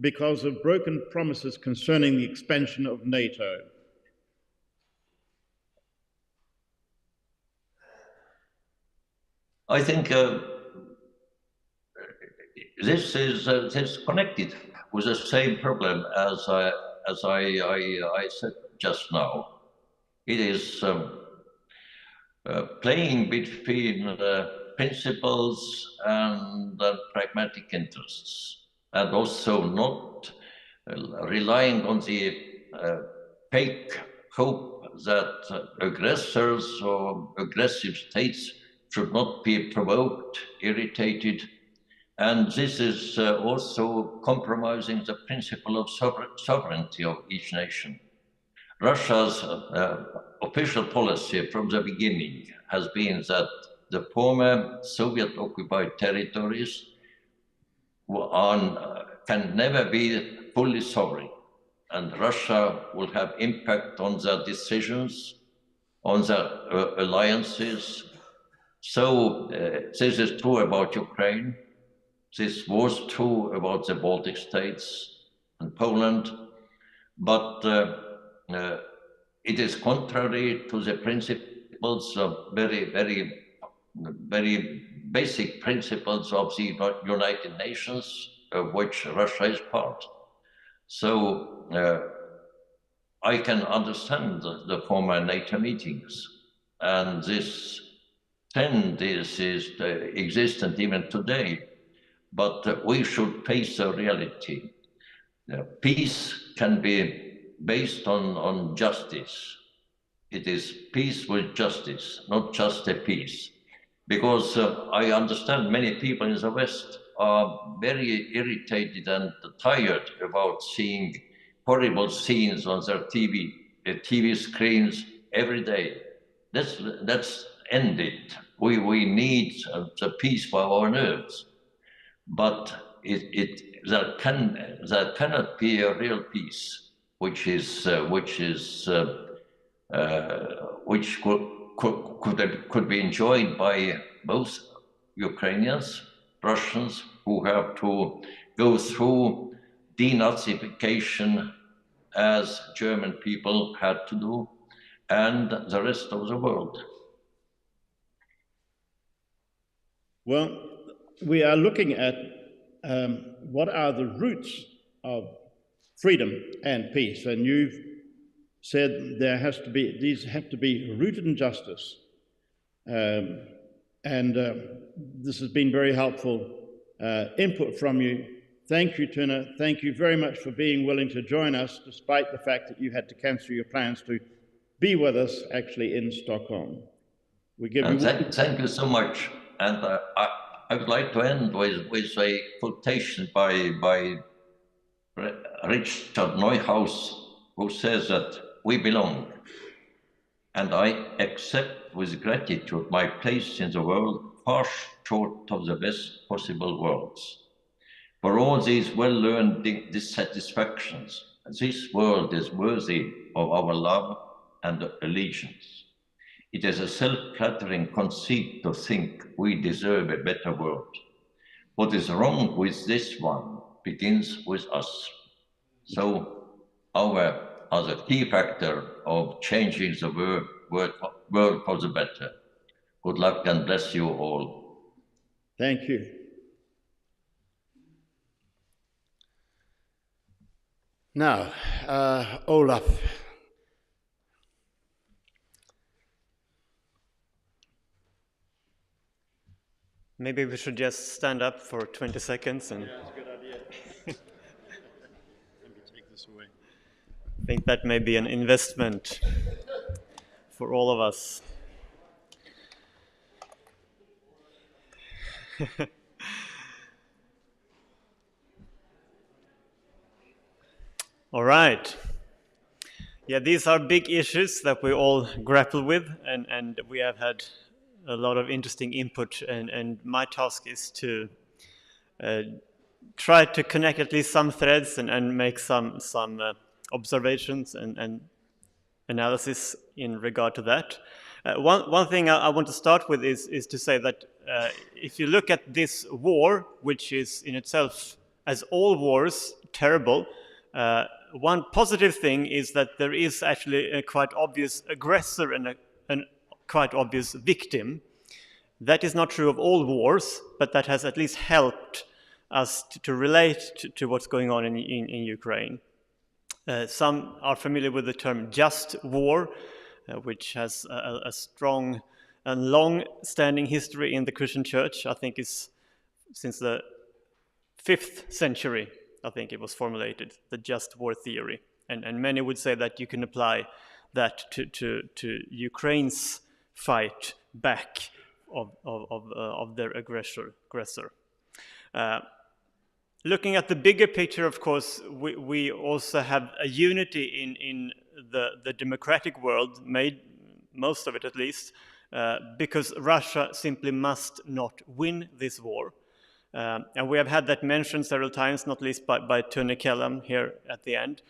Speaker 8: because of broken promises concerning the expansion of NATO?
Speaker 12: I think this is connected with the same problem as as I said just now, it is playing between principles and pragmatic interests, and also not relying on the fake hope that aggressors or aggressive states should not be provoked, irritated. And this is also compromising the principle of sovereignty of each nation. Russia's official policy from the beginning has been that the former Soviet-occupied territories can never be fully sovereign, and Russia will have impact on their decisions, on their alliances. So this is true about Ukraine. This was true about the Baltic states and Poland, but it is contrary to the principles of very basic principles of the United Nations, of which Russia is part. So I can understand the former NATO meetings, and this trend is existent even today, but we should face the reality. Peace can be based on justice. It is peace with justice, not just a peace. Because I understand many people in the West are very irritated and tired about seeing horrible scenes on their TV screens every day. Let's end it. We need the peace for our nerves. But there cannot be a real peace, which could be enjoyed by both Ukrainians, Russians, who have to go through denazification as German people had to do, and the rest of the world.
Speaker 8: Well, we are looking at what are the roots of freedom and peace, and you've said these have to be rooted in justice, and this has been very helpful input from you. Thank you, Tuna. Thank you very much for being willing to join us, despite the fact that you had to cancel your plans to be with us actually in Stockholm. We give you.
Speaker 12: Thank you so much. And I would like to end with a quotation by Richard Neuhaus, who says that we belong, and I accept with gratitude my place in the world far short of the best possible worlds. For all these well-learned dissatisfactions, this world is worthy of our love and allegiance. It is a self-flattering conceit to think we deserve a better world. What is wrong with this one begins with us. So our as a key factor of changing the world for the better. Good luck and bless you all.
Speaker 8: Thank you.
Speaker 2: Now, Olaf.
Speaker 7: Maybe we should just stand up for 20 seconds and...
Speaker 2: Yeah, that's a good idea. Let me take this away.
Speaker 7: I think that may be an investment for all of us. All right. Yeah, these are big issues that we all grapple with, and we have had a lot of interesting input, and my task is to try to connect at least some threads and make some observations and analysis in regard to that. One thing I want to start with is to say that if you look at this war, which is in itself, as all wars, terrible, one positive thing is that there is actually a quite obvious aggressor and a quite obvious victim. That is not true of all wars, but that has at least helped us to relate to what's going on in Ukraine. Some are familiar with the term just war, which has a strong and long-standing history in the Christian church. I think it's since the 5th century, I think it was formulated, the just war theory. And many would say that you can apply that to Ukraine's fight back of their aggressor. Looking at the bigger picture, of course, we also have a unity in the democratic world, made most of it at least, because Russia simply must not win this war. And we have had that mentioned several times, not least by Tony Kellam here at the end.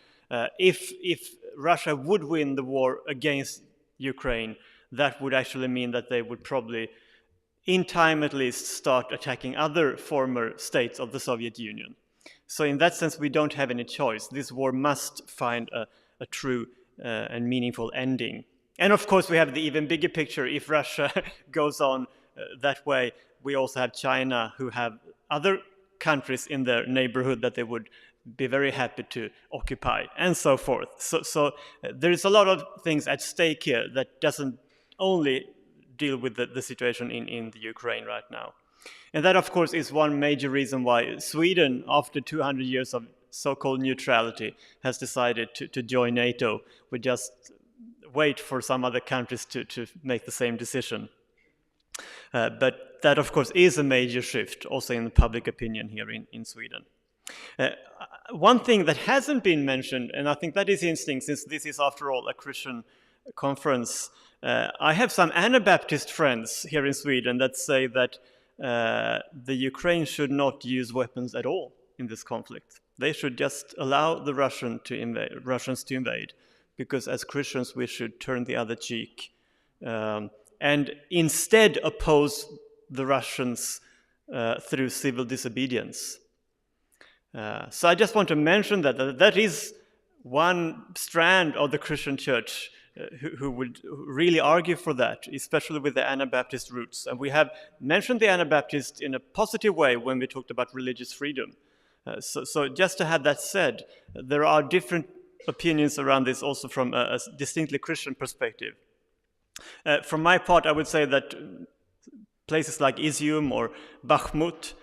Speaker 7: If Russia would win the war against Ukraine, that would actually mean that they would probably, in time at least, start attacking other former states of the Soviet Union. So in that sense, we don't have any choice. This war must find a true and meaningful ending. And of course, we have the even bigger picture. If Russia goes on that way, we also have China, who have other countries in their neighborhood that they would be very happy to occupy, and so forth. So there is a lot of things at stake here that doesn't only deal with the situation in the Ukraine right now. And that, of course, is one major reason why Sweden, after 200 years of so-called neutrality, has decided to join NATO. We just wait for some other countries to make the same decision. But that, of course, is a major shift also in the public opinion here in Sweden. One thing that hasn't been mentioned, and I think that is interesting, since this is, after all, a Christian conference, I have some Anabaptist friends here in Sweden that say that the Ukraine should not use weapons at all in this conflict. They should just allow the Russians to invade, because as Christians we should turn the other cheek and instead oppose the Russians through civil disobedience. So I just want to mention that is one strand of the Christian church who would really argue for that, especially with the Anabaptist roots. And we have mentioned the Anabaptists in a positive way when we talked about religious freedom. So just to have that said, there are different opinions around this also from a distinctly Christian perspective. From my part, I would say that places like Izium or Bakhmut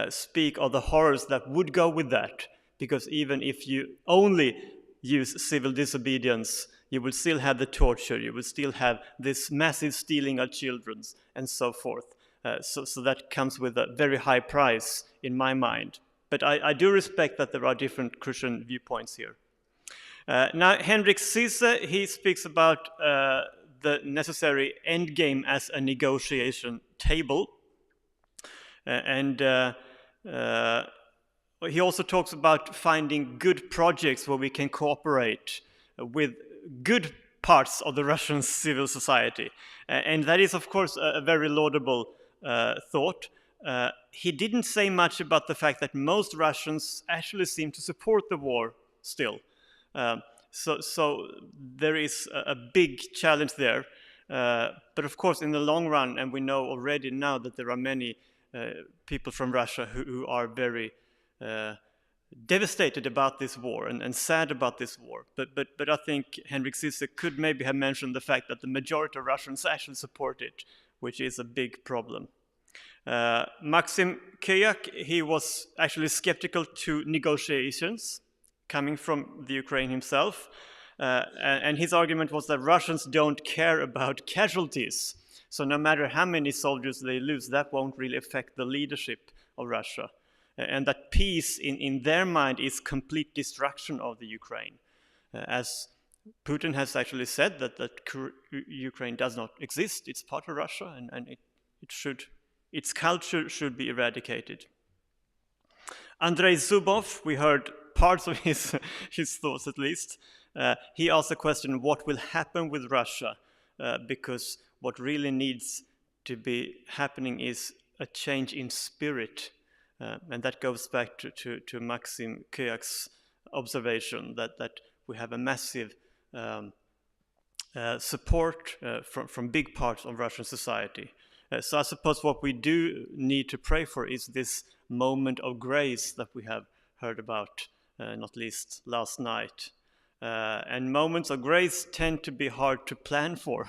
Speaker 7: speak of the horrors that would go with that, because even if you only use civil disobedience, you will still have the torture, you will still have this massive stealing of children, and so forth. So that comes with a very high price in my mind. But I do respect that there are different Christian viewpoints here. Now, Henrik Sisse, he speaks about the necessary endgame as a negotiation table. And he also talks about finding good projects where we can cooperate with good parts of the Russian civil society. And that is, of course, a very laudable thought. He didn't say much about the fact that most Russians actually seem to support the war still. So there is a big challenge there. But of course, in the long run, and we know already now that there are many people from Russia who are very devastated about this war and sad about this war. But I think Henrik Sisse could maybe have mentioned the fact that the majority of Russians actually support it, which is a big problem. Maxim Kyak, he was actually skeptical to negotiations coming from the Ukraine himself. And his argument was that Russians don't care about casualties. So no matter how many soldiers they lose, that won't really affect the leadership of Russia. And that peace in their mind is complete destruction of the Ukraine. As Putin has actually said that Ukraine does not exist, it's part of Russia, and its culture should be eradicated. Andrej Zubov, we heard parts of his thoughts at least. He asked the question, what will happen with Russia? Because what really needs to be happening is a change in spirit. And that goes back to Maxim Kyak's observation that we have a massive support from big parts of Russian society. So I suppose what we do need to pray for is this moment of grace that we have heard about, not least last night. And moments of grace tend to be hard to plan for.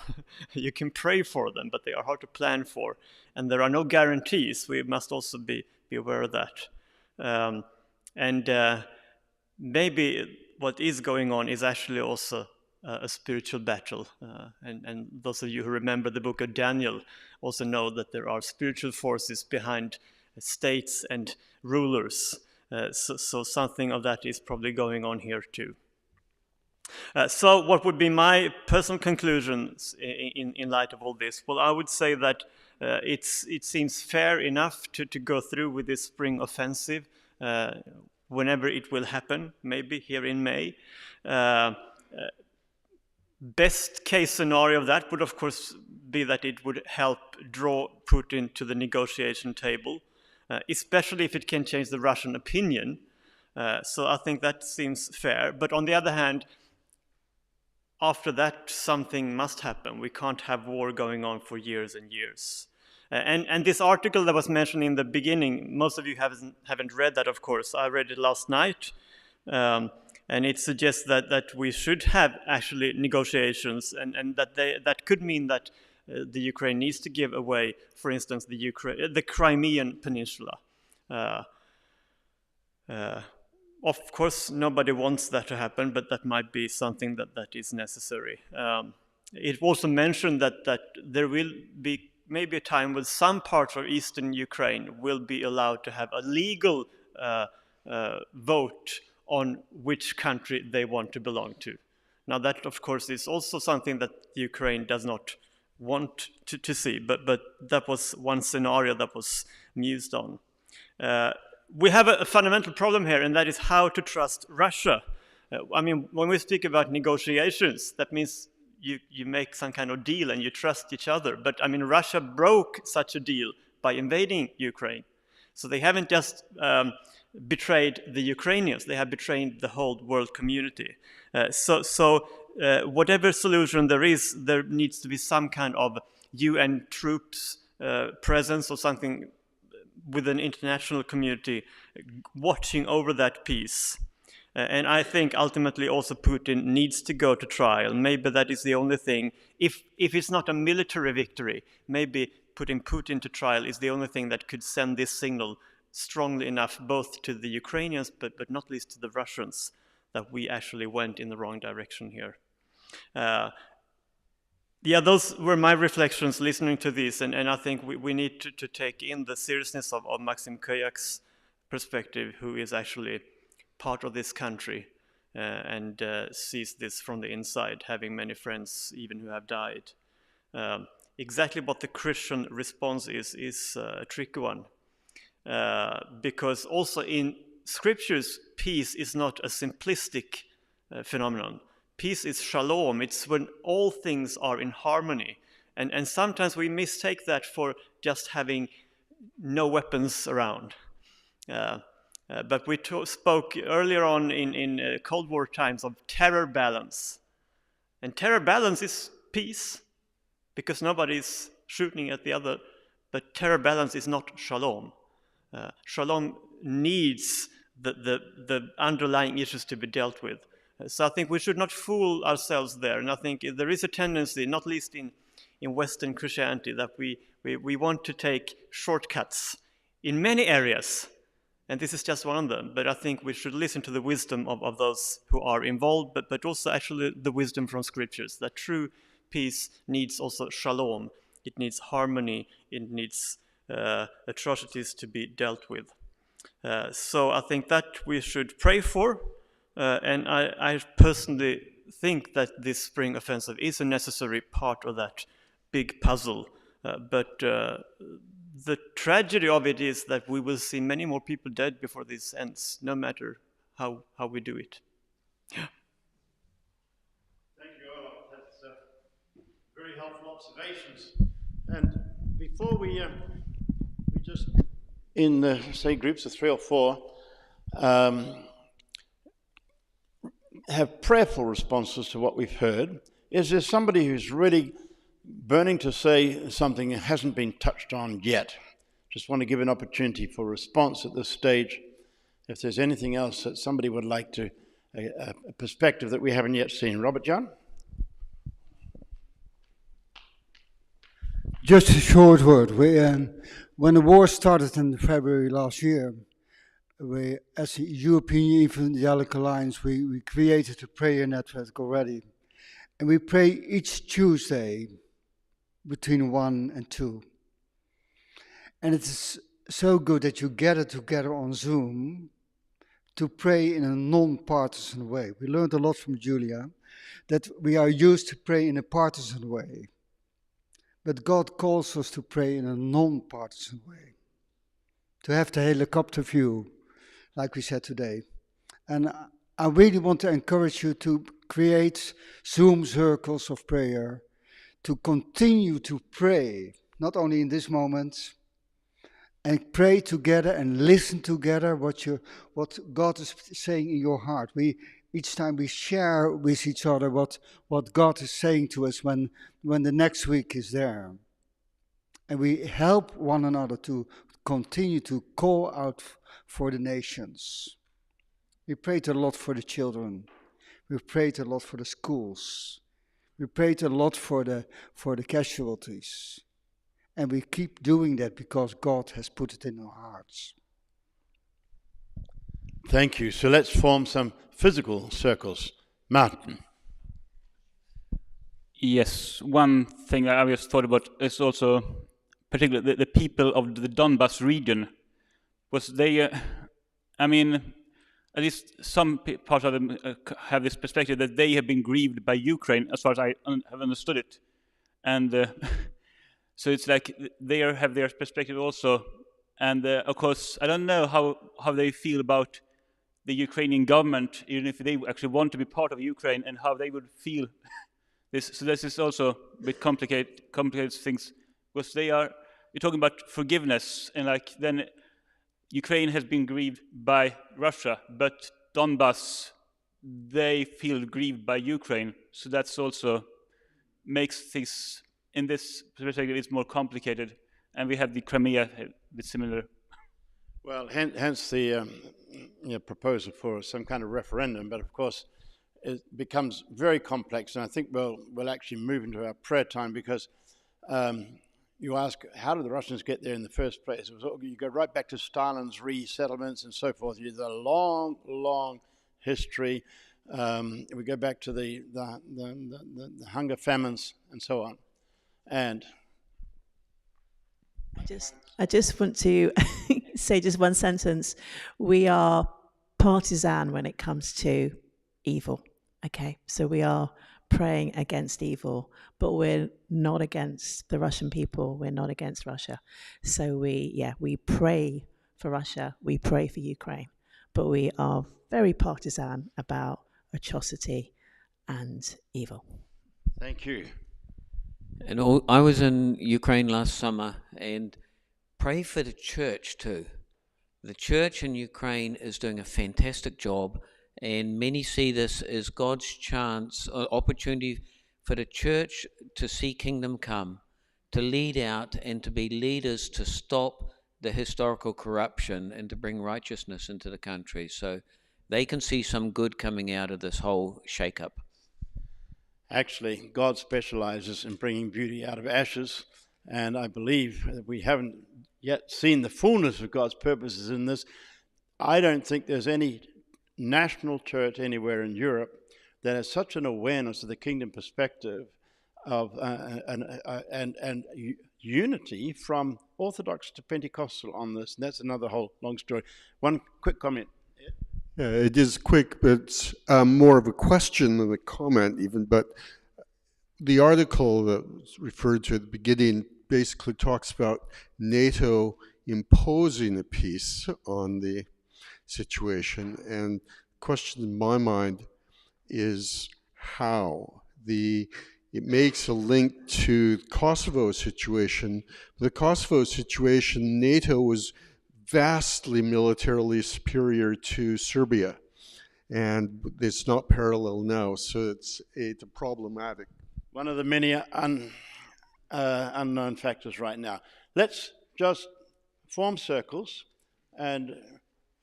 Speaker 7: You can pray for them, but they are hard to plan for. And there are no guarantees. We must also be aware of that. Maybe what is going on is actually also a spiritual battle. And those of you who remember the book of Daniel also know that there are spiritual forces behind states and rulers. So something of that is probably going on here too. So what would be my personal conclusions in light of all this? Well, I would say that it seems fair enough to go through with this spring offensive whenever it will happen, maybe here in May. Best case scenario of that would, of course, be that it would help draw Putin to the negotiation table, especially if it can change the Russian opinion. So I think that seems fair. But on the other hand, after that, something must happen. We can't have war going on for years and years. And this article that was mentioned in the beginning, most of you haven't read that, of course. I read it last night. And it suggests that we should have actually negotiations, and that could mean that the Ukraine needs to give away, for instance, the Crimean Peninsula. Of course, nobody wants that to happen, but that might be something that is necessary. It also mentioned that there will be maybe a time when some parts of eastern Ukraine will be allowed to have a legal vote on which country they want to belong to. Now that, of course, is also something that Ukraine does not want to see, but that was one scenario that was mused on. We have a fundamental problem here, and that is how to trust Russia. I mean, when we speak about negotiations, that means you make some kind of deal and you trust each other. But I mean, Russia broke such a deal by invading Ukraine. So they haven't just betrayed the Ukrainians, they have betrayed the whole world community. So whatever solution there is, there needs to be some kind of UN troops presence or something with an international community watching over that peace. And I think ultimately also Putin needs to go to trial. Maybe that is the only thing. If it's not a military victory, maybe putting Putin to trial is the only thing that could send this signal strongly enough both to the Ukrainians, but not least to the Russians, that we actually went in the wrong direction here. Yeah, those were my reflections listening to this, and I think we need to take in the seriousness of Maxim Koyak's perspective, who is actually part of this country and sees this from the inside, having many friends even who have died. Exactly what the Christian response is a tricky one. Because also in scriptures, peace is not a simplistic phenomenon. Peace is shalom. It's when all things are in harmony. And sometimes we mistake that for just having no weapons around. But we spoke earlier on in Cold War times of terror balance. And terror balance is peace, because nobody's shooting at the other. But terror balance is not shalom. Shalom needs the underlying issues to be dealt with. So I think we should not fool ourselves there. And I think there is a tendency, not least in Western Christianity, that we want to take shortcuts in many areas. And this is just one of them. But I think we should listen to the wisdom of those who are involved, but also actually the wisdom from scriptures, that true peace needs also shalom. It needs harmony. It needs atrocities to be dealt with. So I think that we should pray for. And I personally think that this spring offensive is a necessary part of that big puzzle. But the tragedy of it is that we will see many more people dead before this ends, no matter how we do it. Yeah.
Speaker 2: Thank you, Olaf. That's very helpful observations. And before we just, in say groups of 3 or 4, have prayerful responses to what we've heard. Is there somebody who's really burning to say something that hasn't been touched on yet? Just want to give an opportunity for response at this stage. If there's anything else that somebody would like to a perspective that we haven't yet seen. Robert John?
Speaker 13: Just a short word. When the war started in February last year, we, as the European Evangelical Alliance, we created a prayer network already. And we pray each Tuesday between 1 and 2. And it's so good that you gather together on Zoom to pray in a non-partisan way. We learned a lot from Julia, that we are used to pray in a partisan way. But God calls us to pray in a non-partisan way, to have the helicopter view, like we said today. And I really want to encourage you to create Zoom circles of prayer, to continue to pray, not only in this moment, and pray together and listen together what God is saying in your heart. Each time we share with each other what God is saying to us when the next week is there. And we help one another to continue to call out for the nations. We prayed a lot for the children. We prayed a lot for the schools. We prayed a lot for the casualties. And we keep doing that because God has put it in our hearts.
Speaker 2: Thank you. So let's form some physical circles. Martin.
Speaker 14: Yes, one thing I always thought about is also particularly the people of the Donbas region. Was they, at least some parts of them have this perspective that they have been grieved by Ukraine, as far as I have understood it. And so it's like they have their perspective also. And of course, I don't know how they feel about the Ukrainian government, even if they actually want to be part of Ukraine, and how they would feel this. So this is also a bit complicates things, because you're talking about forgiveness, and like then Ukraine has been grieved by Russia, but Donbas, they feel grieved by Ukraine. So that's also makes things, in this perspective, it's more complicated. And we have the Crimea, a bit similar.
Speaker 2: Well, hence the proposal for some kind of referendum, but of course it becomes very complex, and I think we'll actually move into our prayer time, because you ask, how did the Russians get there in the first place? You go right back to Stalin's resettlements and so forth. It's a long, long history. We go back to the hunger famines and so on. And
Speaker 4: I just want to say just one sentence. We are partisan when it comes to evil. Okay, so we are praying against evil, but we're not against the Russian people. We're not against Russia. So we pray for Russia. We pray for Ukraine, but we are very partisan about atrocity and evil.
Speaker 2: Thank you.
Speaker 15: And I was in Ukraine last summer, and pray for the church too. The church in Ukraine is doing a fantastic job, and many see this as God's chance, opportunity for the church to see kingdom come, to lead out and to be leaders to stop the historical corruption and to bring righteousness into the country. So they can see some good coming out of this whole shake-up.
Speaker 2: Actually, God specializes in bringing beauty out of ashes, and I believe that we haven't yet seen the fullness of God's purposes in this. I don't think there's any national church anywhere in Europe that has such an awareness of the kingdom perspective of and unity from Orthodox to Pentecostal on this. And that's another whole long story. One quick comment.
Speaker 16: Yeah, it is quick, but it's more of a question than a comment even. But the article that was referred to at the beginning basically talks about NATO imposing a peace on the situation. And the question in my mind is how. It makes a link to the Kosovo situation. The Kosovo situation, NATO was vastly militarily superior to Serbia, and it's not parallel now, so it's problematic.
Speaker 2: One of the many unknown factors right now. Let's just form circles and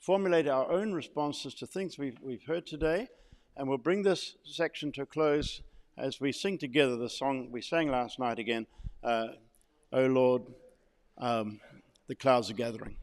Speaker 2: formulate our own responses to things we've heard today, and we'll bring this section to a close as we sing together the song we sang last night again, O Lord, the clouds are gathering.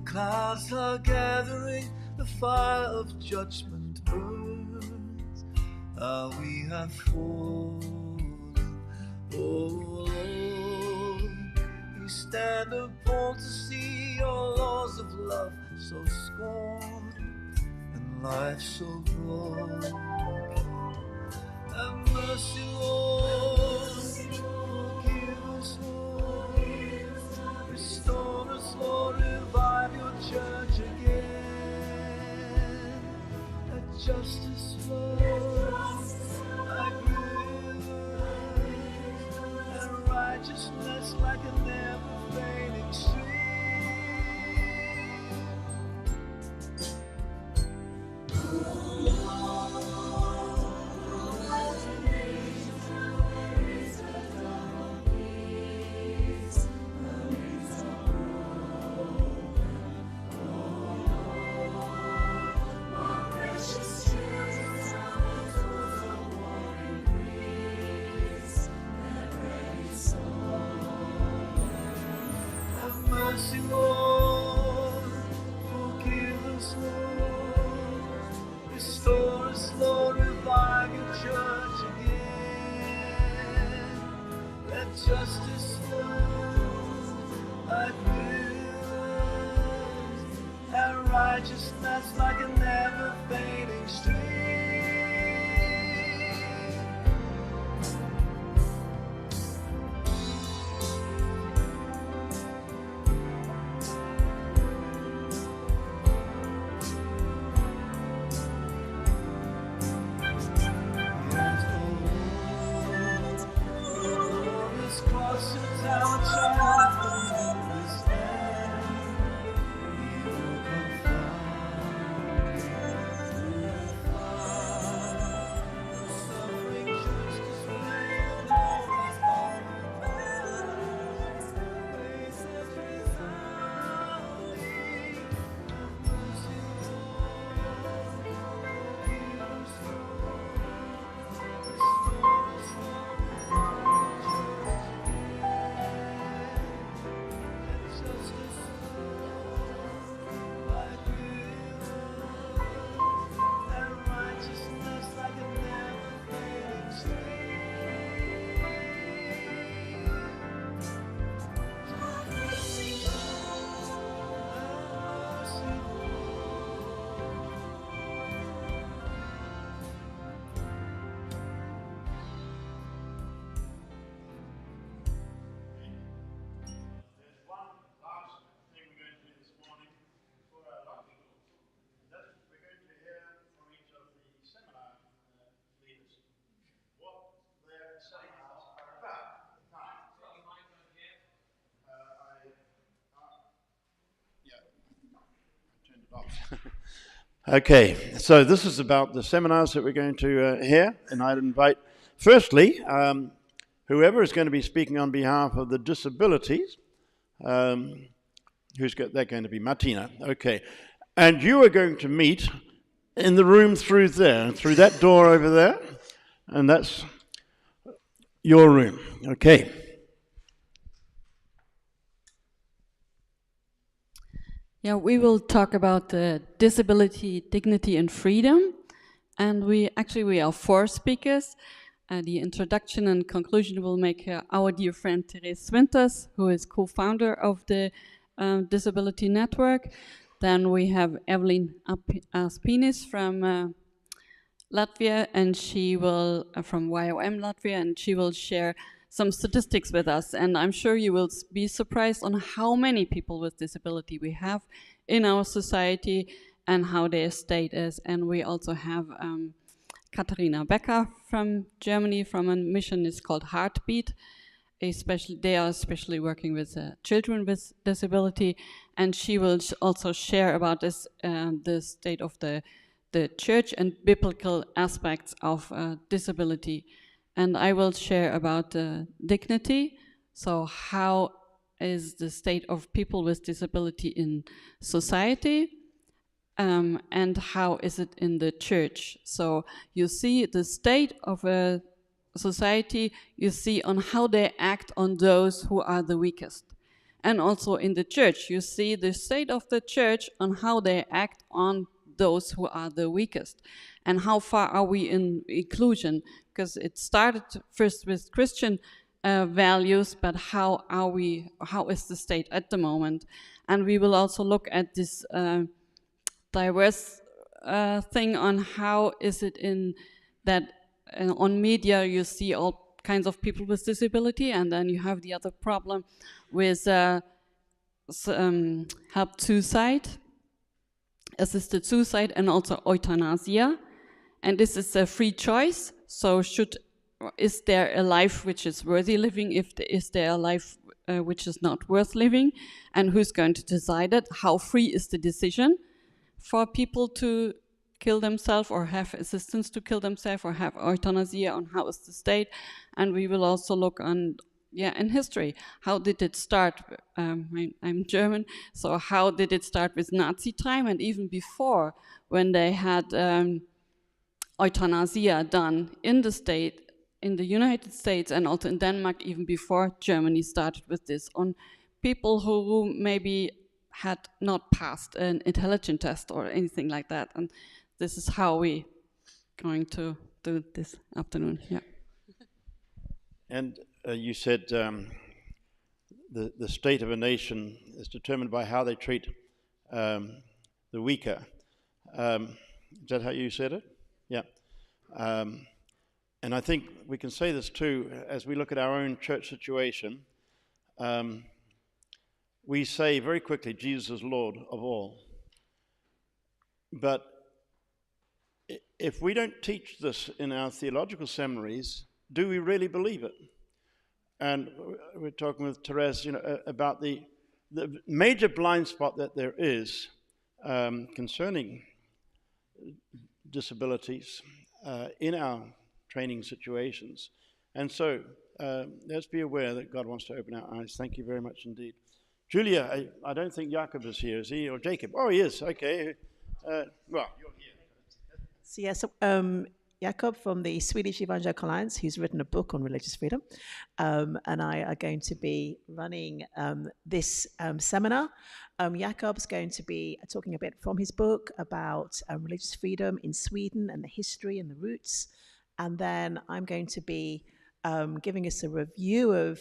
Speaker 17: Clouds are gathering, the fire of judgment burns. We have fallen, oh Lord. We stand appalled to see your laws of love so scorned and life so broken. Have mercy, Lord. Forgive us, Lord. Restore us, Lord. Revive your church again. Let justice flow like rivers, and righteousness like a never-fading stream. Mercy, Lord, forgive us, Lord, restore us, Lord, revive your church again. Let justice flow like rivers, and righteousness like a never-fading stream.
Speaker 2: Okay, so this is about the seminars that we're going to hear, and I'd invite, firstly, whoever is going to be speaking on behalf of the disabilities, they're going to be Martina, okay, and you are going to meet in the room through there, through that door over there, and that's your room, okay.
Speaker 18: Yeah, we will talk about disability, dignity, and freedom. And we are 4 speakers. The introduction and conclusion will make our dear friend Therese Winters, who is co-founder of the Disability Network. Then we have Evelyn Aspinis from Latvia, and she will, from YOM Latvia, and she will share some statistics with us, and I'm sure you will be surprised on how many people with disability we have in our society and how their state is. And we also have Katharina Becker from Germany from a mission is called Heartbeat. They are especially working with children with disability, and she will also share about this the state of the church and biblical aspects of disability. And I will share about dignity. So how is the state of people with disability in society? and how is it in the church. So you see the state of a society, you see on how they act on those who are the weakest. And also in the church, you see the state of the church on how they act on those who are the weakest. And how far are we in inclusion? Because it started first with Christian values, but how is the state at the moment? And we will also look at this diverse thing on how is it in that on media you see all kinds of people with disability, and then you have the other problem with helped suicide, assisted suicide, and also euthanasia. And this is a free choice. So is there a life which is worthy living? Is there a life which is not worth living? And who's going to decide it? How free is the decision for people to kill themselves or have assistance to kill themselves or have euthanasia, on how is the state? And we will also look on, in history, how did it start? I'm German, so how did it start with Nazi time, and even before, when they had euthanasia done in the state, in the United States, and also in Denmark, even before Germany started with this, on people who maybe had not passed an intelligence test or anything like that. And this is how we going to do this afternoon. Yeah.
Speaker 2: And you said the state of a nation is determined by how they treat the weaker. Is that how you said it? Yeah. And I think we can say this too, as we look at our own church situation. We say very quickly, Jesus is Lord of all. But if we don't teach this in our theological seminaries, do we really believe it? And we're talking with Therese, about the major blind spot that there is concerning disabilities in our training situations. And so let's be aware that God wants to open our eyes. Thank you very much indeed. Julia, I don't think Jakob is here, is he? Or Jacob? Oh, he is. Okay. Well, you're here.
Speaker 4: So yes, Jakob from the Swedish Evangelical Alliance, who's written a book on religious freedom, and I are going to be running this seminar. Jakob's going to be talking a bit from his book about religious freedom in Sweden and the history and the roots. And then I'm going to be giving us a review of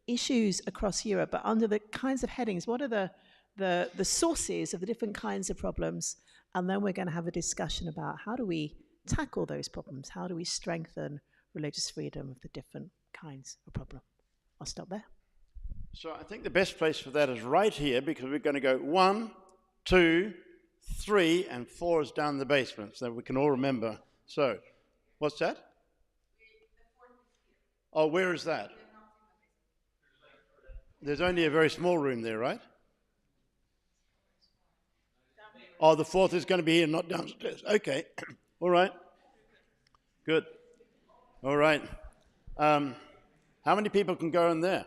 Speaker 4: issues across Europe, but under the kinds of headings. What are the sources of the different kinds of problems? And then we're going to have a discussion about how do we tackle those problems? How do we strengthen religious freedom of the different kinds of problem? I'll stop there.
Speaker 2: So I think the best place for that is right here, because we're going to go 1, 2, 3, and 4 is down the basement, so we can all remember. So, what's that? Oh, where is that? There's only a very small room there, right? Oh, the 4th is going to be here, not downstairs. Okay. All right. Good. All right. How many people can go in there?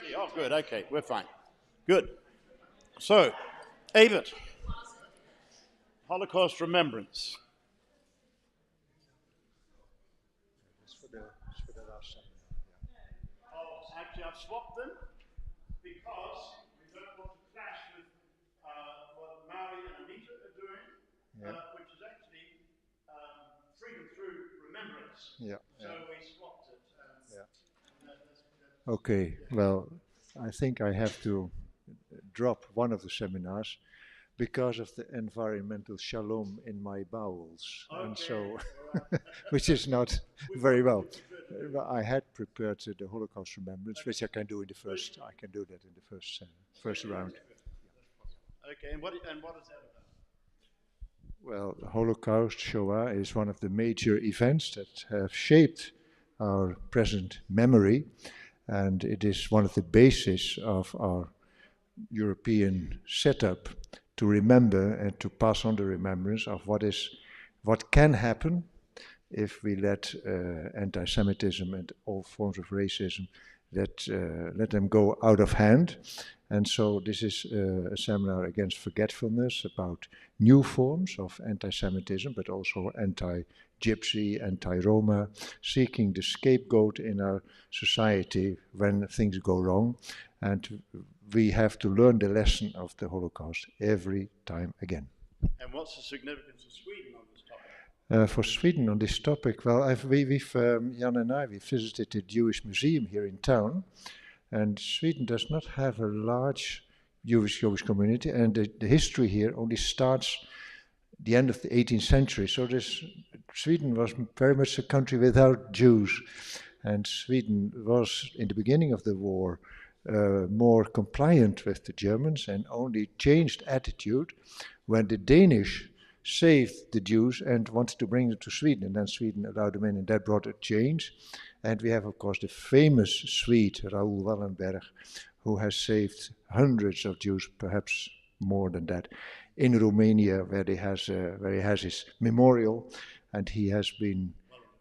Speaker 2: 20. Oh, good. Okay, we're fine. Good. So, Evert, Holocaust remembrance. Oh, actually, I've swapped them because we don't want to clash with what Maui and Anita are doing, which is actually freedom through remembrance.
Speaker 6: Yeah.
Speaker 2: So we swapped it.
Speaker 6: Okay, well, I think I have to drop one of the seminars because of the environmental shalom in my bowels, and so, which is not very well. I had prepared the Holocaust remembrance, which I can do in the first. I can do that in the first round.
Speaker 2: Okay, and what is that about?
Speaker 6: Well, the Holocaust, Shoah, is one of the major events that have shaped our present memory, and it is one of the bases of our European setup to remember and to pass on the remembrance of what can happen if we let anti-Semitism and all forms of racism let them go out of hand. And so this is a seminar against forgetfulness, about new forms of anti-Semitism, but also anti-Gypsy, anti-Roma, seeking the scapegoat in our society when things go wrong. And we have to learn the lesson of the Holocaust every time again.
Speaker 2: And what's the significance of Sweden on this topic?
Speaker 6: For Sweden on this topic, well, Jan and I, we visited the Jewish Museum here in town. And Sweden does not have a large Jewish community, and the history here only starts the end of the 18th century. So Sweden was very much a country without Jews, and Sweden was, in the beginning of the war, more compliant with the Germans, and only changed attitude when the Danish saved the Jews and wanted to bring them to Sweden, and then Sweden allowed them in, and that brought a change. And we have, of course, the famous Swede, Raoul Wallenberg, who has saved hundreds of Jews, perhaps more than that, in Romania, where he has his memorial, and he has been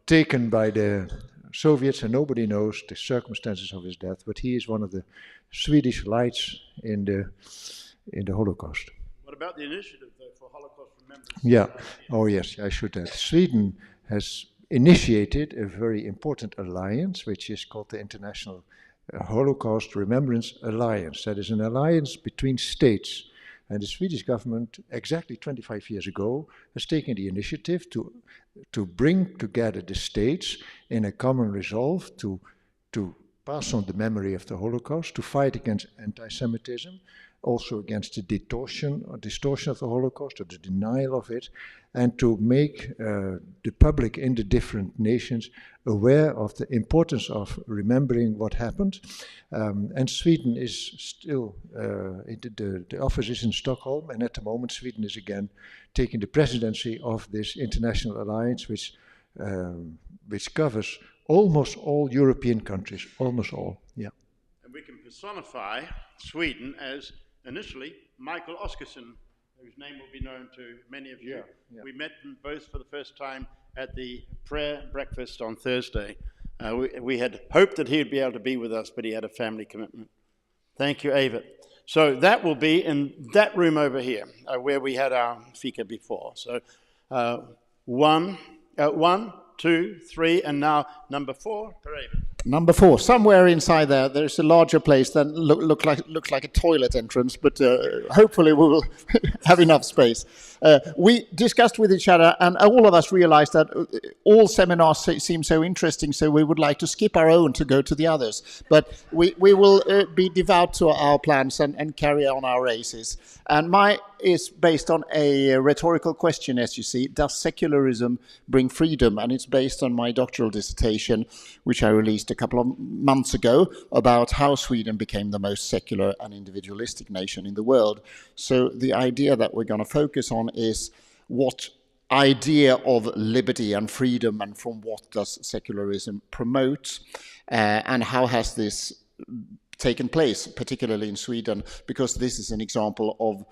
Speaker 6: taken by the Soviets, and nobody knows the circumstances of his death, but he is one of the Swedish lights in the Holocaust.
Speaker 2: What about the initiative, though, for Holocaust remembrance?
Speaker 6: Yeah. Oh, yes, I should add. Sweden has initiated a very important alliance, which is called the International Holocaust Remembrance Alliance. That is an alliance between states. And the Swedish government, exactly 25 years ago, has taken the initiative to bring together the states in a common resolve to pass on the memory of the Holocaust, to fight against anti-Semitism, also against the distortion of the Holocaust, or the denial of it, and to make the public in the different nations aware of the importance of remembering what happened. And Sweden is still, the office is in Stockholm, and at the moment Sweden is again taking the presidency of this international alliance, which covers almost all European countries, almost all, yeah.
Speaker 2: And we can personify Sweden as initially Michael Oskarsson, whose name will be known to many of you.
Speaker 6: Yeah.
Speaker 2: We met them both for the first time at the prayer breakfast on Thursday. We had hoped that he'd be able to be with us, but he had a family commitment. Thank you, Evert. So that will be in that room over here, where we had our fika before. So 1, 2, 3, and now number 4, Evert.
Speaker 1: Number 4, somewhere inside there's a larger place that looks like a toilet entrance, but hopefully we will have enough space. We discussed with each other, and all of us realized that all seminars seem so interesting, so we would like to skip our own to go to the others. But we will be devout to our plans and carry on our races. And my is based on a rhetorical question, as you see. Does secularism bring freedom? And it's based on my doctoral dissertation, which I released a couple of months ago, about how Sweden became the most secular and individualistic nation in the world. So the idea that we're going to focus on is what idea of liberty and freedom, and from what does secularism promote, and how has this taken place, particularly in Sweden, because this is an example of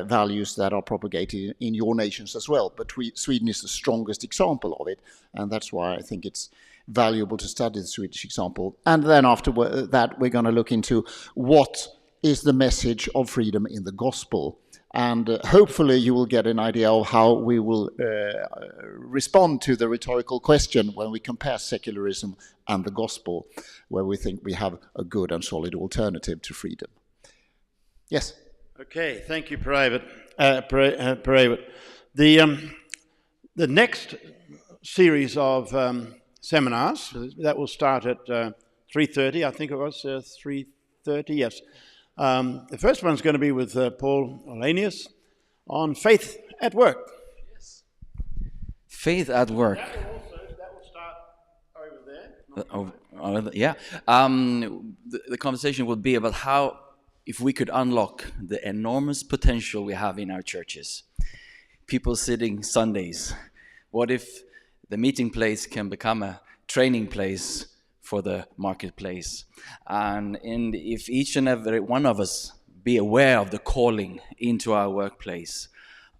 Speaker 1: values that are propagated in your nations as well. But Sweden is the strongest example of it, and that's why I think it's valuable to study the Swedish example. And then after that, we're going to look into what is the message of freedom in the gospel. And hopefully you will get an idea of how we will respond to the rhetorical question when we compare secularism and the gospel, where we think we have a good and solid alternative to freedom. Yes?
Speaker 2: Okay, thank you, Per Evert. The next series of seminars, that will start at 3:30, I think it was, 3:30, yes. The first one's going to be with Paul Olenius on faith at work.
Speaker 19: Yes. Faith at work.
Speaker 2: That will start over there.
Speaker 19: Yeah. The conversation would be about how, if we could unlock the enormous potential we have in our churches. People sitting Sundays. What if the meeting place can become a training place for the marketplace? And if each and every one of us be aware of the calling into our workplace.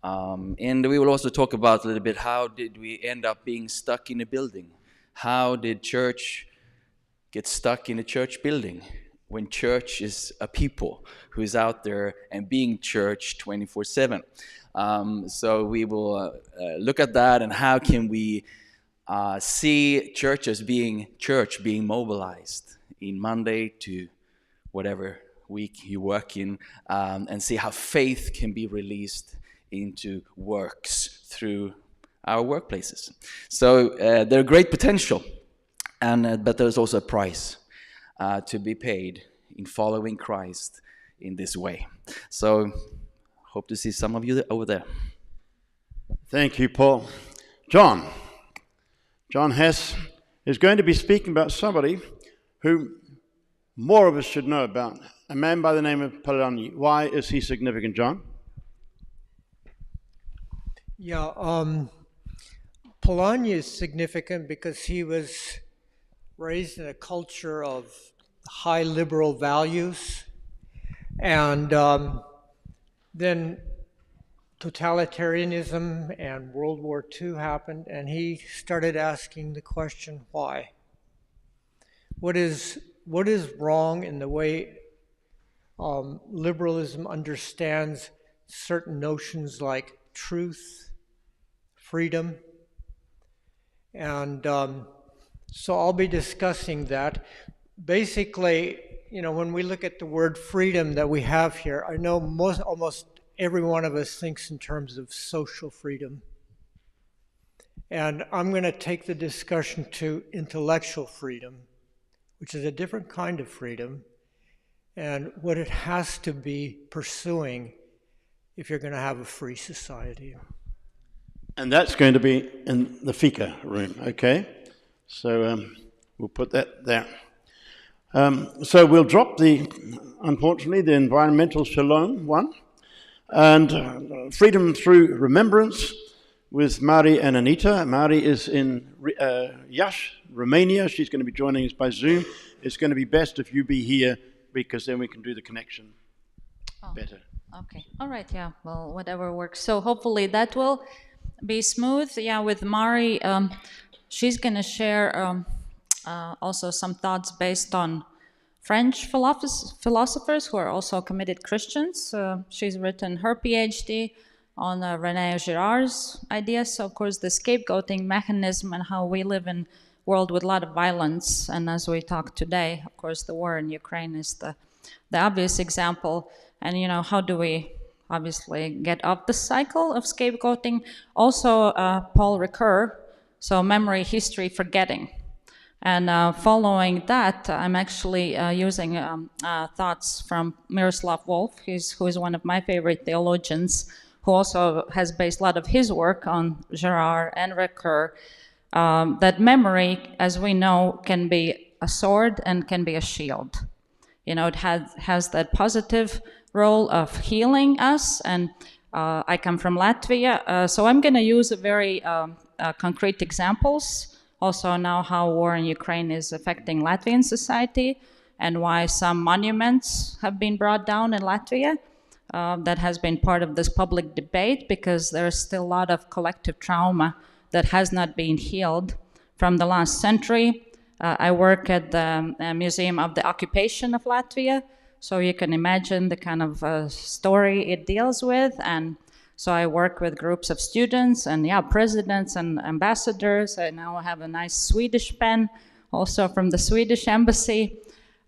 Speaker 19: And we will also talk about a little bit, how did we end up being stuck in a building? How did church get stuck in a church building when church is a people who is out there and being church 24/7. So we will look at that and how can we see churches being church, being mobilized in Monday to whatever week you work in, and see how faith can be released into works through our workplaces. So there's great potential, and but there's also a price to be paid in following Christ in this way. So hope to see some of you over there.
Speaker 2: Thank you, Paul. John Hess is going to be speaking about somebody who more of us should know about, a man by the name of Polanyi. Why is he significant, John?
Speaker 20: Yeah, Polanyi is significant because he was raised in a culture of high liberal values, and then totalitarianism and World War II happened, and he started asking the question, why? What is wrong in the way liberalism understands certain notions like truth, freedom, and so I'll be discussing that. Basically, you know, when we look at the word freedom that we have here, I know almost every one of us thinks in terms of social freedom. And I'm going to take the discussion to intellectual freedom, which is a different kind of freedom, and what it has to be pursuing if you're going to have a free society.
Speaker 2: And that's going to be in the Fika room, okay? So we'll put that there. So we'll drop unfortunately, the environmental shalom one, and freedom through remembrance with Mari and Anita. Mari is in Iași, Romania. She's going to be joining us by Zoom. It's going to be best if you be here, because then we can do the connection better.
Speaker 21: Okay, all right, yeah, well, whatever works. So hopefully that will be smooth. Yeah, with Mari, she's going to share also some thoughts based on French philosophers who are also committed Christians. She's written her PhD on René Girard's ideas. So of course, the scapegoating mechanism and how we live in a world with a lot of violence. And as we talk today, of course, the war in Ukraine is the obvious example. And, you know, how do we obviously get off the cycle of scapegoating? Also, Paul Ricoeur, so memory, history, forgetting. And following that, I'm actually using thoughts from Miroslav Volf, who is one of my favorite theologians, who also has based a lot of his work on Girard and Ricoeur, that memory, as we know, can be a sword and can be a shield. You know, it has that positive role of healing us, and I come from Latvia, so I'm going to use a very concrete examples. Also now how war in Ukraine is affecting Latvian society and why some monuments have been brought down in Latvia. That has been part of this public debate because there's still a lot of collective trauma that has not been healed from the last century. I work at the Museum of the Occupation of Latvia, so you can imagine the kind of story it deals with. And so I work with groups of students and presidents and ambassadors. I now have a nice Swedish pen, also from the Swedish embassy.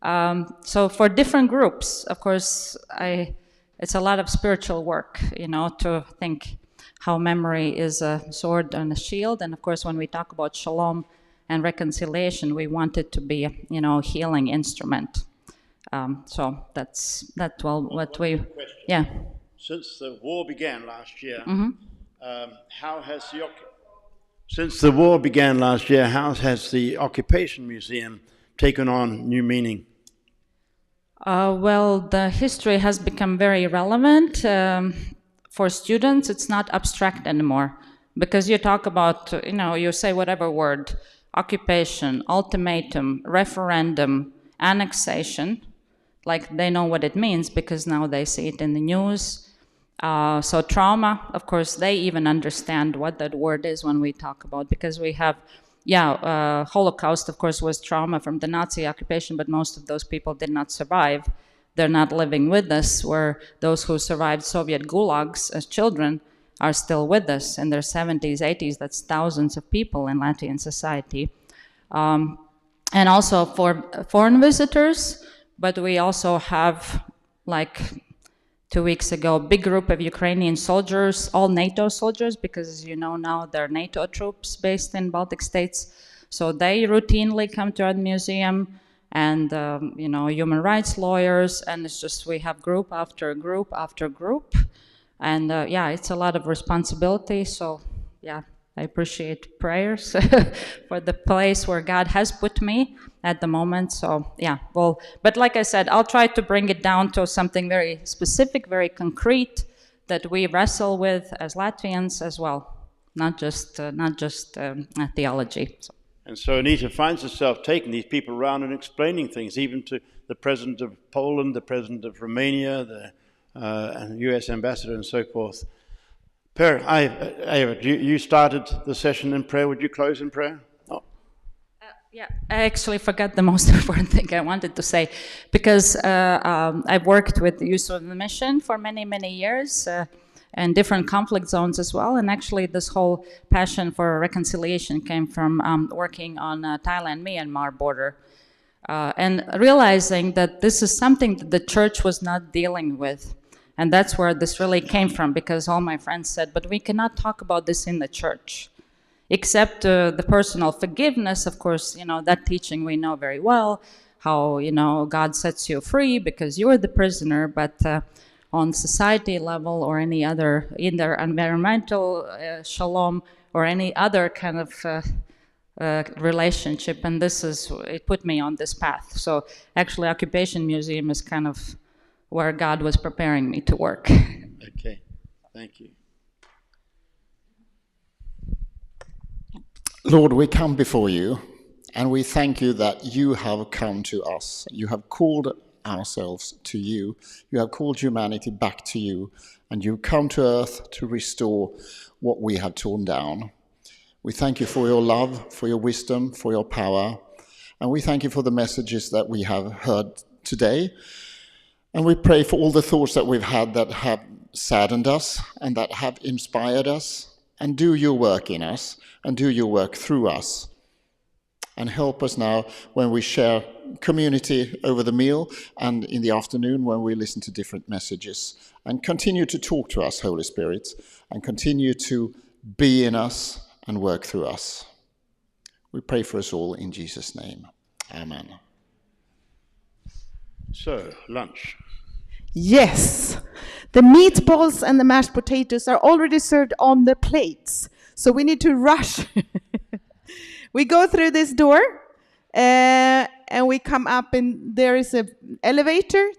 Speaker 21: So for different groups, of course, it's a lot of spiritual work, you know, to think how memory is a sword and a shield. And of course, when we talk about shalom and reconciliation, we want it to be, you know, a healing instrument. So that's what we, yeah.
Speaker 2: Since the war began last year,
Speaker 21: Mm-hmm.
Speaker 2: how has the Occupation Museum taken on new meaning?
Speaker 21: Well, the history has become very relevant. For students, it's not abstract anymore, because you talk about, you know, you say whatever word, occupation, ultimatum, referendum, annexation, like they know what it means because now they see it in the news. So trauma, of course, they even understand what that word is when we talk about, because we have Holocaust, of course, was trauma from the Nazi occupation, but most of those people did not survive. They're not living with us, where those who survived Soviet gulags as children are still with us in their 70s, 80s. That's thousands of people in Latvian society. And also for foreign visitors, but we also have, like 2 weeks ago, a big group of Ukrainian soldiers, all NATO soldiers, because as you know now, they're NATO troops based in Baltic states. So they routinely come to our museum, and human rights lawyers, and it's just we have group after group after group. And it's a lot of responsibility. So I appreciate prayers for the place where God has put me at the moment. So but like I said, I'll try to bring it down to something very specific, very concrete that we wrestle with as Latvians as well, not just theology. So.
Speaker 2: And so Anita finds herself taking these people around and explaining things, even to the president of Poland, the president of Romania, and the US ambassador and so forth. Per, Evert, you started the session in prayer. Would you close in prayer? Oh.
Speaker 21: I actually forgot the most important thing I wanted to say, because I've worked with the Youth of the Mission for many, many years, and different conflict zones as well. And actually this whole passion for reconciliation came from working on Thailand-Myanmar border, and realizing that this is something that the church was not dealing with. And that's where this really came from, because all my friends said, but we cannot talk about this in the church. Except the personal forgiveness, of course, that teaching we know very well, how, God sets you free because you're the prisoner, but on society level or any other, either environmental shalom or any other kind of relationship, and it put me on this path. So actually Occupation Museum is kind of where God was preparing me to work.
Speaker 2: Okay, thank you.
Speaker 1: Lord, we come before you, and we thank you that you have come to us. You have called ourselves to you. You have called humanity back to you, and you've come to earth to restore what we have torn down. We thank you for your love, for your wisdom, for your power, and we thank you for the messages that we have heard today. And we pray for all the thoughts that we've had that have saddened us and that have inspired us. And do your work in us and do your work through us. And help us now when we share community over the meal and in the afternoon when we listen to different messages. And continue to talk to us, Holy Spirit, and continue to be in us and work through us. We pray for us all in Jesus' name. Amen.
Speaker 2: So, lunch.
Speaker 3: Yes, the meatballs and the mashed potatoes are already served on the plates, so we need to rush. We go through this door, and we come up, and there is an elevator.